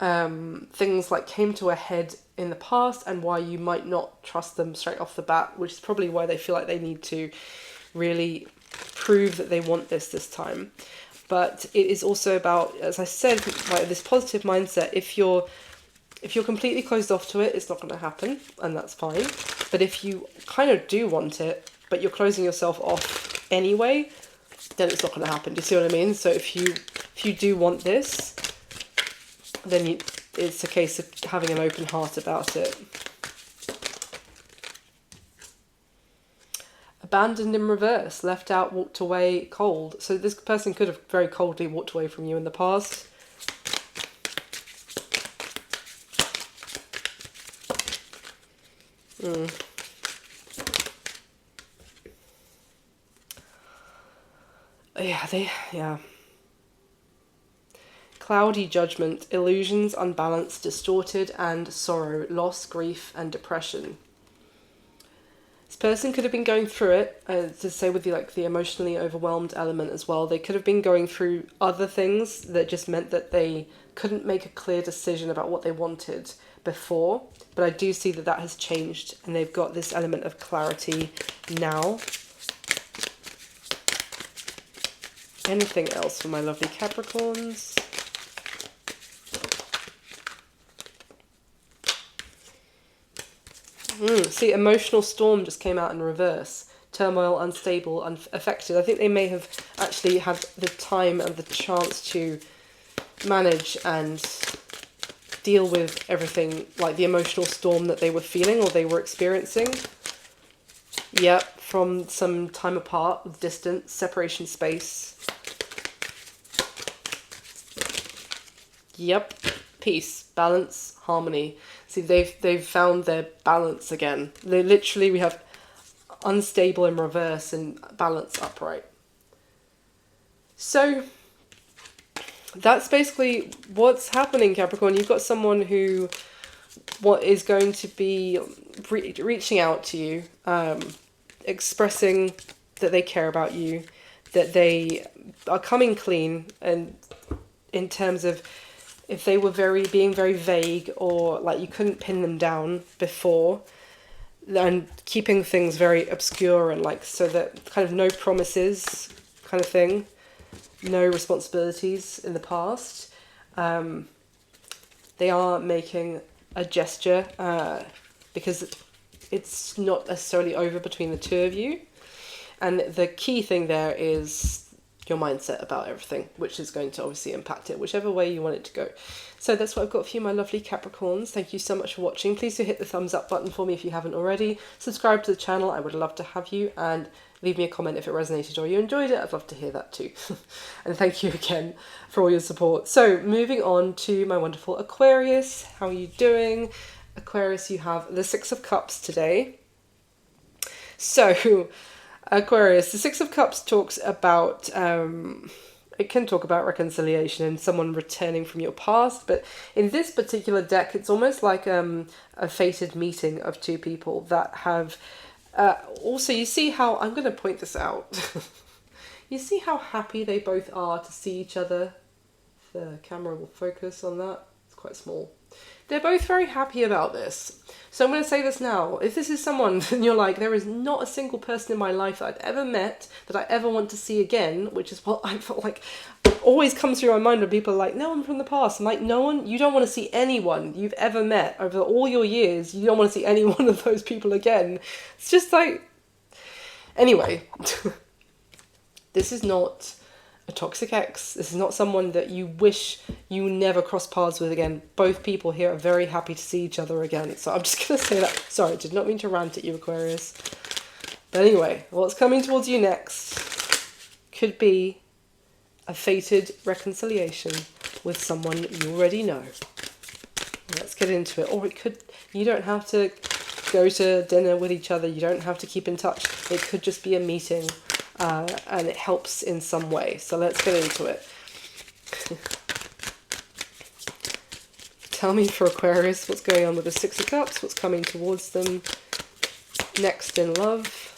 things like came to a head in the past and why you might not trust them straight off the bat, which is probably why they feel like they need to really prove that they want this time. But it is also about, as I said, like this positive mindset. If you're completely closed off to it, it's not going to happen, and that's fine. But if you kind of do want it, but you're closing yourself off anyway, then it's not going to happen. Do you see what I mean? So if you do want this, then it's a case of having an open heart about it. Abandoned in reverse, left out, walked away, cold. So this person could have very coldly walked away from you in the past. Yeah. Cloudy judgment, illusions, unbalanced, distorted, and sorrow, loss, grief, and depression. This person could have been going through it, to say with the emotionally overwhelmed element as well. They could have been going through other things that just meant that they couldn't make a clear decision about what they wanted before. But I do see that that has changed, and they've got this element of clarity now. Anything else for my lovely Capricorns? See, emotional storm just came out in reverse. Turmoil, unstable, unaffected. I think they may have actually had the time and the chance to manage and deal with everything, like the emotional storm that they were feeling or they were experiencing. Yep, from some time apart, distance, separation, space. Yep, peace, balance, harmony. See, they've found their balance again. We have unstable in reverse and balance upright. So that's basically what's happening, Capricorn. You've got someone who is going to be reaching out to you, expressing that they care about you, that they are coming clean, and in terms of if they were being very vague, or like you couldn't pin them down before, and keeping things very obscure and so that kind of no promises kind of thing, no responsibilities in the past. They are making a gesture because it's not necessarily over between the two of you. And the key thing there is your mindset about everything, which is going to obviously impact it, whichever way you want it to go. So that's what I've got for you, my lovely Capricorns. Thank you so much for watching. Please do hit the thumbs up button for me if you haven't already. Subscribe to the channel, I would love to have you, and leave me a comment if it resonated or you enjoyed it. I'd love to hear that too. And thank you again for all your support. So moving on to my wonderful Aquarius. How are you doing? Aquarius, you have the Six of Cups today. So Aquarius, the Six of Cups talks about, it can talk about reconciliation and someone returning from your past, but in this particular deck, it's almost like a fated meeting of two people that have, also you see how, I'm going to point this out, you see how happy they both are to see each other? The camera will focus on that, it's quite small. They're both very happy about this. So I'm going to say this now. If this is someone and you're like, there is not a single person in my life that I've ever met that I ever want to see again, which is what I felt like always comes through my mind when people are like, no one from the past. I'm like, no one, you don't want to see anyone you've ever met over all your years. You don't want to see any one of those people again. It's just like, anyway, this is not a toxic ex. This is not someone that you wish you never cross paths with again. Both people here are very happy to see each other again. So I'm just going to say that. Sorry, I did not mean to rant at you, Aquarius. But anyway, what's coming towards you next could be a fated reconciliation with someone you already know. Let's get into it. Or it could, you don't have to go to dinner with each other. You don't have to keep in touch. It could just be a meeting. And it helps in some way. So let's get into it. Tell me for Aquarius what's going on with the Six of Cups, what's coming towards them next in love.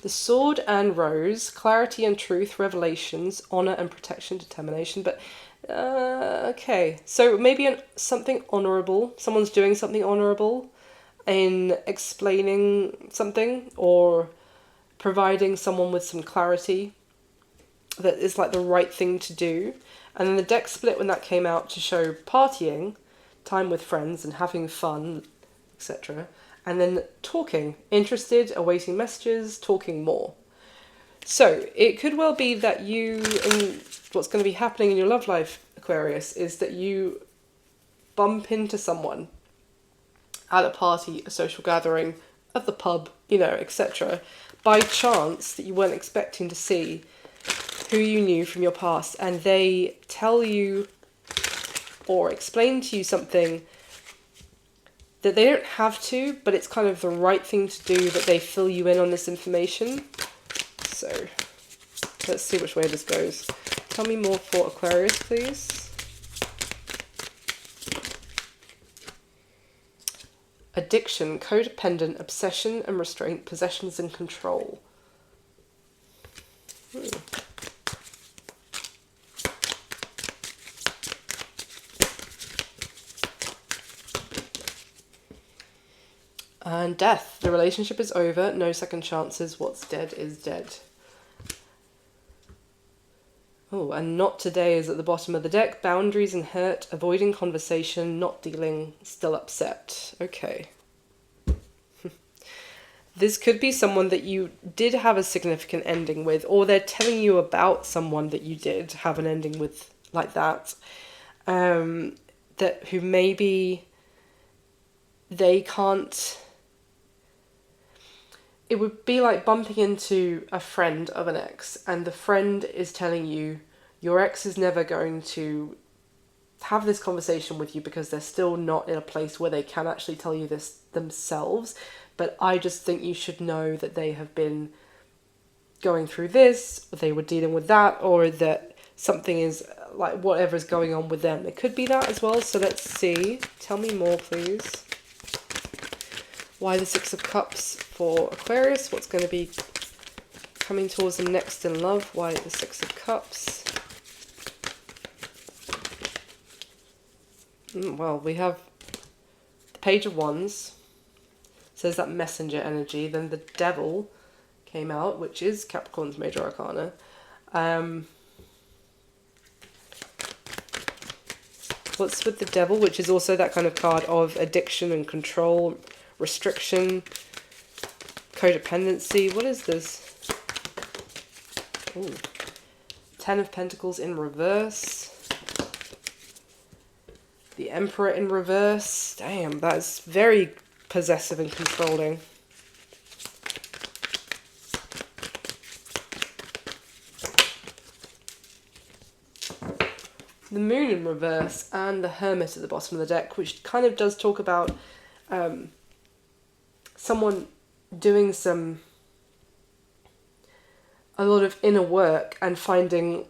The Sword and Rose, clarity and truth, revelations, honor and protection, determination. But okay, so maybe something honorable. Someone's doing something honorable in explaining something or providing someone with some clarity that is like the right thing to do. And then the deck split when that came out to show partying, time with friends and having fun, etc. And then talking, interested, awaiting messages, talking more. So it could well be that you, in what's going to be happening in your love life, Aquarius, is that you bump into someone at a party, a social gathering, at the pub, etc. by chance that you weren't expecting to see, who you knew from your past, and they tell you or explain to you something that they don't have to, but it's kind of the right thing to do, that they fill you in on this information. So let's see which way this goes. Tell me more for Aquarius, please. Addiction, codependent, obsession and restraint, possessions and control. And death. The relationship is over. No second chances. What's dead is dead. Oh, and not today is at the bottom of the deck. Boundaries and hurt. Avoiding conversation. Not dealing. Still upset. Okay. This could be someone that you did have a significant ending with, or they're telling you about someone that you did have an ending with like that. That who maybe they can't... It would be like bumping into a friend of an ex, and the friend is telling you your ex is never going to have this conversation with you because they're still not in a place where they can actually tell you this themselves. But I just think you should know that they have been going through this, or they were dealing with that, or that something is like whatever is going on with them. It could be that as well. So let's see. Tell me more, please. Why the Six of Cups for Aquarius? What's going to be coming towards them next in love? Why the Six of Cups? Well, we have the Page of Wands. Says that messenger energy. Then the Devil came out, which is Capricorn's major arcana. What's with the Devil, which is also that kind of card of addiction and control, restriction, codependency. What is this? Ooh. Ten of Pentacles in reverse. The Emperor in reverse. Damn, that's very possessive and controlling. The Moon in reverse and the Hermit at the bottom of the deck, which kind of does talk about someone doing a lot of inner work and finding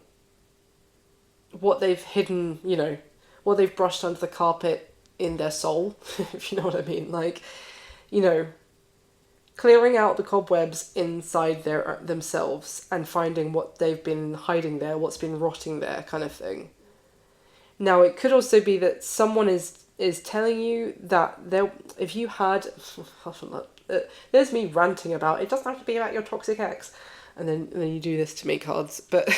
what they've hidden, you know, what they've brushed under the carpet in their soul, if you know what I mean. Like, you know, clearing out the cobwebs inside themselves and finding what they've been hiding there, what's been rotting there, kind of thing. Now, it could also be that someone is telling you that if you had... there's me ranting about, it doesn't have to be about your toxic ex. And then you do this to me, cards. But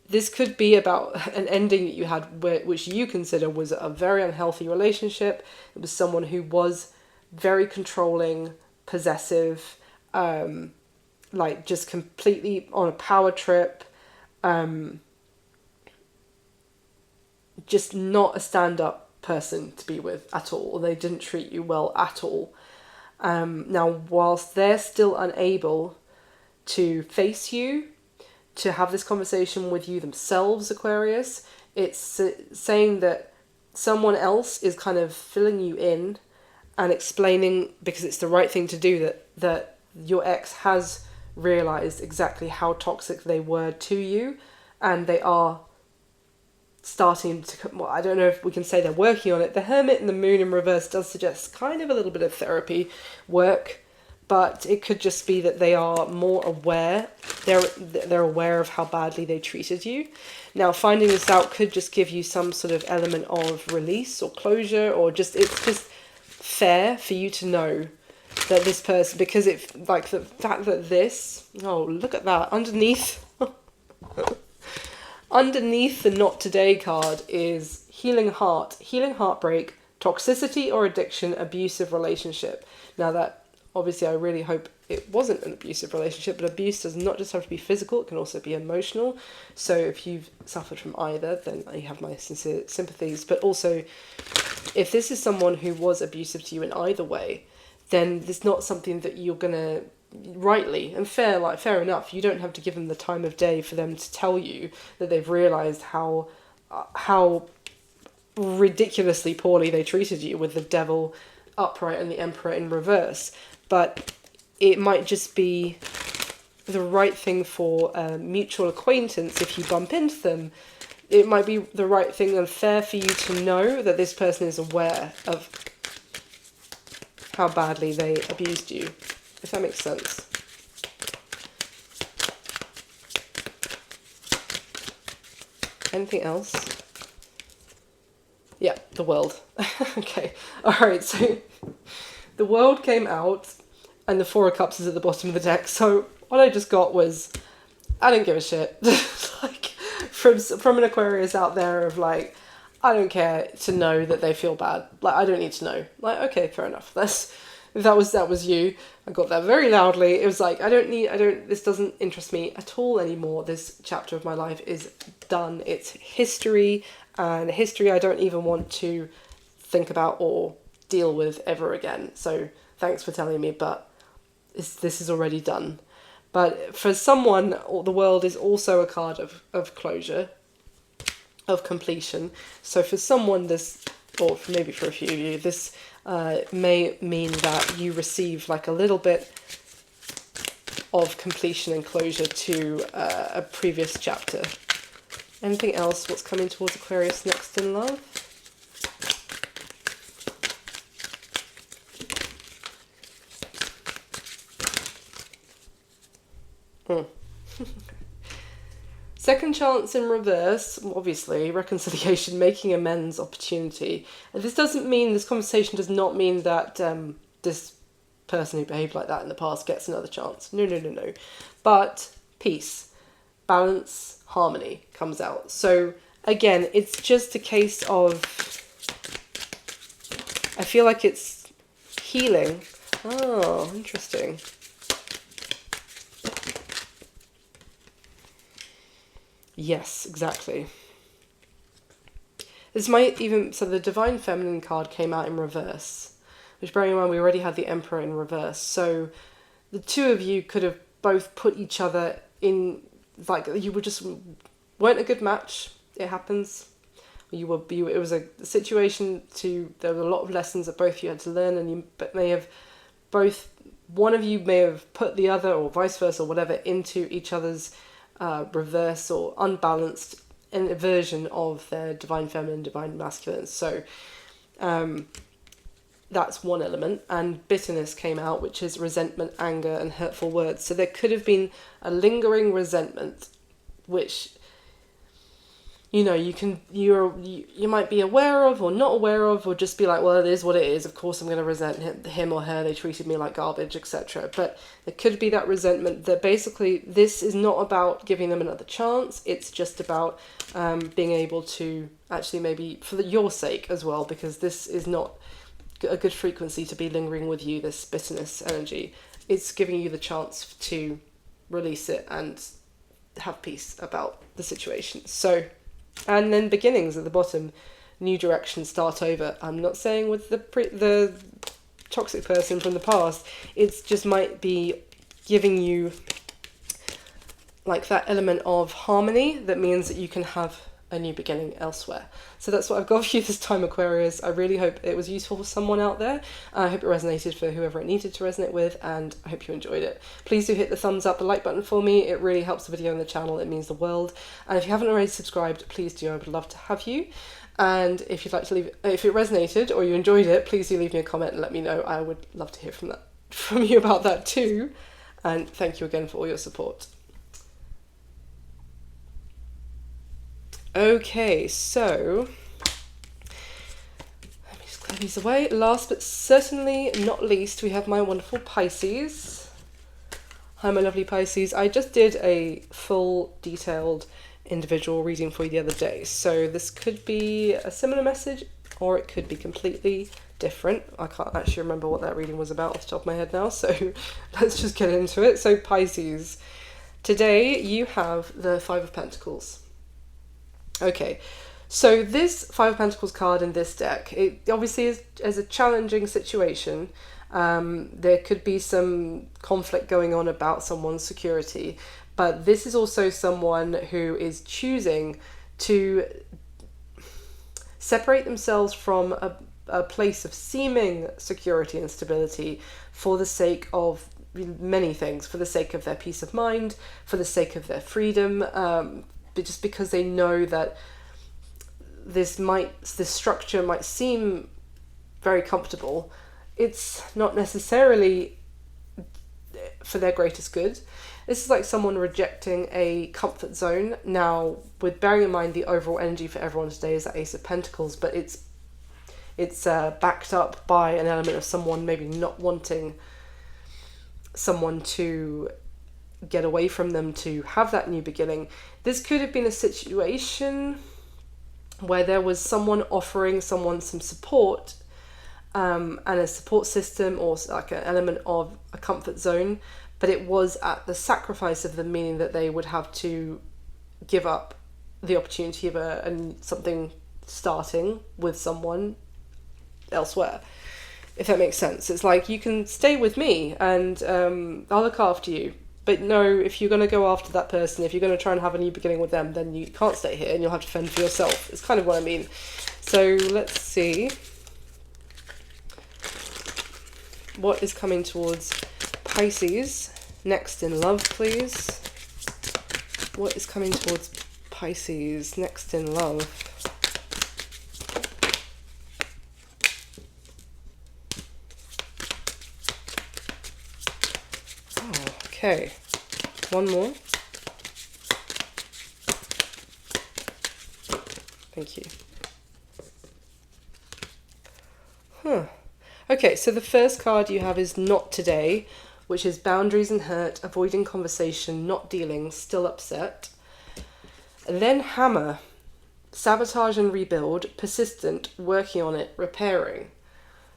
this could be about an ending that you had which you consider was a very unhealthy relationship. It was someone who was very controlling, possessive, like just completely on a power trip, just not a stand-up person to be with at all, or they didn't treat you well at all. Now, whilst they're still unable to face you, to have this conversation with you themselves, Aquarius, it's saying that someone else is kind of filling you in and explaining, because it's the right thing to do, that your ex has realised exactly how toxic they were to you, and they are starting to, well, I don't know if we can say they're working on it. The Hermit and the Moon in reverse does suggest kind of a little bit of therapy work, but it could just be that they are more aware. They're aware of how badly they treated you. Now, finding this out could just give you some sort of element of release or closure, or just, it's just fair for you to know that this person, because it, like the fact that this, oh, look at that, underneath the Not Today card is healing heart, healing heartbreak, toxicity or addiction, abusive relationship. Now that, obviously, I really hope it wasn't an abusive relationship, but abuse does not just have to be physical, it can also be emotional. So if you've suffered from either, then you have my sincere sympathies. But also, if this is someone who was abusive to you in either way, then it's not something that you're going to, rightly and fair enough, you don't have to give them the time of day for them to tell you that they've realised how ridiculously poorly they treated you with the Devil upright and the Emperor in reverse. But it might just be the right thing for a mutual acquaintance. If you bump into them, it might be the right thing and fair for you to know that this person is aware of how badly they abused you, if that makes sense. Anything else? Yeah, the World. Okay, alright, so the World came out and the Four of Cups is at the bottom of the deck, so what I just got was, I don't give a shit. Like, from an Aquarius out there of like, I don't care to know that they feel bad. Like, I don't need to know. Like, okay, fair enough. If that was you. I got that very loudly. It was like, this doesn't interest me at all anymore. This chapter of my life is done. It's history, and history I don't even want to think about or deal with ever again. So thanks for telling me, but this is already done. But for someone, the World is also a card of closure, of completion. So for someone, this, or maybe for a few of you, this may mean that you receive like a little bit of completion and closure to a previous chapter. Anything else? What's coming towards Aquarius next in love? Second chance in reverse, obviously, reconciliation, making amends, opportunity. And this conversation does not mean that this person who behaved like that in the past gets another chance. No. But peace, balance, harmony comes out. So again, it's just a case of, I feel like it's healing. Oh, interesting. Yes, exactly. This might even, so the Divine Feminine card came out in reverse, which, bearing in mind, we already had the Emperor in reverse. So the two of you could have both put each other in, like, you weren't a good match. It happens. It was a situation there were a lot of lessons that both of you had to learn, and one of you may have put the other, or vice versa, or whatever, into each other's reverse or unbalanced version of their Divine Feminine, Divine Masculine. So that's one element. And bitterness came out, which is resentment, anger, and hurtful words. So there could have been a lingering resentment, which, you know, you might be aware of or not aware of, or just be like, well, it is what it is. Of course, I'm going to resent him or her. They treated me like garbage, etc. But there could be that resentment that basically this is not about giving them another chance. It's just about being able to actually, maybe for your sake as well, because this is not a good frequency to be lingering with you, this bitterness energy. It's giving you the chance to release it and have peace about the situation. So, and then beginnings at the bottom, new direction, start over. I'm not saying with the toxic person from the past. It's just might be giving you like that element of harmony that means that you can have a new beginning elsewhere. So that's what I've got for you this time, Aquarius. I really hope it was useful for someone out there. I hope it resonated for whoever it needed to resonate with, and I hope you enjoyed it. Please do hit the thumbs up, the like button for me. It really helps the video and the channel. It means the world. And if you haven't already subscribed, please do. I would love to have you. And if you'd like to if it resonated or you enjoyed it, please do leave me a comment and let me know. I would love to hear from you about that too. And thank you again for all your support. Okay, so let me just clear these away. Last but certainly not least, we have my wonderful Pisces. Hi, my lovely Pisces. I just did a full, detailed, individual reading for you the other day. So this could be a similar message, or it could be completely different. I can't actually remember what that reading was about off the top of my head now, so let's just get into it. So Pisces, today you have the Five of Pentacles. Okay, so this Five of Pentacles card in this deck, it obviously is a challenging situation. There could be some conflict going on about someone's security, but this is also someone who is choosing to separate themselves from a place of seeming security and stability for the sake of many things, for the sake of their peace of mind, for the sake of their freedom, but just because they know that this structure might seem very comfortable, it's not necessarily for their greatest good. This is like someone rejecting a comfort zone. Now, with bearing in mind the overall energy for everyone today is the Ace of Pentacles, but it's backed up by an element of someone maybe not wanting someone to get away from them to have that new beginning. This could have been a situation where there was someone offering someone some support, and a support system, or like an element of a comfort zone, but it was at the sacrifice of them, meaning that they would have to give up the opportunity of something starting with someone elsewhere, if that makes sense. It's like, you can stay with me and I'll look after you, but no, if you're going to go after that person, if you're going to try and have a new beginning with them, then you can't stay here and you'll have to fend for yourself. It's kind of what I mean. So let's see what is coming towards Pisces next in love, please. What is coming towards Pisces next in love? Oh, okay. One more. Thank you. Okay, so the first card you have is Not Today, which is boundaries and hurt, avoiding conversation, not dealing, still upset. And then Hammer, sabotage and rebuild, persistent, working on it, repairing.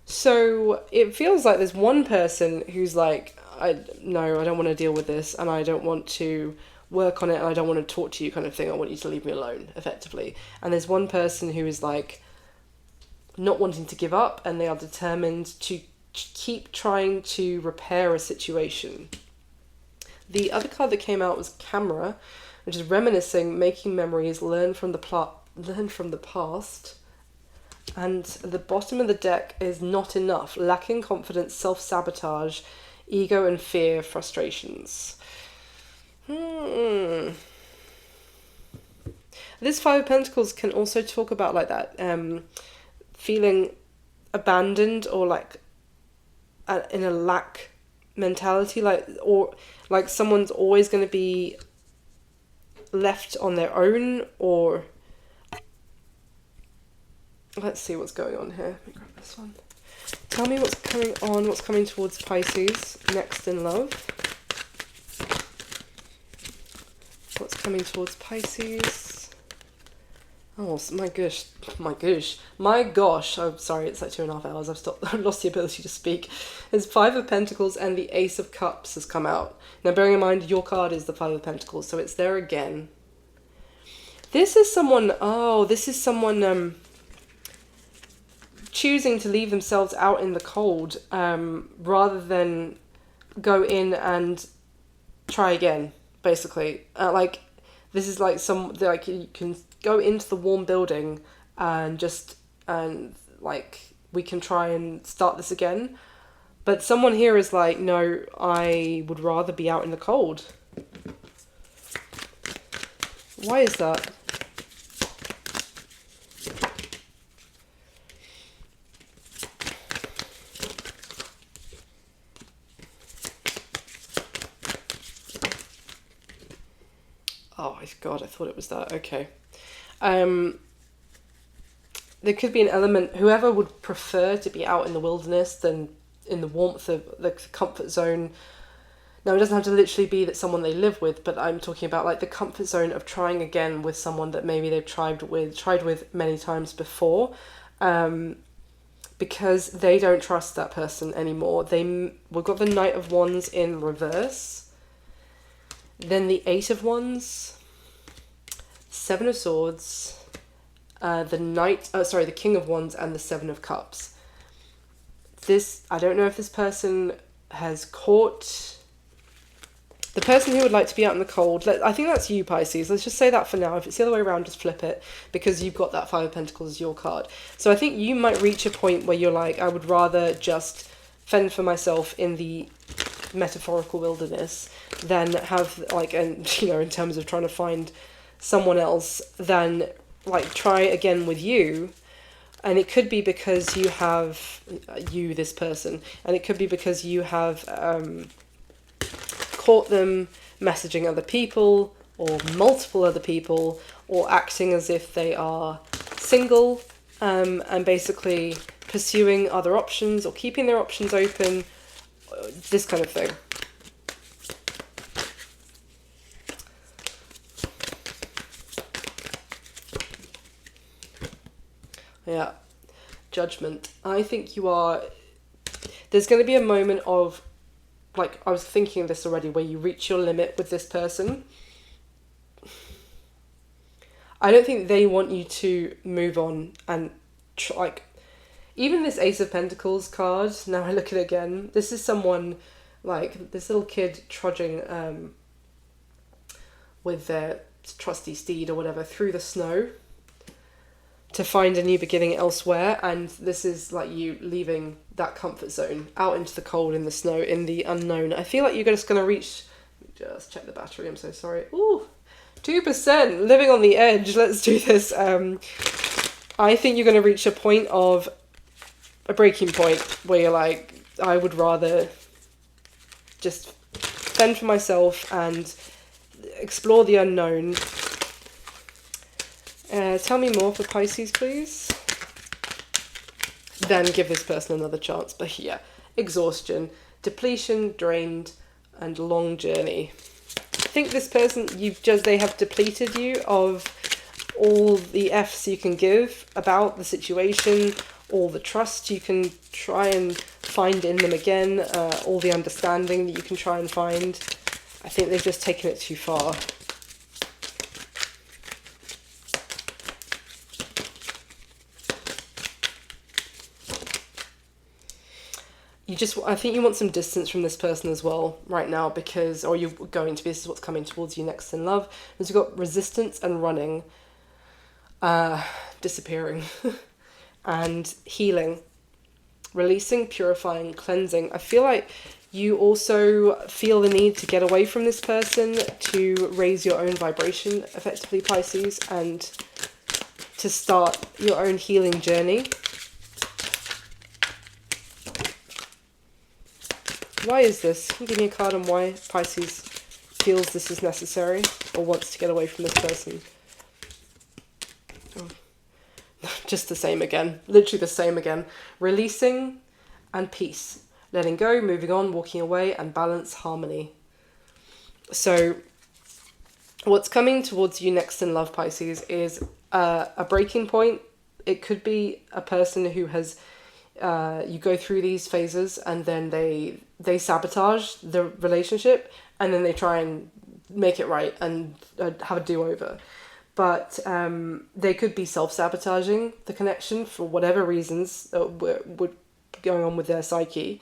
So it feels like there's one person who's like, I don't want to deal with this, and I don't want to work on it, and I don't want to talk to you, kind of thing. I want you to leave me alone, effectively. And there's one person who is like not wanting to give up, and they are determined to keep trying to repair a situation. The other card that came out was Camera, which is reminiscing, making memories, learn from the past. And the bottom of the deck is Not Enough, lacking confidence, self-sabotage, ego and fear, frustrations. This Five of Pentacles can also talk about like that, feeling abandoned, or like in a lack mentality, or like someone's always going to be left on their own, or let's see what's going on here. Let me grab this one. Tell me what's coming towards Pisces next in love. What's coming towards Pisces? Oh my gosh! I'm sorry, it's like 2.5 hours. I've lost the ability to speak. There's Five of Pentacles and the Ace of Cups has come out. Now, bearing in mind your card is the Five of Pentacles, so it's there again. This is someone. Choosing to leave themselves out in the cold, rather than go in and try again. Basically, this is like you can go into the warm building and we can try and start this again. But someone here is like, no, I would rather be out in the cold. Why is that? Oh, God, I thought it was that. Okay. There could be an element, whoever would prefer to be out in the wilderness than in the warmth of the comfort zone. Now, it doesn't have to literally be that someone they live with, but I'm talking about like the comfort zone of trying again with someone that maybe they've tried with many times before, because they don't trust that person anymore. We've got the Knight of Wands in reverse, then the Eight of Wands, Seven of Swords, the King of Wands, and the Seven of Cups. I don't know if this person has caught The person who would like to be out in the cold, I think that's you, Pisces. Let's just say that for now. If it's the other way around, just flip it, because you've got that Five of Pentacles as your card. So I think you might reach a point where you're like, I would rather just fend for myself in the metaphorical wilderness than have, like, and, you know, in terms of trying to find someone else, than, like, try again with you. And it could be because you have, this person, and it could be because you have caught them messaging other people or multiple other people, or acting as if they are single, and basically pursuing other options or keeping their options open, this kind of thing. Yeah, Judgment. I think you are, there's going to be a moment of, like, I was thinking of this already, where you reach your limit with this person. I don't think they want you to move on and, like, even this Ace of Pentacles card, now I look at it again, this is someone, like, this little kid trudging with their trusty steed or whatever through the snow to find a new beginning elsewhere, and this is like you leaving that comfort zone out into the cold, in the snow, in the unknown. I feel like you're just going to reach, just check the battery, I'm so sorry. Ooh, 2%, living on the edge. Let's do this. I think you're going to reach a point of, a breaking point, where you're like, I would rather just fend for myself and explore the unknown. Tell me more for Pisces, please. Then give this person another chance. But yeah, exhaustion, depletion, drained, and long journey. I think this person, they have depleted you of all the F's you can give about the situation, all the trust you can try and find in them again, all the understanding that you can try and find. I think they've just taken it too far. I think you want some distance from this person as well right now, because, or you're going to be, this is what's coming towards you next in love, because you've got resistance and running, disappearing, and healing, releasing, purifying, cleansing. I feel like you also feel the need to get away from this person to raise your own vibration, effectively, Pisces, and to start your own healing journey. Why is this? Can you give me a card on why Pisces feels this is necessary or wants to get away from this person? Oh. Just the same again. Literally the same again. Releasing and peace. Letting go, moving on, walking away, and balance, harmony. So what's coming towards you next in love, Pisces, is a breaking point. It could be a person who has... you go through these phases and then they sabotage the relationship, and then they try and make it right and have a do-over. But they could be self-sabotaging the connection for whatever reasons would going on with their psyche,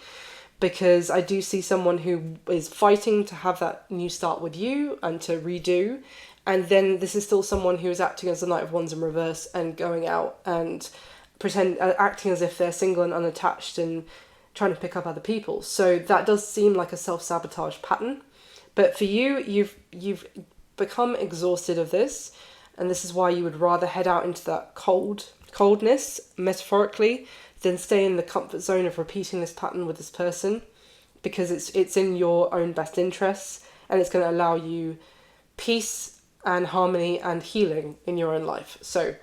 because I do see someone who is fighting to have that new start with you and to redo, and then this is still someone who is acting as the Knight of Wands in reverse and going out and acting as if they're single and unattached and trying to pick up other people. So that does seem like a self-sabotage pattern. But for you, you've become exhausted of this, and this is why you would rather head out into that coldness, metaphorically, than stay in the comfort zone of repeating this pattern with this person, because it's in your own best interests, and it's going to allow you peace and harmony and healing in your own life. So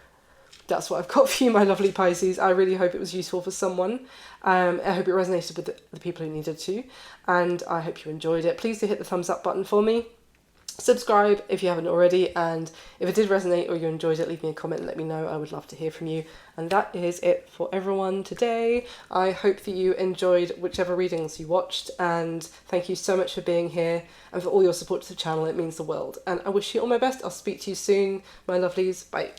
that's what I've got for you, my lovely Pisces. I really hope it was useful for someone. I hope it resonated with the people who needed to, and I hope you enjoyed it. Please do hit the thumbs up button for me. Subscribe if you haven't already, and if it did resonate or you enjoyed it, leave me a comment and let me know. I would love to hear from you. And that is it for everyone today. I hope that you enjoyed whichever readings you watched, and thank you so much for being here and for all your support to the channel. It means the world, and I wish you all my best. I'll speak to you soon, my lovelies. Bye.